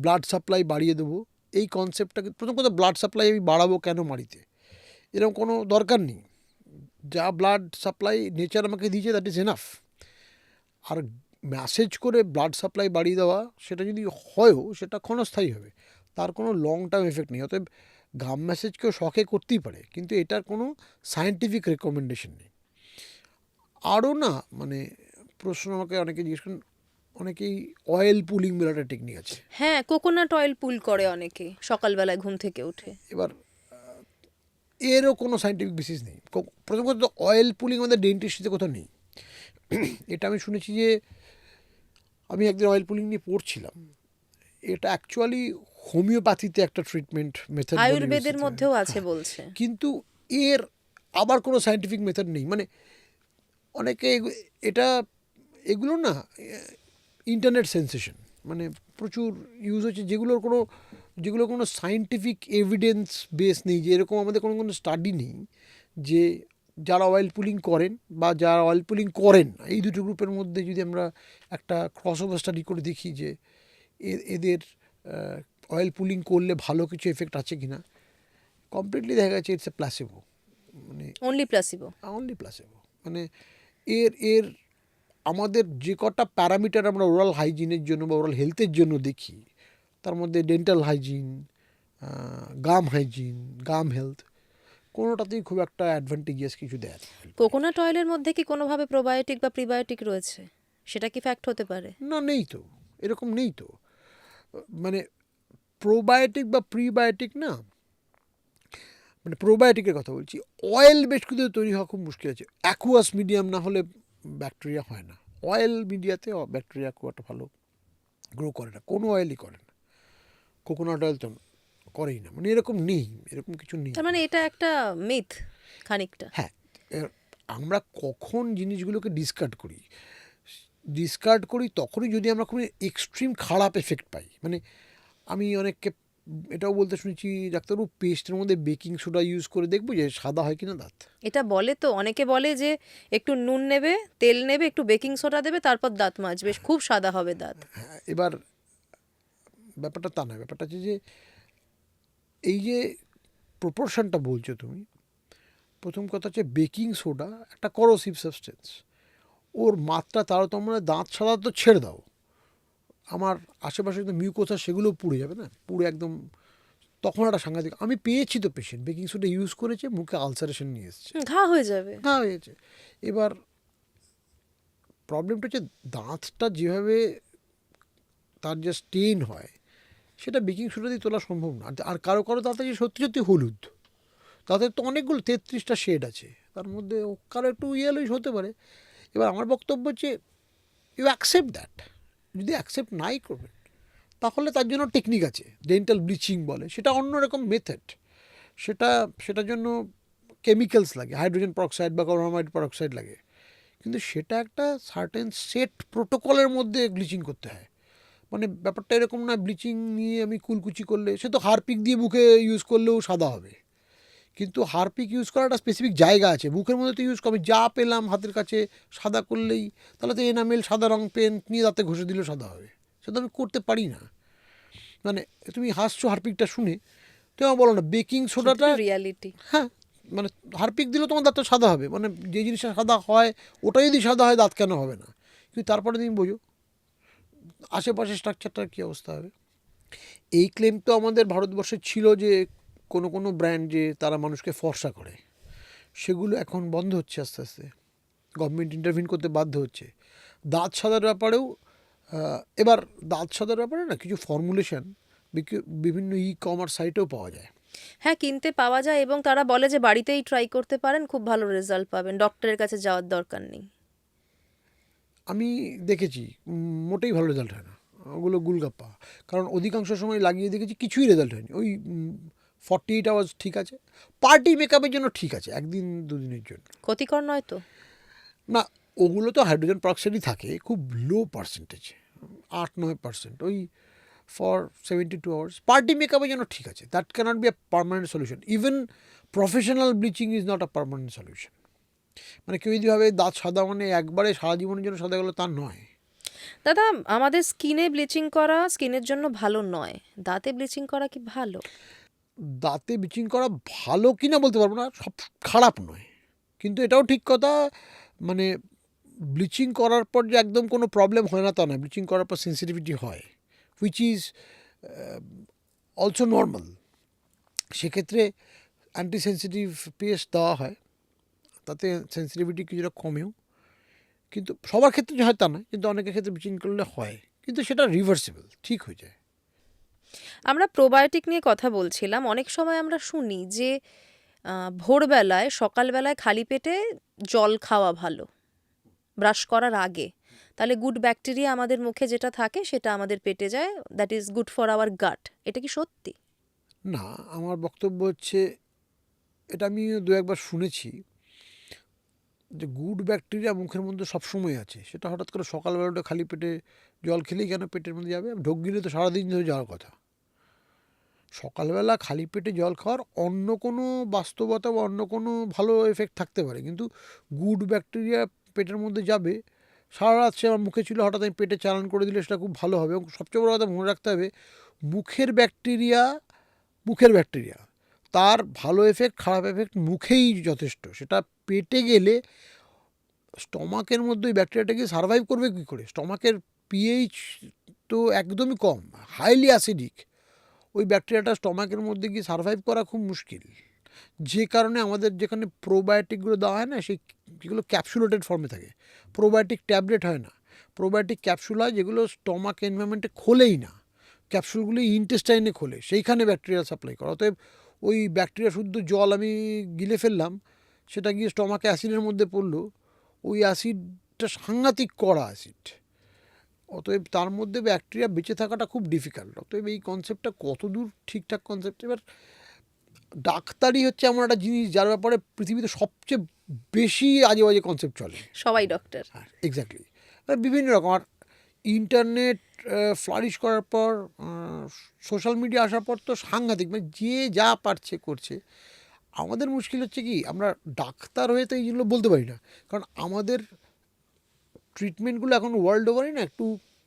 ব্লাড সাপ্লাই বাড়িয়ে দেবো, এই কনসেপ্টটাকে, প্রথম কথা ব্লাড সাপ্লাই আমি বাড়াবো কেন মাড়িতে, এরকম কোনো দরকার নেই। যা ব্লাড সাপ্লাই নেচার আমাকে দিয়েছে দ্যাট ইজ এনাফ। আর ম্যাসেজ করে ব্লাড সাপ্লাই বাড়িয়ে দেওয়া, সেটা যদি হয়ও সেটা ক্ষণস্থায়ী হবে, তার কোনো লং টার্ম এফেক্ট নেই। অতএব গাম ম্যাসেজ কেউ শখে করতেই পারে, কিন্তু এটার কোনো সায়েন্টিফিক রেকমেন্ডেশন নেই। আরও না, মানে প্রশ্ন আমাকে অনেকে জিজ্ঞেস করেন, অনেকেই অয়েল পুলিং বলে একটা টেকনিক আছে। হ্যাঁ, কোকোনাট অয়েল পুল করে অনেকে সকালবেলায় ঘুম থেকে উঠে। এবার এরও কোনো সায়েন্টিফিক বেসিস নেই। প্রথম কথা তো অয়েল পুলিং আমাদের ডেন্টিস্ট্রিতে কোথাও নেই। এটা আমি শুনেছি যে, আমি একদিন অয়েল পুলিং নিয়ে পড়ছিলাম, এটা অ্যাকচুয়ালি হোমিওপ্যাথিতে একটা ট্রিটমেন্ট মেথড, আয়ুর্বেদের মধ্যেও আছে বলছে। কিন্তু এর আবার কোনো সায়েন্টিফিক মেথড নেই। মানে অনেকে এটা এগুলো না ইন্টারনেট সেন্সেশন, মানে প্রচুর ইউজ হচ্ছে, যেগুলোর কোনো সায়েন্টিফিক এভিডেন্স বেস নেই, যে এরকম আমাদের কোনো স্টাডি নেই যে যারা অয়েল পুলিং করেন বা যারা অয়েল পুলিং করেন না, এই দুটো গ্রুপের মধ্যে যদি আমরা একটা ক্রস ওভার স্টাডি করে দেখি যে এদের অয়েল পুলিং করলে ভালো কিছু এফেক্ট আছে কিনা, কমপ্লিটলি দেখা গেছে ইটস এ প্লাসেবো, মানে অনলি প্লাসিবো। অনলি প্লাসেবো। মানে এর আমাদের যে কটা প্যারামিটার আমরা ওরাল হাইজিনের জন্য বা ওরাল হেলথের জন্য দেখি, তার মধ্যে ডেন্টাল হাইজিন, গাম হাইজিন, গাম হেলথ, কোনোটাতেই খুব একটা অ্যাডভান্টেজিয়াস কিছু দেয় না। কোকোনাট অয়েলের মধ্যে কি কোনোভাবে প্রোবায়োটিক বা প্রিবায়োটিক রয়েছে? সেটা কি ফ্যাক্ট হতে পারে? না, নেই তো, এরকম নেই তো। মানে প্রোবায়োটিক বা প্রিবায়োটিক না, মানে প্রোবায়োটিকের কথা বলছি, অয়েল বেশ কিছু তৈরি হওয়া খুব মুশকিল আছে। অ্যাকুয়াস মিডিয়াম না হলে ব্যাকটেরিয়া হয় না। অয়েল মিডিয়াতে ব্যাকটেরিয়া খুব একটা ভালো গ্রো করে না, কোনো অয়েলই করে না। কোকোনাট অয়েল তো করেই না, মানে এরকম নেই, এরকম কিছু নেই। তার মানে এটা একটা মিথ খানিকটা। হ্যাঁ, আমরা কখন জিনিসগুলোকে ডিসকার্ড করি তখনই যদি আমরা খুব এক্সট্রিম খারাপ এফেক্ট পাই। মানে আমি অনেককে এটাও বলতে শুনেছি, ডাক্তারবাবু পেস্টের মধ্যে বেকিং সোডা ইউজ করে দেখবো যে সাদা হয় কিনা দাঁত। এটা বলে তো, অনেকে বলে যে একটু নুন নেবে, তেল নেবে, একটু বেকিং সোডা দেবে, তারপর দাঁত মাজবে, খুব সাদা হবে দাঁত। হ্যাঁ, এবার ব্যাপারটা তা নয়। ব্যাপারটা হচ্ছে যে এই যে প্রপোর্শনটা বলছো তুমি, প্রথম কথা হচ্ছে বেকিং সোডা একটা করোসিভ সাবস্টেন্স, ওর মাত্রা তারতম্যে দাঁত সাদা তো ছেড়ে দাও, আমার আশেপাশে তো মিউকোসা সেগুলো পুড়ে যাবে না, পুড়ে একদম, তখন একটা সাংঘাতিক। আমি পেয়েছি তো পেশেন্ট বেকিং সোডা ইউজ করেছে, মুখে আলসারেশন নিয়ে এসছে, ঘা হয়ে যাবে। হ্যাঁ হয়েছে। এবার প্রবলেমটা হচ্ছে দাঁতটা যেভাবে তার যে স্টেন হয়, সেটা বেকিং সোডা দিয়ে তোলা সম্ভব না। আর কারো কারো দাঁতে যে সত্যি সত্যি হলুদ, তাদের তো অনেকগুলো 33টা শেড আছে, তার মধ্যে কারো একটু ইয়েলোইশ হতে পারে। এবার আমার বক্তব্য হচ্ছে ইউ অ্যাকসেপ্ট দ্যাট। যদি অ্যাকসেপ্ট নাই করবেন, তাহলে তার জন্য টেকনিক আছে, ডেন্টাল ব্লিচিং বলে, সেটা অন্যরকম মেথড। সেটার জন্য কেমিক্যালস লাগে, হাইড্রোজেন পারঅক্সাইড বা কার্বনমাইড পারঅক্সাইড লাগে, কিন্তু সেটা একটা সার্টেন সেট প্রোটোকলের মধ্যে ব্লিচিং করতে হয়। মানে ব্যাপারটা এরকম না ব্লিচিং নিয়ে আমি কুলকুচি করলে, সে তো হারপিক দিয়ে মুখে ইউজ করলেও সাদা হবে, কিন্তু হারপিক ইউজ করার একটা স্পেসিফিক জায়গা আছে, মুখের মধ্যে তো ইউজ করবে, যা পেলাম হাতের কাছে সাদা করলেই, তাহলে তো এনামেল সাদা রং পেন নিয়ে দাঁতে ঘষে দিলেও সাদা হবে, সেটা আমি করতে পারি না। মানে তুমি হাসছো হারপিকটা শুনে, তুমি বলো না বেকিং সোডাটা, রিয়ালিটি। হ্যাঁ, মানে হারপিক দিলেও তোমার দাঁতটা সাদা হবে, মানে যে জিনিসটা সাদা হয় ওটা যদি সাদা হয় দাঁত কেন হবে না? কিন্তু তারপরে তুমি বোঝো আশেপাশে স্ট্রাকচারটার কী অবস্থা হবে। এই ক্লেম তো আমাদের ভারতবর্ষে ছিল যে কোনো ব্র্যান্ড যে তারা মানুষকে ফর্সা করে, সেগুলো এখন বন্ধ হচ্ছে আস্তে আস্তে, গভর্নমেন্ট ইন্টারভিন করতে বাধ্য হচ্ছে। দাঁত সাদার ব্যাপারেও এবার দাঁত সাদার ব্যাপারে না কিছু ফর্মুলেশন বিভিন্ন কমার্স সাইটেও পাওয়া যায়। হ্যাঁ, কিনতে পাওয়া যায় এবং তারা বলে যে বাড়িতেই ট্রাই করতে পারেন, খুব ভালো রেজাল্ট পাবেন, ডক্টরের কাছে যাওয়ার দরকার নেই। আমি দেখেছি মোটেই ভালো রেজাল্ট হয় না, ওগুলো গুলগাপ্পা। কারণ অধিকাংশ সময় লাগিয়ে দেখেছি কিছুই রেজাল্ট হয়নি। ওই 48 আওয়ার্স ঠিক আছে, পার্টি মেকআপের জন্য ঠিক আছে, একদিন দুদিনের জন্য। ক্ষতিকর নয় তো? না, ওগুলো তো হাইড্রোজেন পারঅক্সাইডই থাকে, খুব লো পার্সেন্টেজ, 8-9%, ওই ফর 72 আওয়ার্স। পার্টি মেকআপের জন্য ঠিক আছে, that cannot be a permanent solution. Even professional bleaching is not a permanent solution. মানে কেউ যদি ভাবে দাঁত সাদা মানে একবারে সারা জীবনের জন্য সাদা গেলো, তা নয়। দাদা, আমাদের স্কিনে ব্লিচিং করা স্কিনের জন্য ভালো নয়, দাঁতে ব্লিচিং করা কি ভালো? দাঁতে ব্লিচিং করা ভালো কি না বলতে পারবো না, সব খারাপ নয়, কিন্তু এটাও ঠিক কথা, মানে ব্লিচিং করার পর যে একদম কোনো প্রবলেম হয় না তা নয়। ব্লিচিং করার পর সেন্সিটিভিটি হয়, হুইচ ইজ অলসো নর্মাল। সেক্ষেত্রে অ্যান্টি সেন্সিটিভ পেস্ট দেওয়া হয়, তাতে সেন্সিটিভিটি কিছুটা কমেও, কিন্তু সবার ক্ষেত্রে যে হয় তা নয়, কিন্তু অনেকের ক্ষেত্রে ব্লিচিং করলে হয়, কিন্তু সেটা রিভার্সিবল, ঠিক হয়ে যায়। আমরা প্রোবায়োটিক নিয়ে কথা বলছিলাম। অনেক সময় আমরা শুনি যে ভোরবেলায় সকালবেলায় খালি পেটে জল খাওয়া ভালো ব্রাশ করার আগে, তাহলে গুড ব্যাকটেরিয়া আমাদের মুখে যেটা থাকে সেটা আমাদের পেটে যায়, that is good for our gut. এটা কি সত্যি? না, আমার বক্তব্য হচ্ছে, এটা আমি দু একবার শুনেছি যে গুড ব্যাকটেরিয়া মুখের মধ্যে সবসময় আছে, সেটা হঠাৎ করে সকালবেলাটা খালি পেটে জল খেলেই কেন পেটের মধ্যে যাবে? ঢোক গিলে তো সারাদিন ধরে যাওয়ার কথা। সকালবেলা খালি পেটে জল খাওয়ার অন্য কোনো বাস্তবতা বা অন্য কোনো ভালো এফেক্ট থাকতে পারে, কিন্তু গুড ব্যাকটেরিয়া পেটের মধ্যে যাবে। সারা রাত সে আমার মুখে ছিল, হঠাৎ আমি পেটে চালান করে দিলে সেটা খুব ভালো হবে। এবং সবচেয়ে বড় কথা মনে রাখতে হবে, মুখের ব্যাকটেরিয়া মুখের ব্যাকটেরিয়া তার ভালো এফেক্ট খারাপ এফেক্ট মুখেই যথেষ্ট। সেটা পেটে গেলে স্টমাকের মধ্যে ওই ব্যাকটেরিয়াটা গিয়ে সার্ভাইভ করবে কী করে? স্টমাকের পিএইচ তো একদমই কম, হাইলি অ্যাসিডিক। ওই ব্যাকটেরিয়াটা স্টমাকের মধ্যে গিয়ে সার্ভাইভ করা খুব মুশকিল। যে কারণে আমাদের যেখানে প্রোবায়োটিকগুলো দেওয়া হয় না, সেগুলো ক্যাপসুলেটেড ফর্মে থাকে। প্রোবায়োটিক ট্যাবলেট হয় না, প্রোবায়োটিক ক্যাপসুল হয়, যেগুলো স্টমাক এনভায়রনমেন্টে খোলেই না, ক্যাপসুলগুলি ইন্টেস্টাইনে খোলে, সেইখানে ব্যাকটেরিয়া সাপ্লাই করে। অতএব ওই ব্যাকটেরিয়া শুদ্ধ জল আমি গিলে ফেললাম, সেটা গিয়ে স্টমাকে অ্যাসিডের মধ্যে পড়লো। ওই অ্যাসিডটা সাংঘাতিক কড়া অ্যাসিড। অতএব তার মধ্যে ব্যাকটেরিয়া বেঁচে থাকাটা খুব ডিফিকাল্ট। অতএব এই কনসেপ্টটা কতদূর ঠিকঠাক কনসেপ্ট, এবার ডাক্তারি হচ্ছে এমন একটা জিনিস যার ব্যাপারে পৃথিবীতে সবচেয়ে বেশি আজে বাজে কনসেপ্ট চলে। সবাই ডক্টর। হ্যাঁ, এক্স্যাক্টলি। বিভিন্ন রকম। আর ইন্টারনেট ফ্লারিশ করার পর, সোশ্যাল মিডিয়া আসার পর তো সাংঘাতিক, মানে যে যা পারছে করছে। আমাদের মুশকিল হচ্ছে কি, আমরা ডাক্তার হয়ে তো এই জিনিসগুলো বলতে পারি না, কারণ আমাদের ট্রিটমেন্টগুলো এখন ওয়ার্ল্ড ওভারই না একটু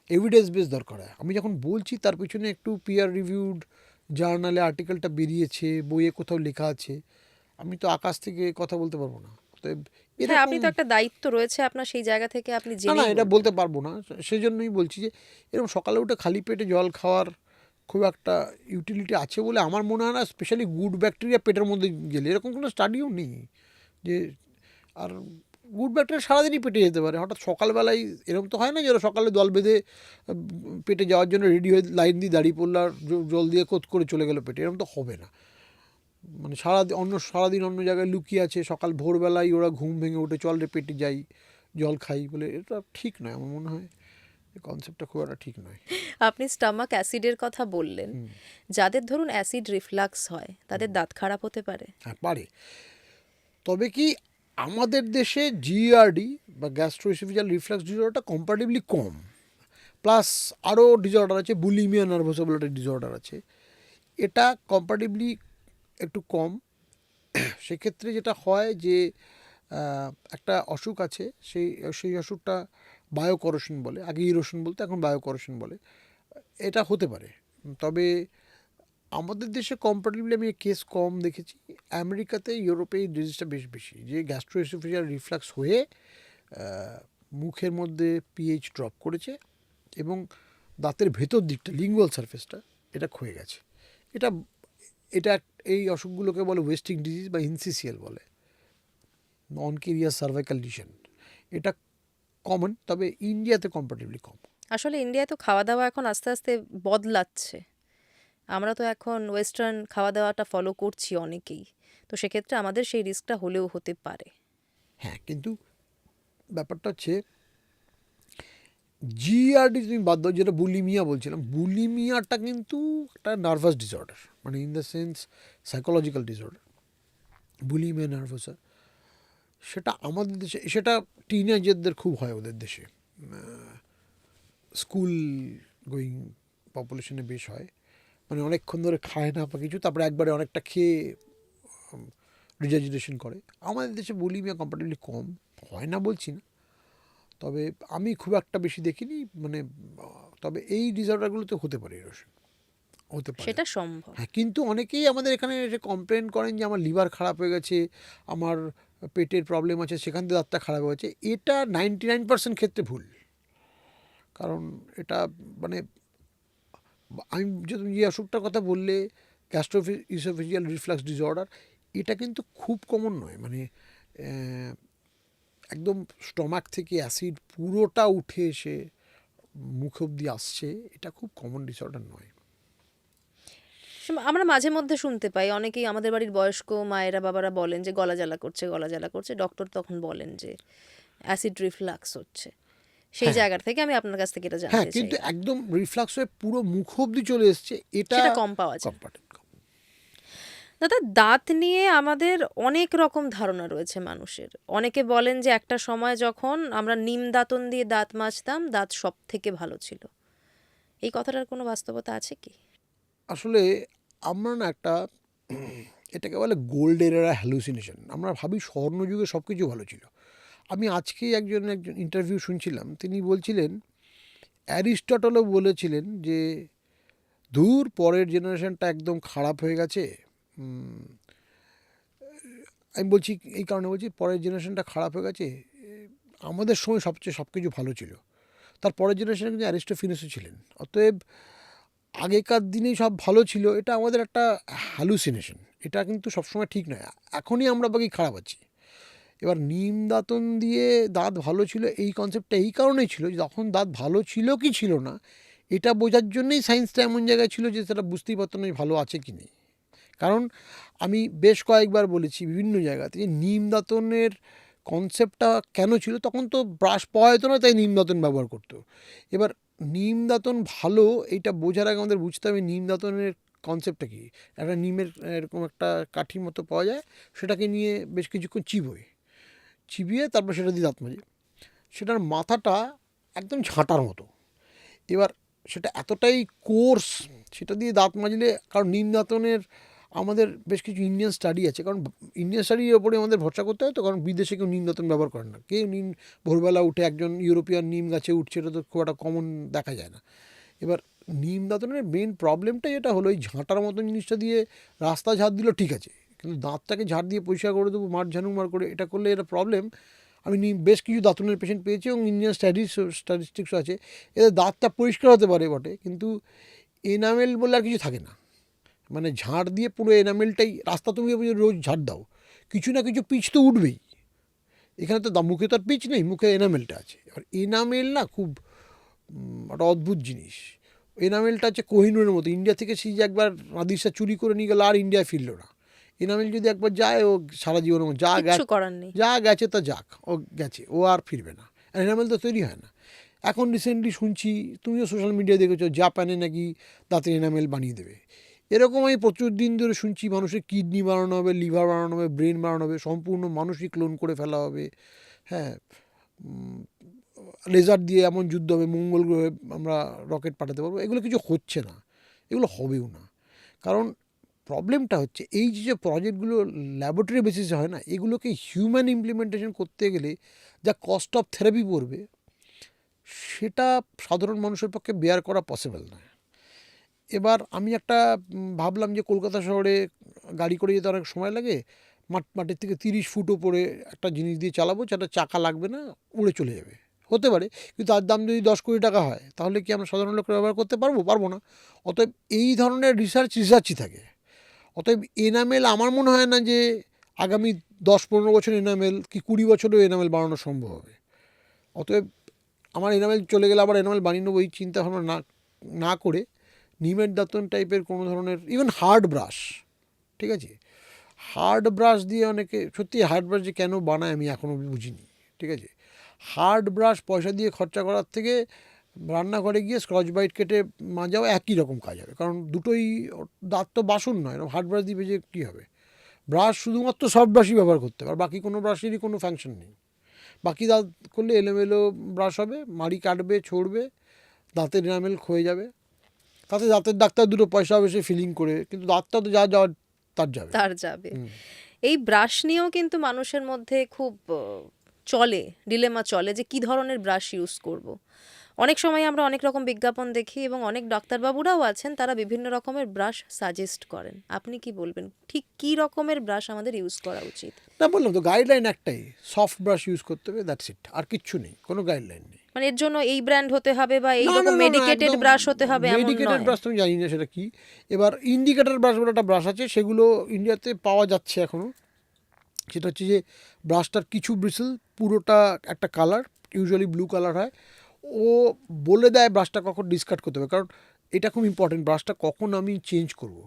এভিডেন্স বেস দরকার হয়। আমি যখন বলছি তার পিছনে একটু পিয়ার রিভিউড জার্নালে আর্টিকেলটা বেরিয়েছে, বইয়ে কোথাও লেখা আছে। আমি তো আকাশ থেকে কথা বলতে পারবো না। তো হ্যাঁ, এরকম, আপনি তো একটা দায়িত্ব রয়েছে আপনার, সেই জায়গা থেকে আপনি না না জেনেই এটা বলবেন। বলতে পারবো না। সেই জন্যই বলছি যে এরকম সকালে উঠে খালি পেটে জল খাওয়ার খুব একটা ইউটিলিটি আছে বলে আমার মনে হয় না, স্পেশালি গুড ব্যাকটেরিয়া পেটের মধ্যে গেলে। এরকম কোনো স্টাডিও নেই যে, আর গুড ব্যাকটেরিয়া সারাদিনই পেটে যেতে পারে। হঠাৎ সকালবেলায় এরকম তো হয় না যে ওরা সকালে দল বেঁধে পেটে যাওয়ার জন্য রেডি হয়ে লাইন দিয়ে দাঁড়িয়ে পড়লো আর জল দিয়ে কোত করে চলে গেলো পেটে, এরকম তো হবে না। মানে সারাদিন অন্য জায়গায় লুকিয়ে আছে, সকাল ভোরবেলায় ওরা ঘুম ভেঙে উঠে চল রে পেটে যাই জল খাই বলে, এটা ঠিক নয়। আমার মনে হয় এই কনসেপ্টটা খুব একটা ঠিক নয়। আপনি স্টমাক অ্যাসিডের কথা বললেন, যাদের ধরুন অ্যাসিড রিফ্লাক্স হয় তাদের দাঁত খারাপ হতে পারে। হ্যাঁ পারে, তবে কি আমাদের দেশে জিআরডি বা গ্যাস্ট্রোএসোফেজিয়াল রিফ্লাক্স ডিসঅর্ডারটা কম্পারেটিভলি কম। প্লাস আরও ডিসঅর্ডার আছে, বুলিমিয়া নার্ভাসা বলে একটা ডিসঅর্ডার আছে, এটা কম্পারেটিভলি একটু কম। সেক্ষেত্রে যেটা হয় যে একটা অসুখ আছে, সেই অসুখটা বায়োকরোশন বলে, আগে ইরোশন বলতে এখন বায়োকরোশন বলে, এটা হতে পারে। তবে আমাদের দেশে কম্পারেটিভলি আমি কেস কম দেখেছি। আমেরিকাতে ইউরোপে এই ডিজিজটা বেশ বেশি, যে গ্যাস্ট্রোএসোফেজিয়াল রিফ্লাক্স হয়ে মুখের মধ্যে পিএইচ ড্রপ করেছে এবং দাঁতের ভেতর দিকটা লিঙ্গুয়াল সারফেসটা এটা ক্ষয়ে গেছে। এটা এটা এই অসুখগুলোকে বলে ওয়েস্টিং ডিজিজ বা ইনসিসিএল বলে, নন কেরিয়াস সার্ভাইকাল লিশন। এটা কমন, তবে ইন্ডিয়াতে কম্পারেটিভলি কম। আসলে ইন্ডিয়ায় তো খাওয়া দাওয়া এখন আস্তে আস্তে বদলাচ্ছে। আমরা তো এখন ওয়েস্টার্ন খাওয়া দাওয়াটা ফলো করছি অনেকেই, তো সেক্ষেত্রে আমাদের সেই রিস্কটা হলেও হতে পারে। হ্যাঁ, কিন্তু ব্যাপারটা হচ্ছে জিআরডি তুমি বাদ দাও, যেটা বুলিমিয়া বলছিলাম, বুলিমিয়াটা কিন্তু একটা নার্ভাস ডিসঅর্ডার, মানে in the sense psychological disorder. Bulimia nervosa, সেটা আমাদের দেশে, সেটা টিনেজারদের খুব হয় ওদের দেশে, স্কুল গোয়িং পপুলেশনে বেশ হয়। মানে অনেকক্ষণ ধরে খায় না বা কিছু, তারপরে একবারে অনেকটা খেয়ে রিজার্জুলেশন করে। আমাদের দেশে বুলিমিয়া কম্পারেটিভলি কম, হয় না বলছি না, তবে আমি খুব একটা বেশি দেখিনি। মানে তবে এই ডিসঅর্ডারগুলোতে হতে পারে ইরোশন, হতে পারে। সেটা সম্ভব। হ্যাঁ, কিন্তু অনেকেই আমাদের এখানে এসে কমপ্লেন করেন যে আমার লিভার খারাপ হয়ে গেছে, আমার পেটের প্রবলেম আছে, সেখান থেকে দাঁতটা খারাপ হয়েছে। এটা 99% ক্ষেত্রে ভুল। কারণ এটা মানে আমি যে তুমি যে অসুখটার কথা বললে, গ্যাস্ট্রোইসোফেজিয়াল রিফ্লাক্স ডিসঅর্ডার, এটা কিন্তু খুব কমন নয়। মানে একদম স্টমাক থেকে অ্যাসিড পুরোটা উঠে এসে মুখ অবধি আসছে, এটা খুব কমন ডিসঅর্ডার নয়। আমরা মাঝে মধ্যে শুনতে পাই, অনেকেই আমাদের বাড়ির বয়স্ক মায়েরা বাবারা বলেন যে গলা জ্বালা করছে, গলা জ্বালা করছে, ডক্টর তখন বলেন যে অ্যাসিড রিফ্লাক্স হচ্ছে। সেই হ্যাঁ, জায়গা থেকে আমি আপনার কাছ থেকে এটা হ্যাঁ, জানতে কিন্তু চাইলাম। একদম রিফ্লাক্স হয়ে পুরো মুখ অবধি চলে এসছে, এটা সেটা কম পাওয়া যায়। কম্পার্টেন্ট। দাদা, দাঁত নিয়ে আমাদের অনেক রকম ধারণা রয়েছে মানুষের। অনেকে বলেন যে একটা সময় যখন আমরা নিম দাঁতন দিয়ে দাঁত মাজতাম, দাঁত সব থেকে ভালো ছিল। এই কথাটার কোনো বাস্তবতা আছে কি? আসলে আমরা না একটা এটাকে বলে গোল্ডের এরা হ্যালুসিনেশন, আমরা ভাবি স্বর্ণযুগে সব কিছু ভালো ছিল। আমি আজকেই একজন ইন্টারভিউ শুনছিলাম, তিনি বলছিলেন অ্যারিস্টটলও বলেছিলেন যে ধুর পরের জেনারেশনটা একদম খারাপ হয়ে গেছে। আমি বলছি এই কারণে বলছি, পরের জেনারেশনটা খারাপ হয়ে গেছে, আমাদের সময় সবচেয়ে সব কিছু ভালো ছিল। তার পরের জেনারেশনে কিন্তু অ্যারিস্টোফেনেসও ছিলেন। অতএব আগেকার দিনেই সব ভালো ছিল, এটা আমাদের একটা হ্যালুসিনেশন, এটা কিন্তু সবসময় ঠিক নয়। এখনই আমরা বাকি খারাপ আছি। এবার নিম দাঁতন দিয়ে দাঁত ভালো ছিল, এই কনসেপ্টটা এই কারণেই ছিল যে তখন দাঁত ভালো ছিল কি ছিল না এটা বোঝার জন্যই সায়েন্সটা এমন জায়গায় ছিল যে সেটা বুঝতেই পারতো না ভালো আছে কি নেই। কারণ আমি বেশ কয়েকবার বলেছি বিভিন্ন জায়গাতে যে নিম দাঁতনের কনসেপ্টটা কেন ছিল, তখন তো ব্রাশ পাওয়া যেত না, তাই নিম দাঁতন ব্যবহার করতো। এবার নিম দাঁতন ভালো এইটা বোঝার আগে আমাদের বুঝতে হবে নিম দাঁতনের কনসেপ্টটা কী। একটা নিমের এরকম একটা কাঠির মতো পাওয়া যায়, সেটাকে নিয়ে বেশ কিছুক্ষণ চিবিয়ে তারপর সেটা দিয়ে দাঁত মাজে। সেটার মাথাটা একদম ঝাঁটার মতো। এবার সেটা এতটাই কোর্স, সেটা দিয়ে দাঁত মাজলে, কারণ নিম দাঁতনের আমাদের বেশ কিছু ইন্ডিয়ান স্টাডি আছে, কারণ ইন্ডিয়ান স্টাডির ওপরে আমাদের ভরসা করতে হয় তো, কারণ বিদেশে কেউ নিম দাঁতন ব্যবহার করেন না। কেউ নিম ভোরবেলা উঠে একজন ইউরোপিয়ান নিম গাছে উঠছে, এটা তো খুব একটা কমন দেখা যায় না। এবার নিম দাঁতনের মেন প্রবলেমটা যেটা হলো, এই ঝাঁটার মতন জিনিসটা দিয়ে রাস্তা ঝাড় দিল ঠিক আছে, কিন্তু দাঁতটাকে ঝাড় দিয়ে পরিষ্কার করে দেবো মার ঝানুমার করে, এটা করলে এটা প্রবলেম। আমি বেশ কিছু দাঁতনের পেশেন্ট পেয়েছি এবং ইন্ডিয়ান স্ট্যাটিস্টিক্সও আছে, এদের দাঁতটা পরিষ্কার হতে পারে বটে, কিন্তু এনামেল বলে আর কিছু থাকে না। মানে ঝাড় দিয়ে পুরো এনামেলটাই, রাস্তা তুমি রোজ ঝাড় দাও, কিছু না কিছু পিচ তো উঠবেই। এখানে তো মুখে তো আর পিচ নেই, মুখে এনামেলটা আছে। এবার এনামেল না খুব একটা অদ্ভুত জিনিস। এনামেলটা হচ্ছে কোহিনুরের মতো, ইন্ডিয়া থেকে সে যে একবার নাদিরশা চুরি করে নিয়ে গেল আর ইন্ডিয়ায় ফিরল না। এনামেল যদি একবার যায় ও সারা জীবনের মতো কিচ্ছু করার নেই। যা গেছে তা যাক, ও গেছে, ও আর ফিরবে না। আর এনামেল তো তৈরি হয় না। এখন রিসেন্টলি শুনছি, তুমিও সোশ্যাল মিডিয়ায় দেখেছো, জাপানে নাকি দাঁতের এনামেল বানিয়ে দেবে। এরকম আমি প্রচুর দিন ধরে শুনছি, মানুষের কিডনি বানানো হবে, লিভার বানানো হবে, ব্রেন বানানো হবে, সম্পূর্ণ মানুষই ক্লোন করে ফেলা হবে। হ্যাঁ, লেজার দিয়ে এমন যুদ্ধ হবে, মঙ্গল গ্রহে আমরা রকেট পাঠাতে পারবো। এগুলো কিছু হচ্ছে না, এগুলো হবেও না। কারণ প্রবলেমটা হচ্ছে এই যে প্রজেক্টগুলো ল্যাবরেটরি বেসিসে হয় না, এগুলোকে হিউম্যান ইমপ্লিমেন্টেশন করতে গেলে যা কস্ট অফ থেরাপি পড়বে, সেটা সাধারণ মানুষের পক্ষে বেয়ার করা পসিবল নয়। এবার আমি একটা ভাবলাম যে কলকাতা শহরে গাড়ি করে যেতে অনেক সময় লাগে, মাটির থেকে 30 ফুট ওপরে একটা জিনিস দিয়ে চালাবো, যেটা চাকা লাগবে না, উড়ে চলে যাবে, হতে পারে। কিন্তু তার দাম যদি 10 কোটি টাকা হয়, তাহলে কি আমরা সাধারণ লোকেরা ব্যবহার করতে পারবো না। অতএব এই ধরনের রিসার্চই থাকে। অতএব এনামেল আমার মনে হয় না যে আগামী 10-15 বছর এনামেল কি 20 বছরেও এনামেল বানানো সম্ভব হবে। অতএব আমার এনামেল চলে গেলে আবার এনামেল বানিয়ে নেবো, এই চিন্তাভাবনা না করে নিমের দাঁতন টাইপের কোনো ধরনের, ইভেন হার্ড ব্রাশ, ঠিক আছে, হার্ড ব্রাশ দিয়ে অনেকে, সত্যি হার্ড ব্রাশ যে কেন বানায় আমি এখনও বুঝিনি, ঠিক আছে। হার্ড ব্রাশ পয়সা দিয়ে খরচা করার থেকে রান্নাঘরে গিয়ে স্কচ ব্রাইট কেটে মাজাও একই রকম কাজ হবে, কারণ দুটোই দাঁত তো বাসন নয়, হার্ড ব্রাশ দিয়ে ভেজে কী হবে। ব্রাশ শুধুমাত্র সফট ব্রাশই ব্যবহার করতে হবে, আর বাকি কোনো ব্রাশেরই কোনো ফাংশন নেই। বাকি দাঁত করলে এলোমেলো ব্রাশ হবে, মাড়ি কাটবে, ছড়বে, দাঁতের এনামেল ক্ষয়ে যাবে, তাতে দাঁতের ডাক্তার দুটো পয়সা হবে সে ফিলিং করে, কিন্তু দাঁতটা তো যা যাওয়ার তার যাবে। এই ব্রাশ নিয়েও কিন্তু মানুষের মধ্যে খুব চলে, ডিলেমা চলে যে কি ধরনের ব্রাশ ইউজ করব। অনেক সময় আমরা অনেক রকম বিজ্ঞাপন দেখি এবং অনেক ডাক্তারবাবুরাও আছেন, তারা বিভিন্ন রকমের ব্রাশ সাজেস্ট করেন। আপনি কি বলবেন, ঠিক কি রকমের ব্রাশ আমাদের ইউজ করা উচিত? না, বললাম তো গাইডলাইন একটাই, সফট ব্রাশ ইউজ করতে হবে, দ্যাটস ইট, আর কিচ্ছু নেই, কোনো গাইডলাইন নেই। মানে এর জন্য এই ব্র্যান্ড হতে হবে বা এই রকম মেডিকেটেড ব্রাশ হতে হবে এমন নয়। মেডিকেটেড ব্রাশ তুমি জানি না সেটা কি। এবার ইন্ডিকেটর ব্রাশ বলে একটা ব্রাশ আছে, সেগুলো ইন্ডিয়াতে পাওয়া যাচ্ছে এখনও। সেটা হচ্ছে যে ব্রাশটার কিছু ব্রিসেল, পুরোটা একটা কালার, ইউজুয়ালি ব্লু কালার হয়। ও বলে দেয় ব্রাশটা কখন ডিসকার্ড করতে হবে, কারণ এটা খুব ইম্পর্টেন্ট, ব্রাশটা কখন আমি চেঞ্জ করব।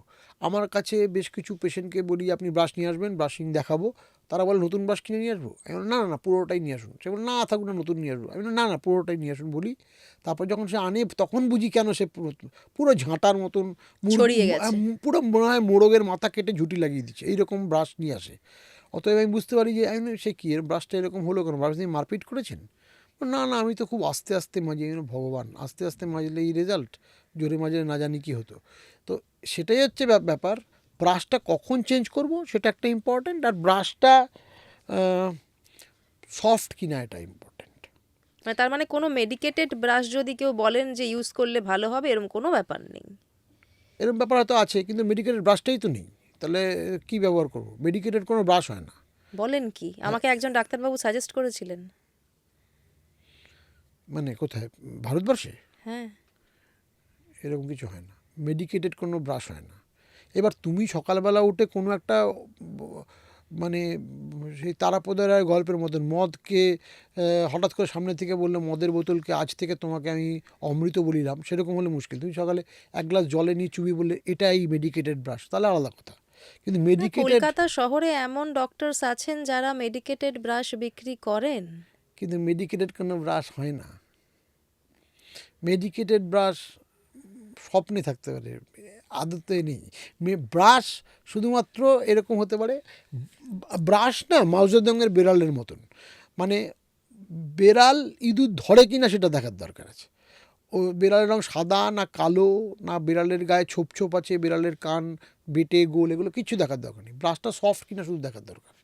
আমার কাছে বেশ কিছু পেশেন্টকে বলি আপনি ব্রাশ নিয়ে আসবেন, ব্রাশিং দেখাবো, তারা বলে নতুন ব্রাশ কিনে নিয়ে আসবো? আমি বলি, না না না, পুরোটাই নিয়ে আসুন। সে বলে না থাকুক না, নতুন নিয়ে আসবো। আমি বলি, না না, পুরোটাই নিয়ে আসুন বলি। তারপর যখন সে আনে তখন বুঝি কেন সে পুরো পুরো ঝাঁটার মতন ছড়িয়ে গেছে। পুরো মনে হয় মোরগের মাথা কেটে ঝুঁটি লাগিয়ে দিচ্ছে, এইরকম ব্রাশ নিয়ে আসে। অতএব আমি বুঝতে পারি যে আমি বলি, সে কি এর ব্রাশটা এরকম হলো কেন, ব্রাশ দিয়ে মারপিট করেছেন? না না, আমি তো খুব আস্তে আস্তে মাজি। আমি বলি, ভগবান, আস্তে আস্তে মাজলে এই রেজাল্ট, জোরে মাজলে না জানি কী হতো। তো সেটাই হচ্ছে ব্যাপার। ব্রাশটা কখন চেঞ্জ করব সেটা একটা ইম্পর্ট্যান্ট, আর ব্রাশটা সফট কিনা এটা ইম্পর্ট্যান্ট। মানে তার মানে কোনো মেডিকেটেড ব্রাশ যদি কেউ বলেন যে ইউজ করলে ভালো হবে, এরকম কোনো ব্যাপার নেই। এরকম ব্যাপার হয়তো আছে, কিন্তু মেডিকেটেড ব্রাশটাই তো নেই, তাহলে কি ব্যবহার করব? মেডিকেটেড কোনো ব্রাশ হয় না। বলেন কি? আমাকে একজন ডাক্তারবাবু সাজেস্ট করেছিলেন। মানে কোথায়, ভারতবর্ষে? হ্যাঁ। এরকম কিছু হয় না, মেডিকেটেড কোনো ব্রাশ হয় না। এবার তুমি সকালবেলা উঠে কোনো একটা মানে সেই তারাপদা রায়ের গল্পের মতন মদকে হঠাৎ করে সামনে থেকে বললে মদের বোতলকে আজ থেকে তোমাকে আমি অমৃত বলিলাম, সেরকম হলে মুশকিল। তুমি সকালে এক গ্লাস জলে নিয়ে চুবি বললে এটাই মেডিকেটেড ব্রাশ, তাহলে আলাদা কথা। কিন্তু না, মেডিকেটেড, কলকাতা শহরে এমন ডক্টরস আছেন যারা মেডিকেটেড ব্রাশ বিক্রি করেন। কিন্তু মেডিকেটেড কোনো ব্রাশ হয় না। মেডিকেটেড ব্রাশ স্বপ্নে থাকতে পারে, আদতে নেই। ব্রাশ শুধুমাত্র এরকম হতে পারে, ব্রাশ না মাউসেদঙ্গের বেড়ালের মতন, মানে বেড়াল ইঁদুর ধরে কিনা সেটা দেখার দরকার আছে। ও বেড়ালের রং সাদা না কালো, না বেড়ালের গায়ে ছোপ ছোপ আছে, বেড়ালের কান বেটে গোল, এগুলো কিচ্ছু দেখার দরকার নেই। ব্রাশটা সফট কিনা শুধু দেখার দরকার,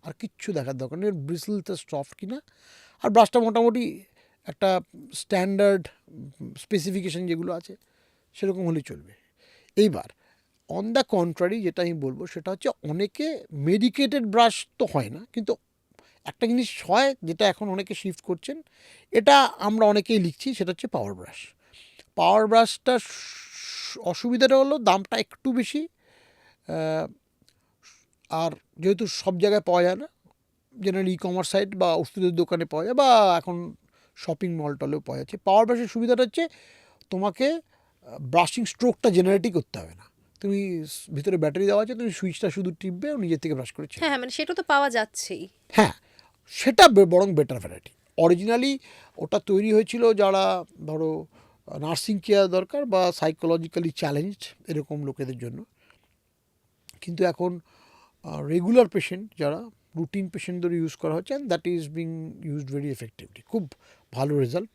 আর কিচ্ছু দেখার দরকার নেই। ব্রিসলটা সফট কিনা, আর ব্রাশটা মোটামুটি একটা স্ট্যান্ডার্ড স্পেসিফিকেশান যেগুলো আছে সেরকম হলে চলবে। এইবার অন দ্য কন্ট্রারি যেটা আমি বলবো সেটা হচ্ছে, অনেকে মেডিকেটেড ব্রাশ তো হয় না, কিন্তু একটা জিনিস হয় যেটা এখন অনেকে শিফট করছেন, এটা আমরা অনেকেই লিখছি, সেটা হচ্ছে পাওয়ার ব্রাশ। পাওয়ার ব্রাশটা অসুবিধাটা হলো দামটা একটু বেশি, আর যেহেতু সব জায়গায় পাওয়া যায় না, জেনারেলি ই কমার্স সাইট বা ওষুধের দোকানে পাওয়া যায়, বা এখন শপিং মল টলেও পাওয়া যাচ্ছে। পাওয়ার ব্রাশের সুবিধাটা হচ্ছে তোমাকে ব্রাশিং স্ট্রোকটা জেনারেটই করতে হবে না। তুমি ভিতরে ব্যাটারি দেওয়া আছে, তুমি সুইচটা শুধু টিপবে ও নিজের থেকে ব্রাশ করে ছেড়ে হ্যাঁ দেবে। হ্যাঁ, মানে সেটা তো পাওয়া যাচ্ছেই। হ্যাঁ, সেটা বরং বেটার ভ্যারাইটি। অরিজিনালি ওটা তৈরি হয়েছিল যারা ধরো নার্সিং কেয়ার দরকার বা সাইকোলজিক্যালি চ্যালেঞ্জড এরকম লোকেদের জন্য, কিন্তু এখন রেগুলার পেশেন্ট যারা রুটিন পেশেন্ট ধরে ইউজ করা হচ্ছে, and that is being used very effectively, খুব ভালো রেজাল্ট।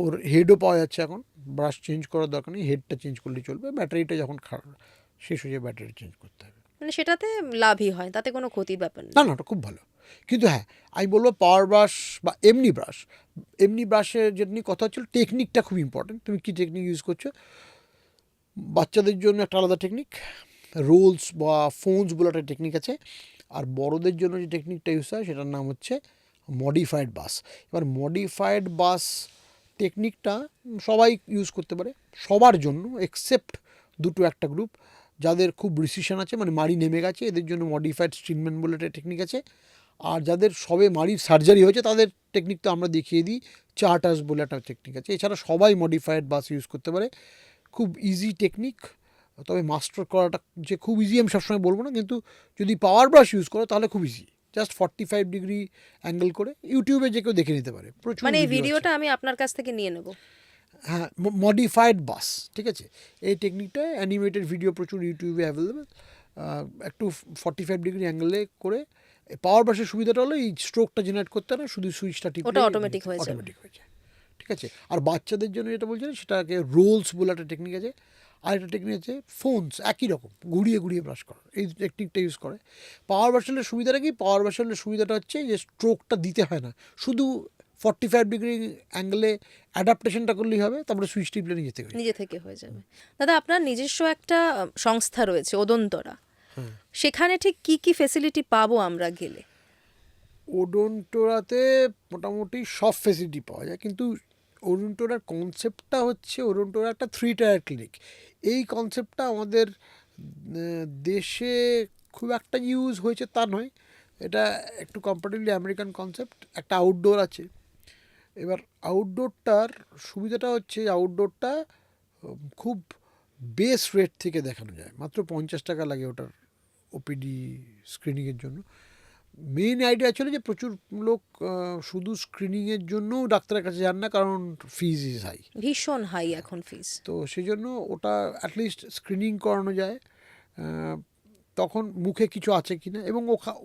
ওর হেডও পাওয়া যাচ্ছে এখন, ব্রাশ চেঞ্জ করার দরকার নেই, হেডটা চেঞ্জ করলেই চলবে। ব্যাটারিটা যখন শেষ হয়ে যায় ব্যাটারি চেঞ্জ করতে হবে। মানে সেটাতে লাভই হয়, তাতে কোনো ক্ষতির ব্যাপার না নেই। না, ওটা খুব ভালো। কিন্তু হ্যাঁ, আমি বলবো পাওয়ার ব্রাশ বা এমনি ব্রাশের যেমনি কথা হচ্ছিল, টেকনিকটা খুব ইম্পর্টেন্ট। তুমি কী টেকনিক ইউজ করছো? বাচ্চাদের জন্য একটা আলাদা টেকনিক, রোলস বা ফোনস বলে একটা টেকনিক আছে, আর বড়দের জন্য যে টেকনিকটা ইউজ হয় সেটার নাম হচ্ছে মডিফাইড বাস। এবার মডিফাইড বাস টেকনিকটা সবাই ইউজ করতে পারে, সবার জন্য এক্সেপ্ট দুটো একটা গ্রুপ, যাদের খুব রিসিশন আছে, মানে মাড়ি নেমে গেছে, এদের জন্য মডিফাইড স্ট্রিনমেন্ট বলে একটা টেকনিক আছে। আর যাদের সবে মাড়ির সার্জারি হয়েছে তাদের টেকনিক তো আমরা দেখিয়ে দিই, চার্টার্স বলে একটা টেকনিক আছে। এছাড়া সবাই মডিফাইড বাস ইউজ করতে পারে, খুব ইজি টেকনিক। তবে মাস্টার করাটা যে খুব ইজি আমি সবসময় বলবো না, কিন্তু যদি পাওয়ার ব্রাশ ইউজ করো তাহলে খুব ইজি। জাস্ট 45 ডিগ্রি অ্যাঙ্গেল করে ইউটিউবে যে কেউ দেখে নিতে পারে, প্রচুর মানে এই ভিডিও আছে। ভিডিওটা আমি আপনার কাছ থেকে নিয়ে নেব। হ্যাঁ, মডিফাইড বাস, ঠিক আছে। এই টেকনিকটা অ্যানিমেটেড ভিডিও প্রচুর ইউটিউবে অ্যাভেলেবেল। একটু 45 ডিগ্রি অ্যাঙ্গেলে করে। পাওয়ার ব্রাশের সুবিধাটা হলো এই স্ট্রোকটা জেনারেট করতে না, শুধু সুইচটা টিপলে ওটা অটোমেটিক হয়ে যাবে। অটোমেটিক হয়ে যায়, ঠিক আছে। আর বাচ্চাদের জন্য যেটা বলছেন সেটাকে রোলস বলে একটা টেকনিক আছে, আর একটা টেকনিক আছে ফোনস, একই রকম ঘুরিয়ে ঘুরিয়ে ব্রাশ করা, এই টেকনিকটা ইউজ করে। পাওয়ার ব্রাশের সুবিধাটা কি? পাওয়ার ব্রাশের সুবিধাটা হচ্ছে যে স্ট্রোকটা দিতে হয় না, শুধু 45 ডিগ্রি অ্যাঙ্গেলে অ্যাডাপ্টেশনটা করলেই হবে, তারপরে সুইচ টিপলে নিজে থেকে নিজে থেকে হয়ে যাবে। দাদা, আপনার নিজস্ব একটা সংস্থা রয়েছে ওদন্তরা, সেখানে ঠিক কি কি ফেসিলিটি পাবো আমরা গেলে? ওডোনটোরাতে মোটামুটি সব ফেসিলিটি পাওয়া যায়, কিন্তু ওডোনটোরার কনসেপ্টটা হচ্ছে, ওডোনটোরা একটা 3 টায়ার ক্লিনিক। এই কনসেপ্টটা আমাদের দেশে খুব একটা ইউজ হয়েছে তা নয়, এটা একটু কম্পারেটিভলি আমেরিকান কনসেপ্ট। একটা আউটডোর আছে। এবার আউটডোরটার সুবিধাটা হচ্ছে আউটডোরটা খুব বেস রেট থেকে দেখানো যায়। মাত্র 50 টাকা লাগে ওটার ওপিডি স্ক্রিনিংয়ের জন্য। মেইন আইডিয়া ছিল যে প্রচুর লোক শুধু স্ক্রিনিংয়ের জন্যও ডাক্তারের কাছে যান না, কারণ ফিজ ইজ হাই। ভীষণ হাই এখন ফিস। তো সেই জন্য ওটা অ্যাটলিস্ট স্ক্রিনিং করানো যায়, তখন মুখে কিছু আছে কি না, এবং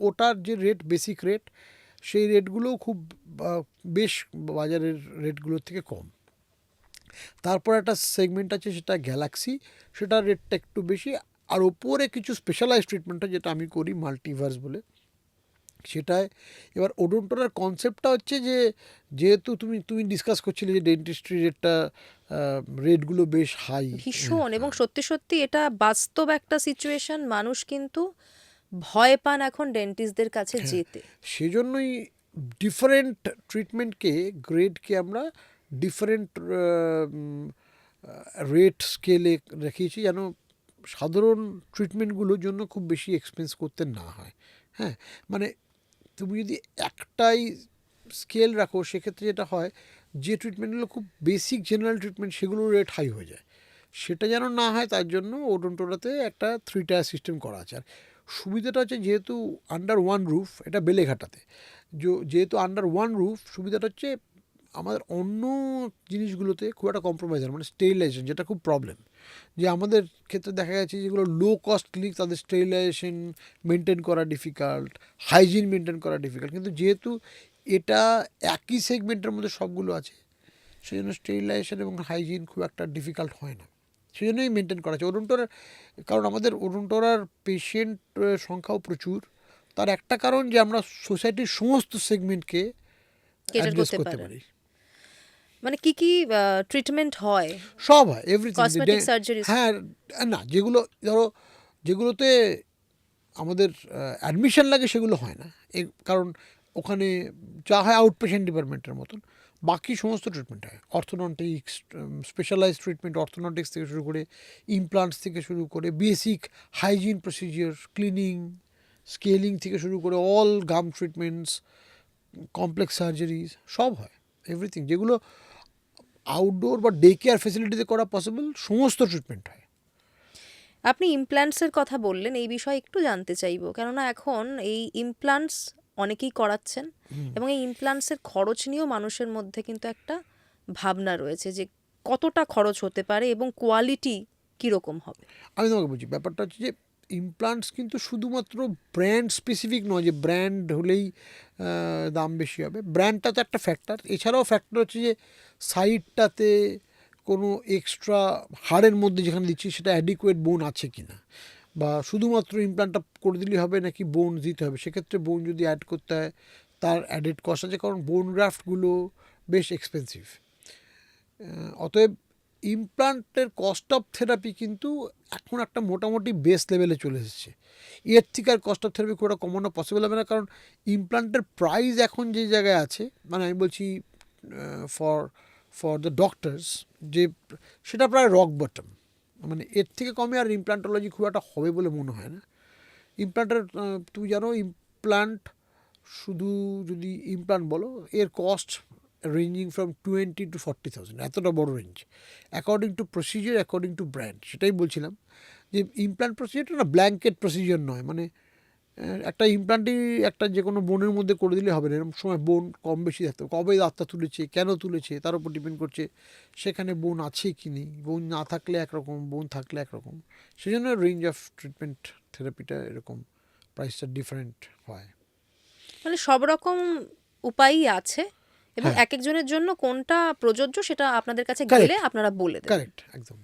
ওটার যে রেট, বেসিক রেট, সেই রেটগুলোও খুব বেশ বাজারের রেটগুলোর থেকে কম। তারপর একটা সেগমেন্ট আছে, সেটা গ্যালাক্সি, সেটার রেটটা একটু বেশি। আর ওপরে কিছু স্পেশালাইজ ট্রিটমেন্টটা যেটা আমি করি, মাল্টিভার্স বলে, সেটায় এবার ওডোন্টোরার কনসেপ্টটা হচ্ছে যে, যেহেতু তুমি ডিসকাস করছিলে যে ডেন্টিস্ট্রি রেটগুলো বেশ হাই। ভীষণ, এবং সত্যি সত্যি এটা বাস্তব একটা সিচুয়েশন। মানুষ কিন্তু ভয় পান এখন ডেন্টিস্টদের কাছে যেতে। সেজন্যই ডিফারেন্ট ট্রিটমেন্টকে, গ্রেডকে আমরা ডিফারেন্ট রেট স্কেলে রেখেছি, যেন সাধারণ ট্রিটমেন্টগুলোর জন্য খুব বেশি এক্সপেন্স করতে না হয়। হ্যাঁ, মানে তুমি যদি একটাই স্কেল রাখো, সেক্ষেত্রে যেটা হয়, যে ট্রিটমেন্টগুলো খুব বেসিক জেনারেল ট্রিটমেন্ট, সেগুলোর রেট হাই হয়ে যায়। সেটা যেন না হয়, তার জন্য ওডোন্টোরাতে একটা 3 টায়ার সিস্টেম করা আছে। আর সুবিধাটা হচ্ছে, যেহেতু আন্ডার ওয়ান রুফ, এটা বেলেঘাটাতে, যেহেতু আন্ডার ওয়ান রুফ, সুবিধাটা হচ্ছে আমাদের অন্য জিনিসগুলোতে খুব একটা কম্প্রোমাইজ হয়, মানে স্টেরিলাইজেশন, যেটা খুব প্রবলেম। যে আমাদের ক্ষেত্রে দেখা গেছে, যেগুলো লো কস্ট ক্লিনিক, তাদের স্টেরিলাইজেশন মেনটেন করা ডিফিকাল্ট, হাইজিন মেনটেন করা ডিফিকাল্ট। কিন্তু যেহেতু এটা একই সেগমেন্টের মধ্যে সবগুলো আছে, সেই জন্য স্টেরিলাইজেশন এবং হাইজিন খুব একটা ডিফিকাল্ট হয় না। সেই জন্যই মেনটেন করা আছে ওডোন্টোরার। কারণ আমাদের ওডোন্টোরার পেশেন্ট সংখ্যাও প্রচুর। তার একটা কারণ যে আমরা সোসাইটির সমস্ত সেগমেন্টকে অ্যাড্রেস করতে পারি। মানে কি কি ট্রিটমেন্ট হয়? সব হয়, এভরিথিং। Cosmetic surgeries? হ্যাঁ, না, যেগুলো ধরো, যেগুলোতে আমাদের অ্যাডমিশন লাগে, সেগুলো হয় না। কারণ ওখানে যা হয় আউট পেশেন্ট ডিপার্টমেন্টের মতন, বাকি সমস্ত ট্রিটমেন্ট হয়। অর্থোডন্টিক্স, স্পেশালাইজড ট্রিটমেন্ট, অর্থোডন্টিক্স থেকে শুরু করে ইমপ্লান্টস থেকে শুরু করে basic hygiene procedure, cleaning, scaling থেকে শুরু করে অল গাম ট্রিটমেন্টস, কমপ্লেক্স সার্জারিজ, সব হয়। এভরিথিং যেগুলো আউটডোর বা ডে কেয়ার ফেসিলিটিতে করা পসিবল, সমস্ত ট্রিটমেন্ট হয়। আপনি ইমপ্ল্যান্টসের কথা বললেন, এই বিষয়ে একটু জানতে চাইবো, কেননা এখন এই ইমপ্ল্যান্টস অনেকেই করাচ্ছেন, এবং এই ইমপ্ল্যান্টসের খরচ নিয়েও মানুষের মধ্যে কিন্তু একটা ভাবনা রয়েছে যে কতটা খরচ হতে পারে এবং কোয়ালিটি কীরকম হবে। আমি তোমাকে বলছি, ব্যাপারটা হচ্ছে যে ইমপ্লান্টস কিন্তু শুধুমাত্র ব্র্যান্ড স্পেসিফিক নয়, যে ব্র্যান্ড হলেই দাম বেশি হবে। ব্র্যান্ডটা তো একটা ফ্যাক্টর, এছাড়াও ফ্যাক্টর হচ্ছে যে সাইডটাতে কোনো এক্সট্রা হাড়ের মধ্যে যেখানে দিচ্ছি, সেটা অ্যাডিকুয়েট বোন আছে কি না, বা শুধুমাত্র ইমপ্লান্টটা করে দিলেই হবে নাকি বোন দিতে হবে। সেক্ষেত্রে বোন যদি অ্যাড করতে হয়, তার অ্যাডেড কস্ট আছে, কারণ বোন গ্রাফটগুলো বেশ এক্সপেন্সিভ। অতএব ইমপ্লান্টের কস্ট অফ থেরাপি কিন্তু এখন একটা মোটামুটি বেস লেভেলে চলে এসেছে। এর থেকে আর কস্ট অফ থেরাপি খুব একটা কমানো পসিবল হবে না, কারণ ইমপ্লান্টের প্রাইস এখন যে জায়গায় আছে, মানে আমি বলছি ফর দ্য ডক্টরস, যে সেটা প্রায় রক বটম। মানে এর থেকে কমে আর ইমপ্লান্টোলজি খুব একটা হবে বলে মনে হয় না। ইমপ্লান্টের, তুমি জানো, ইমপ্লান্ট শুধু যদি ইমপ্লান্ট বলো, এর কস্ট রেঞ্জিং ফ্রম 20 to 40,000, এতটা বড় range, according to procedure, according to brand. সেটাই বলছিলাম যে ইমপ্লান্ট প্রসিজিওরটা না ব্ল্যাঙ্কেট প্রসিজিওর নয়। মানে একটা ইমপ্লান্টই একটা যে কোনো বোনের মধ্যে করে দিলে হবে না। এরকম সময় বোন কম বেশি থাকতে হবে, কবে দাঁতটা তুলেছে, কেন তুলেছে, তার উপর ডিপেন্ড করছে সেখানে বোন আছে কি নেই। বোন না থাকলে একরকম, বোন থাকলে একরকম। সেই জন্য রেঞ্জ অফ ট্রিটমেন্ট থেরাপিটা এরকম, প্রাইসটা ডিফারেন্ট হয়। মানে সব রকম উপায়ই আছে, এবং হ্যাঁ। এক একজনের জন্য কোনটা প্রযোজ্য সেটা আপনাদের কাছে Correct. গেলে আপনারা বলে দেবেন। কারেক্ট, একদম।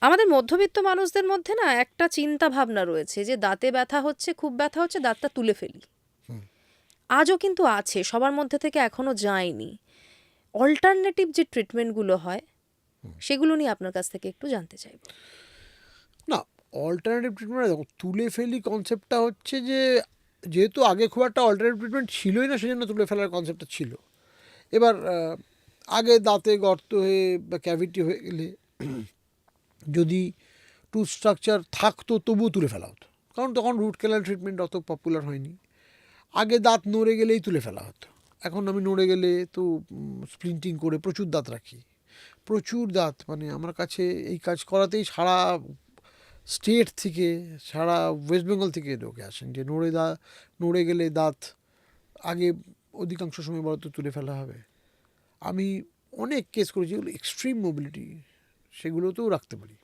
আমাদের মধ্যবিত্ত মানুষদের মধ্যে না একটা চিন্তা ভাবনা রয়েছে যে দাঁতে ব্যথা হচ্ছে, খুব ব্যথা হচ্ছে, দাঁতটা তুলে ফেলি। আজও কিন্তু আছে, সবার মধ্যে থেকে এখনো যায়নি। অল্টারনেটিভ যে ট্রিটমেন্টগুলো হয়, সেগুলো নিয়ে আপনার কাছ থেকে একটু জানতে চাইব। না, অল্টারনেটিভ ট্রিটমেন্ট, দেখো, তুলে ফেলি কনসেপ্টটা হচ্ছে যে, যেহেতু আগে খুব একটা অল্টারনেটিভ ট্রিটমেন্ট ছিলই না, সেজন্য তুলে ফেলার কনসেপ্টটা ছিল। এবার আগে দাঁতে গর্ত হয়ে বা ক্যাভিটি হয়ে গেলে যদি টুথ স্ট্রাকচার থাকতো, তবুও তুলে ফেলা হতো, কারণ তখন রুট ক্যানাল ট্রিটমেন্ট অত পপুলার হয়নি। আগে দাঁত নড়ে গেলেই তুলে ফেলা হতো, এখন আমি নড়ে গেলে তো স্প্লিন্টিং করে প্রচুর দাঁত রাখি, প্রচুর দাঁত, মানে আমার কাছে এই কাজ করাতেই সারা স্টেট থেকে, সারা ওয়েস্ট বেঙ্গল থেকে লোকে আসেন যে নড়ে গেলে দাঁত আগে অধিকাংশ সময় বলতো তুলে ফেলা হবে। আমি অনেক কেস করেছি যেগুলো এক্সট্রিম মোবিলিটি, সেগুলোতেও রাখতে পারি।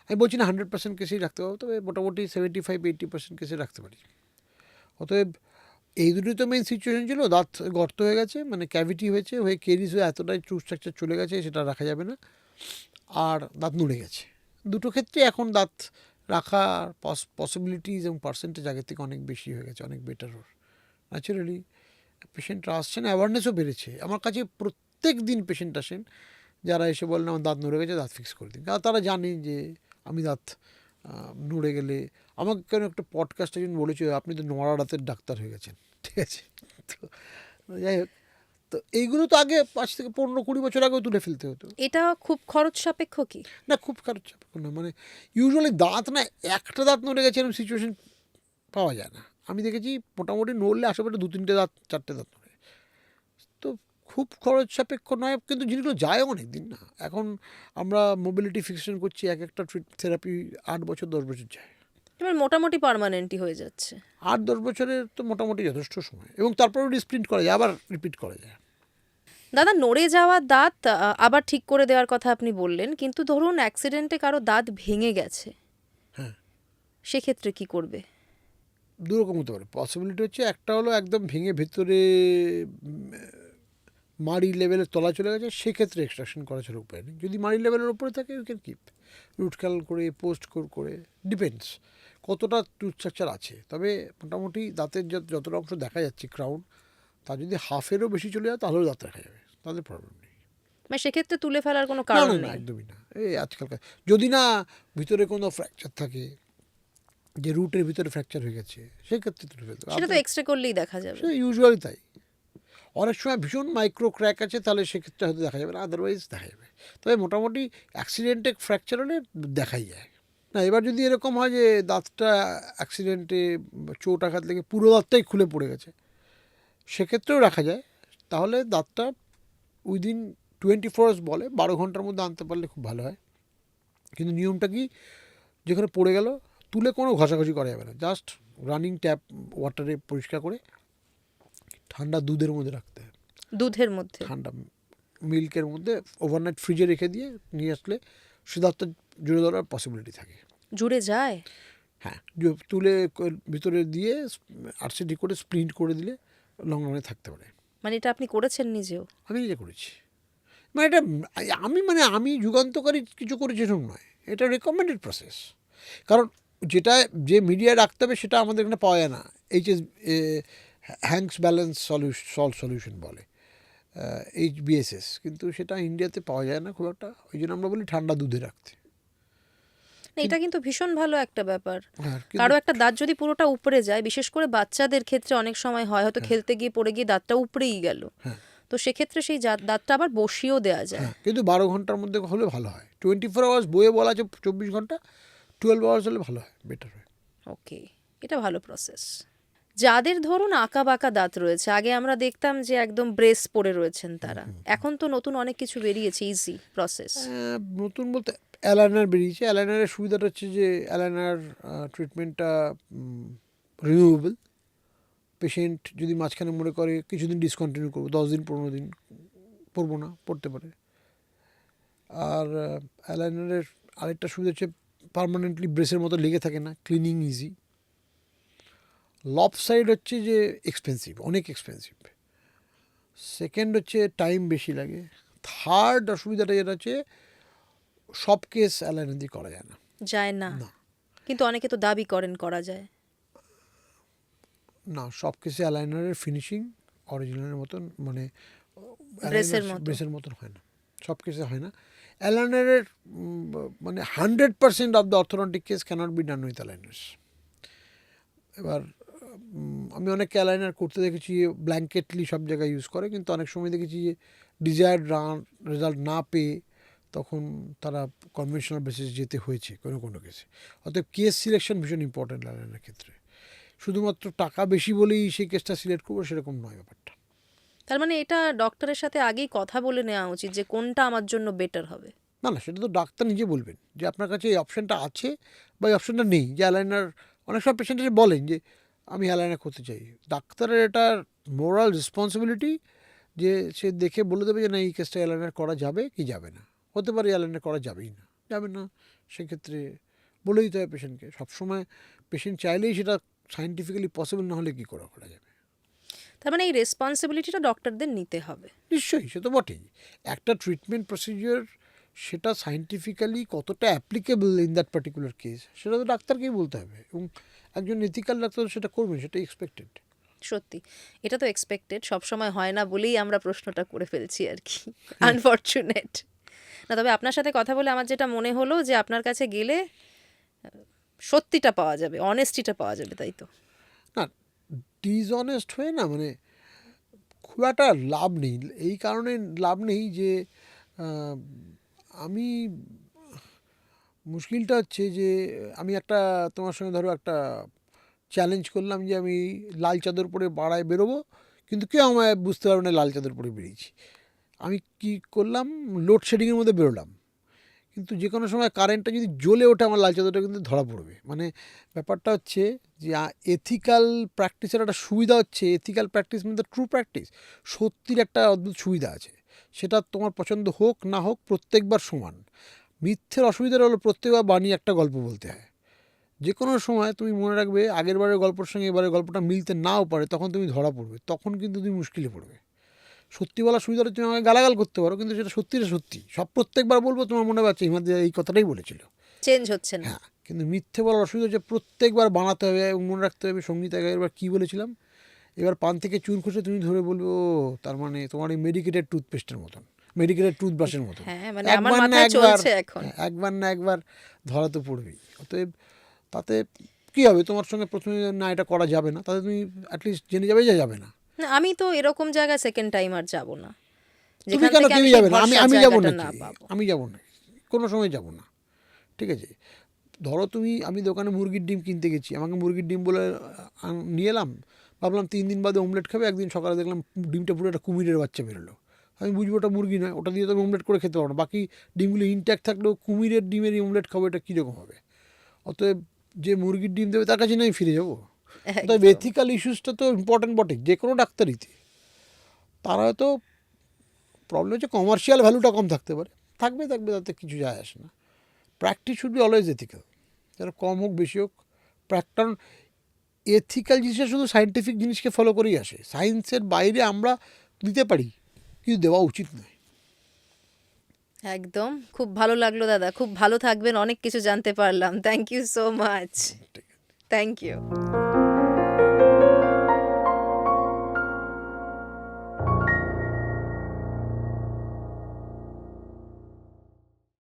আমি বলছি না 100% কেসেই রাখতে পারবো, তবে মোটামুটি 75-80% কেসে রাখতে পারি। অতএব এই দুটোই তো মেন সিচুয়েশন ছিল। দাঁত গর্ত হয়ে গেছে, মানে ক্যাভিটি হয়ে কেরিস হয়ে এতটাই ট্রু স্ট্রাকচার চলে গেছে, সেটা রাখা যাবে না। আর দাঁত নড়ে গেছে, দুটো ক্ষেত্রে এখন দাঁত রাখার পসিবিলিটিস এবং পার্সেন্টেজ আগের থেকে অনেক বেশি হয়ে গেছে, অনেক বেটার। ন্যাচারালি পেশেন্টরা আসছেন, অ্যাওয়ারনেসও বেড়েছে। আমার কাছে প্রত্যেক দিন পেশেন্ট আসেন যারা এসে বলেন আমার দাঁত নড়ে গেছে, দাঁত ফিক্স করে দিন। কারণ তারা জানে যে আমি দাঁত নড়ে গেলে, আমাকে কেন একটা পডকাস্ট একজন বলেছে আপনি তো নড়া দাঁতের ডাক্তার হয়ে গেছেন, ঠিক আছে। তো যাই হোক, তো এইগুলো তো আগে 5 থেকে 15-20 বছর আগেও তুলে ফেলতে হতো। এটা খুব খরচ সাপেক্ষ কি? না, খুব খারাপ চাপ না, মানে ইউজুয়ালি দাঁত না, একটা দাঁত নড়ে গেছে এরকম সিচুয়েশন পাওয়া যায় না। আমি দেখেছি মোটামুটি নড়লে আশেপাশে 2-3টে দাঁত, 4টে দাঁত নড়ে। তো খুব খরচ সাপেক্ষ নয়, কিন্তু জিনিসগুলো যায় অনেক দিন না। এখন আমরা মোবিলিটি ফিক্সেশন করছি, একটা থেরাপি 8 বছর 10 বছর যায়। এবার মোটামুটি পার্মানেন্টই হয়ে যাচ্ছে। 8-10 বছরের তো মোটামুটি যথেষ্ট সময়, এবং তারপরেও রিস্প্রিন্ট করা যায়, আবার রিপিট করা যায়। দাদা, নড়ে যাওয়া দাঁত আবার ঠিক করে দেওয়ার কথা আপনি বললেন, কিন্তু ধরুন অ্যাক্সিডেন্টে কারো দাঁত ভেঙে গেছে, হ্যাঁ, সেক্ষেত্রে কি করবে? দুরকম হতে পারে। পসিবিলিটি হচ্ছে, একটা হলো একদম ভেঙে ভেতরে মাড়ি লেভেলের তলা চলে গেছে, সেক্ষেত্রে এক্সট্রাকশন করা ছাড়া উপায় নেই। যদি মাড়ি লেভেলের ওপরে থাকে you can keep, root canal করে, পোস্ট করে, ডিপেন্ডস কতটা টুথ স্ট্রাকচার আছে। তবে মোটামুটি দাঁতের যতটা অংশ দেখা যাচ্ছে ক্রাউন, তা যদি হাফেরও বেশি চলে যায় তাহলেও দাঁত রাখা যাবে, তাহলে প্রবলেম নেই। মানে সেক্ষেত্রে তুলে ফেলার কোনো না কারণ না না, নেই? একদমই না। এই আজকালকার, যদি না ভিতরে কোনো ফ্র্যাকচার থাকে, যে রুটের ভিতরে ফ্র্যাকচার হয়ে গেছে, সেক্ষেত্রে তুলে ফেলতে হবে। সেটা তো এক্সরে করলেই দেখা যাবে। সে ইউজুয়ালি তাই। অনেক সময় ভীষণ মাইক্রো ক্র্যাক আছে, তাহলে সেক্ষেত্রে হয়তো দেখা যাবে না, আদারওয়াইজ দেখা যাবে। তবে মোটামুটি অ্যাক্সিডেন্টে ফ্র্যাকচার হলে দেখাই যায়। না, এবার যদি এরকম হয় যে দাঁতটা অ্যাক্সিডেন্টে চোট আঘাত লেগে পুরো দাঁতটাই খুলে পড়ে গেছে, সেক্ষেত্রেও রাখা যায়। তাহলে দাঁতটা উইদিন 24 আওয়ার্স বলে, 12 ঘন্টার মধ্যে আনতে পারলে খুব ভালো হয়। কিন্তু নিয়মটা কি, যেখানে পড়ে গেল তুলে কোনো ঘষাঘষি করা যাবে না, জাস্ট রানিং ট্যাপ ওয়াটারে পরিষ্কার করে ঠান্ডা দুধের মধ্যে রাখতে হবে। দুধের মধ্যে? ঠান্ডা মিল্কের মধ্যে ওভারনাইট ফ্রিজে রেখে দিয়ে নিয়ে আসলে সে দাঁতটা জুড়ে ধরার পসিবিলিটি থাকে। জুড়ে যায়? হ্যাঁ, তুলে ভিতরে দিয়ে আরসিডি করে স্প্লিন্ট করে দিলে লং রানে থাকতে পারে। মানে এটা আপনি করেছেন নিজেও? আমি নিজে করেছি। মানে এটা আমি যুগান্তকারী কিছু করেছি এরকম নয়, এটা রেকমেন্ডেড প্রসেস। কারণ যে মিডিয়ায় রাখতে হবে সেটা আমাদের এখানে পাওয়া যায় না। হ্যাংস ব্যালেন্স সলিউশন বলে, HBSS, কিন্তু সেটা ইন্ডিয়াতে পাওয়া যায় না খুব একটা। ওই জন্য আমরা বলি ঠান্ডা দুধে রাখতে। না, এটা কিন্তু ভীষণ ভালো একটা ব্যাপার। হ্যাঁ, কারো একটা দাঁত যদি পুরোটা উপড়ে যায়, বিশেষ করে বাচ্চাদের ক্ষেত্রে অনেক সময় হয়, হয়তো খেলতে গিয়ে পড়ে গিয়ে দাঁতটা উপড়েই গেল, হ্যাঁ তো সেক্ষেত্রে সেই দাঁতটা আবার বসিয়েও দেওয়া যায়। হ্যাঁ, কিন্তু 12 ঘন্টার মধ্যে হলে ভালো হয়। 24 আওয়ার্স বইয়ে বলা আছে 24 ঘন্টা, 12 আওয়ার্স হলে ভালো হয়, বেটার হয়। ওকে, এটা ভালো প্রসেস। যাদের ধরুন আঁকা বাঁকা দাঁত রয়েছে, আগে আমরা দেখতাম যে একদম ব্রেস পরে রয়েছেন তারা, এখন তো নতুন অনেক কিছু বেরিয়েছে, ইজি প্রসেস। নতুন বলতে অ্যালাইনার বেরিয়েছে। অ্যালাইনারের সুবিধাটা হচ্ছে যে অ্যালাইনার ট্রিটমেন্টটা রিমুভেবল। পেশেন্ট যদি মাঝখানে মনে করে কিছুদিন ডিসকন্টিনিউ করবো, 10 দিন 15 দিন পড়বো না, পড়তে পারে। আর অ্যালাইনারের আরেকটা সুবিধা হচ্ছে পার্মানেন্টলি ব্রেসের মতো লেগে থাকে না, ক্লিনিং ইজি। লফ সাইড হচ্ছে যে এক্সপেন্সিভ, অনেক এক্সপেন্সিভ। সেকেন্ড হচ্ছে টাইম বেশি লাগে। থার্ড অসুবিধাটা যেটা হচ্ছে, সব কেস অ্যালাইনার দিয়ে করা যায় না। যায় না? না কিন্তু অনেকে তো দাবি করেন করা যায়। না, সব কেসে অ্যালাইনারের ফিনিশিং অরিজিনালের মতন, মানে ব্রেসের মতন হয় না, সব কেসে হয় না। অ্যালাইনারের মানে 100% of the orthodontic case can't be done with aligners. এবার আমি অনেক অ্যালাইনার করতে দেখেছি ব্ল্যাঙ্কেটলি সব জায়গায় ইউজ করে, কিন্তু অনেক সময় দেখেছি যে ডিজায়ার্ড রেজাল্ট না পেয়ে তখন তারা কনভেনশনাল বেসিস যেতে হয়েছে কোনো কোনো কেসে। অতএব কেস সিলেকশন ভীষণ ইম্পর্টেন্ট অ্যালাইনারের ক্ষেত্রে। শুধুমাত্র টাকা বেশি বলেই সেই কেসটা সিলেক্ট করবো সেরকম নয় ব্যাপারটা। তার মানে এটা ডক্টরের সাথে আগেই কথা বলে নেওয়া উচিত যে কোনটা আমার জন্য বেটার হবে। না না, সেটা তো ডাক্তার নিজে বলবেন যে আপনার কাছে এই অপশানটা আছে বা এই অপশানটা নেই। যে অ্যালাইনার, অনেক সব পেশেন্ট এসে বলেন যে আমি অ্যালাইনার করতে চাই, ডাক্তারের এটা মোরাল রেসপন্সিবিলিটি যে সে দেখে বলে দেবে যে না এই কেসটা অ্যালাইনার করা যাবে কি যাবে না। হতে পারে অ্যালাইনার করা যাবেই না, যাবে না, সেক্ষেত্রে বলে দিতে হবে পেশেন্টকে। সবসময় পেশেন্ট চাইলেই সেটা সায়েন্টিফিক্যালি পসিবল না হলে কী করা করা যাবে। তার মানে এই রেসপন্সিবিলিটিটা ডক্টরদের নিতে হবে। নিশ্চয়ই, সে তো বটেই। একটা ট্রিটমেন্ট প্রসিডিওর সেটা সায়েন্টিফিক্যালি কতটা applicable in that particular case সেটা তো ডাক্তারকেই বলতে হবে, এবং একজন এথিক্যাল ডাক্তার সেটা করবেন, সেটাই এক্সপেক্টেড। সত্যি এটা তো এক্সপেক্টেড, সবসময় হয় না বলেই আমরা প্রশ্নটা করে ফেলছি আর কি, আনফর্চুনেট। না, তবে আপনার সাথে কথা বলে আমার যেটা মনে হলো যে আপনার কাছে গেলে সত্যিটা পাওয়া যাবে, অনেস্টিটা পাওয়া যাবে, তাই তো? না, ডিসঅনেস্ট হয়ে না মানে খুব একটা লাভ নেই। এই কারণে লাভ নেই যে আহ, আমি, মুশকিলটা হচ্ছে যে আমি একটা তোমার সঙ্গে ধরো একটা চ্যালেঞ্জ করলাম যে আমি লাল চাদর পরে পাড়ায় বেরোবো, কিন্তু কেউ আমায় বুঝতে পারবে না লাল চাদর পরে বেরিয়েছি। আমি কি করলাম, লোডশেডিংয়ের মধ্যে বেরোলাম, কিন্তু যে কোনো সময় কারেন্টটা যদি জ্বলে ওঠে আমার লাল চাদরটা কিন্তু ধরা পড়বে। মানে ব্যাপারটা হচ্ছে যে এথিক্যাল প্র্যাকটিসের একটা সুবিধা হচ্ছে, এথিক্যাল প্র্যাকটিস মানে ট্রু প্র্যাকটিস, সত্যির একটা অদ্ভুত সুবিধা আছে, সেটা তোমার পছন্দ হোক না হোক প্রত্যেকবার সমান। মিথ্যের অসুবিধাটা হলো প্রত্যেকবার বানিয়ে একটা গল্প বলতে হয়। যে কোনো সময় তুমি মনে রাখবে আগের বারের গল্পের সঙ্গে এবারের গল্পটা মিলতে নাও পারে, তখন তুমি ধরা পড়বে, তখন কিন্তু তুমি মুশকিলে পড়বে। সত্যি বলার সুবিধাটা তুমি আমাকে গালাগাল করতে পারো, কিন্তু সেটা সত্যিটা সত্যি, সব প্রত্যেকবার বলবো তোমার মনে পাচ্ছে হিমাদ্রি এই কথাটাই বলেছিল। চেঞ্জ হচ্ছে না। হ্যাঁ, কিন্তু মিথ্যে বলার অসুবিধা হচ্ছে প্রত্যেকবার বানাতে হবে এবং মনে রাখতে হবে সঙ্গীত এবার কী বলেছিলাম। এবার পান থেকে চুন খসে তুমি ধরে বলবে ও তার মানে তোমার এই মেডিকেটেড টুথপেস্টের মতন, মেডিকেটেড টুথব্রাশের মতন। হ্যাঁ, মানে আমার মাথায় চলছে এখন। একবার না একবার ধরা তো পড়বেই। অতএব তাতে কী হবে, তোমার সঙ্গে প্রথমে না এটা করা যাবে না, তাতে তুমি অ্যাটলিস্ট জেনে যাবে যে যাবে না। না, আমি তো এরকম জায়গায় সেকেন্ড টাইম আর যাব না, তুমি যেখান কেন, থেকে কেউ আমি যাবে না, আমি ভরসার আমি যাবো জায়গাটা না, না পাবো। আমি যাবো না, কোনো সময় যাবো না। ঠিক আছে, ধরো তুমি, আমি দোকানে মুরগির ডিম কিনতে গেছি, আমাকে মুরগির ডিম বলে নিয়ে এলাম, ভাবলাম 3 দিন বাদে অমলেট খাবে, একদিন সকালে দেখলাম ডিমটা পুরো একটা কুমিরের বাচ্চা বেরোলো। আমি বুঝবো ওটা মুরগি নয়, ওটা দিয়ে তো আমি অমলেট করে খেতে পারবো না, বাকি ডিমগুলো ইনট্যাক্ট থাকলেও কুমিরের ডিমের অমলেট খাবো, এটা কীরকম হবে? অতএব যে মুরগির ডিম দেবে তার কাছে নয় ফিরে যাবো। অতএব এথিক্যাল ইস্যুসটা তো ইম্পর্টেন্ট বটে যে কোনো ডাক্তারিতে। তার হয়তো প্রবলেম হচ্ছে কমার্শিয়াল ভ্যালুটা কম থাকতে পারে, থাকবে থাকবে, তাতে কিছু যায় আসে না। Practice should be always ethical, যারা কম হোক বেশি হোক। কারণ এথিক্যাল জিনিসটা শুধু সায়েন্টিফিক জিনিসকে ফলো করেই আসে, সায়েন্সের বাইরে আমরা দিতে পারি কিন্তু দেওয়া উচিত নয়। একদম, খুব ভালো লাগলো দাদা, খুব ভালো থাকবেন, অনেক কিছু জানতে পারলাম। Thank you so much. Thank you.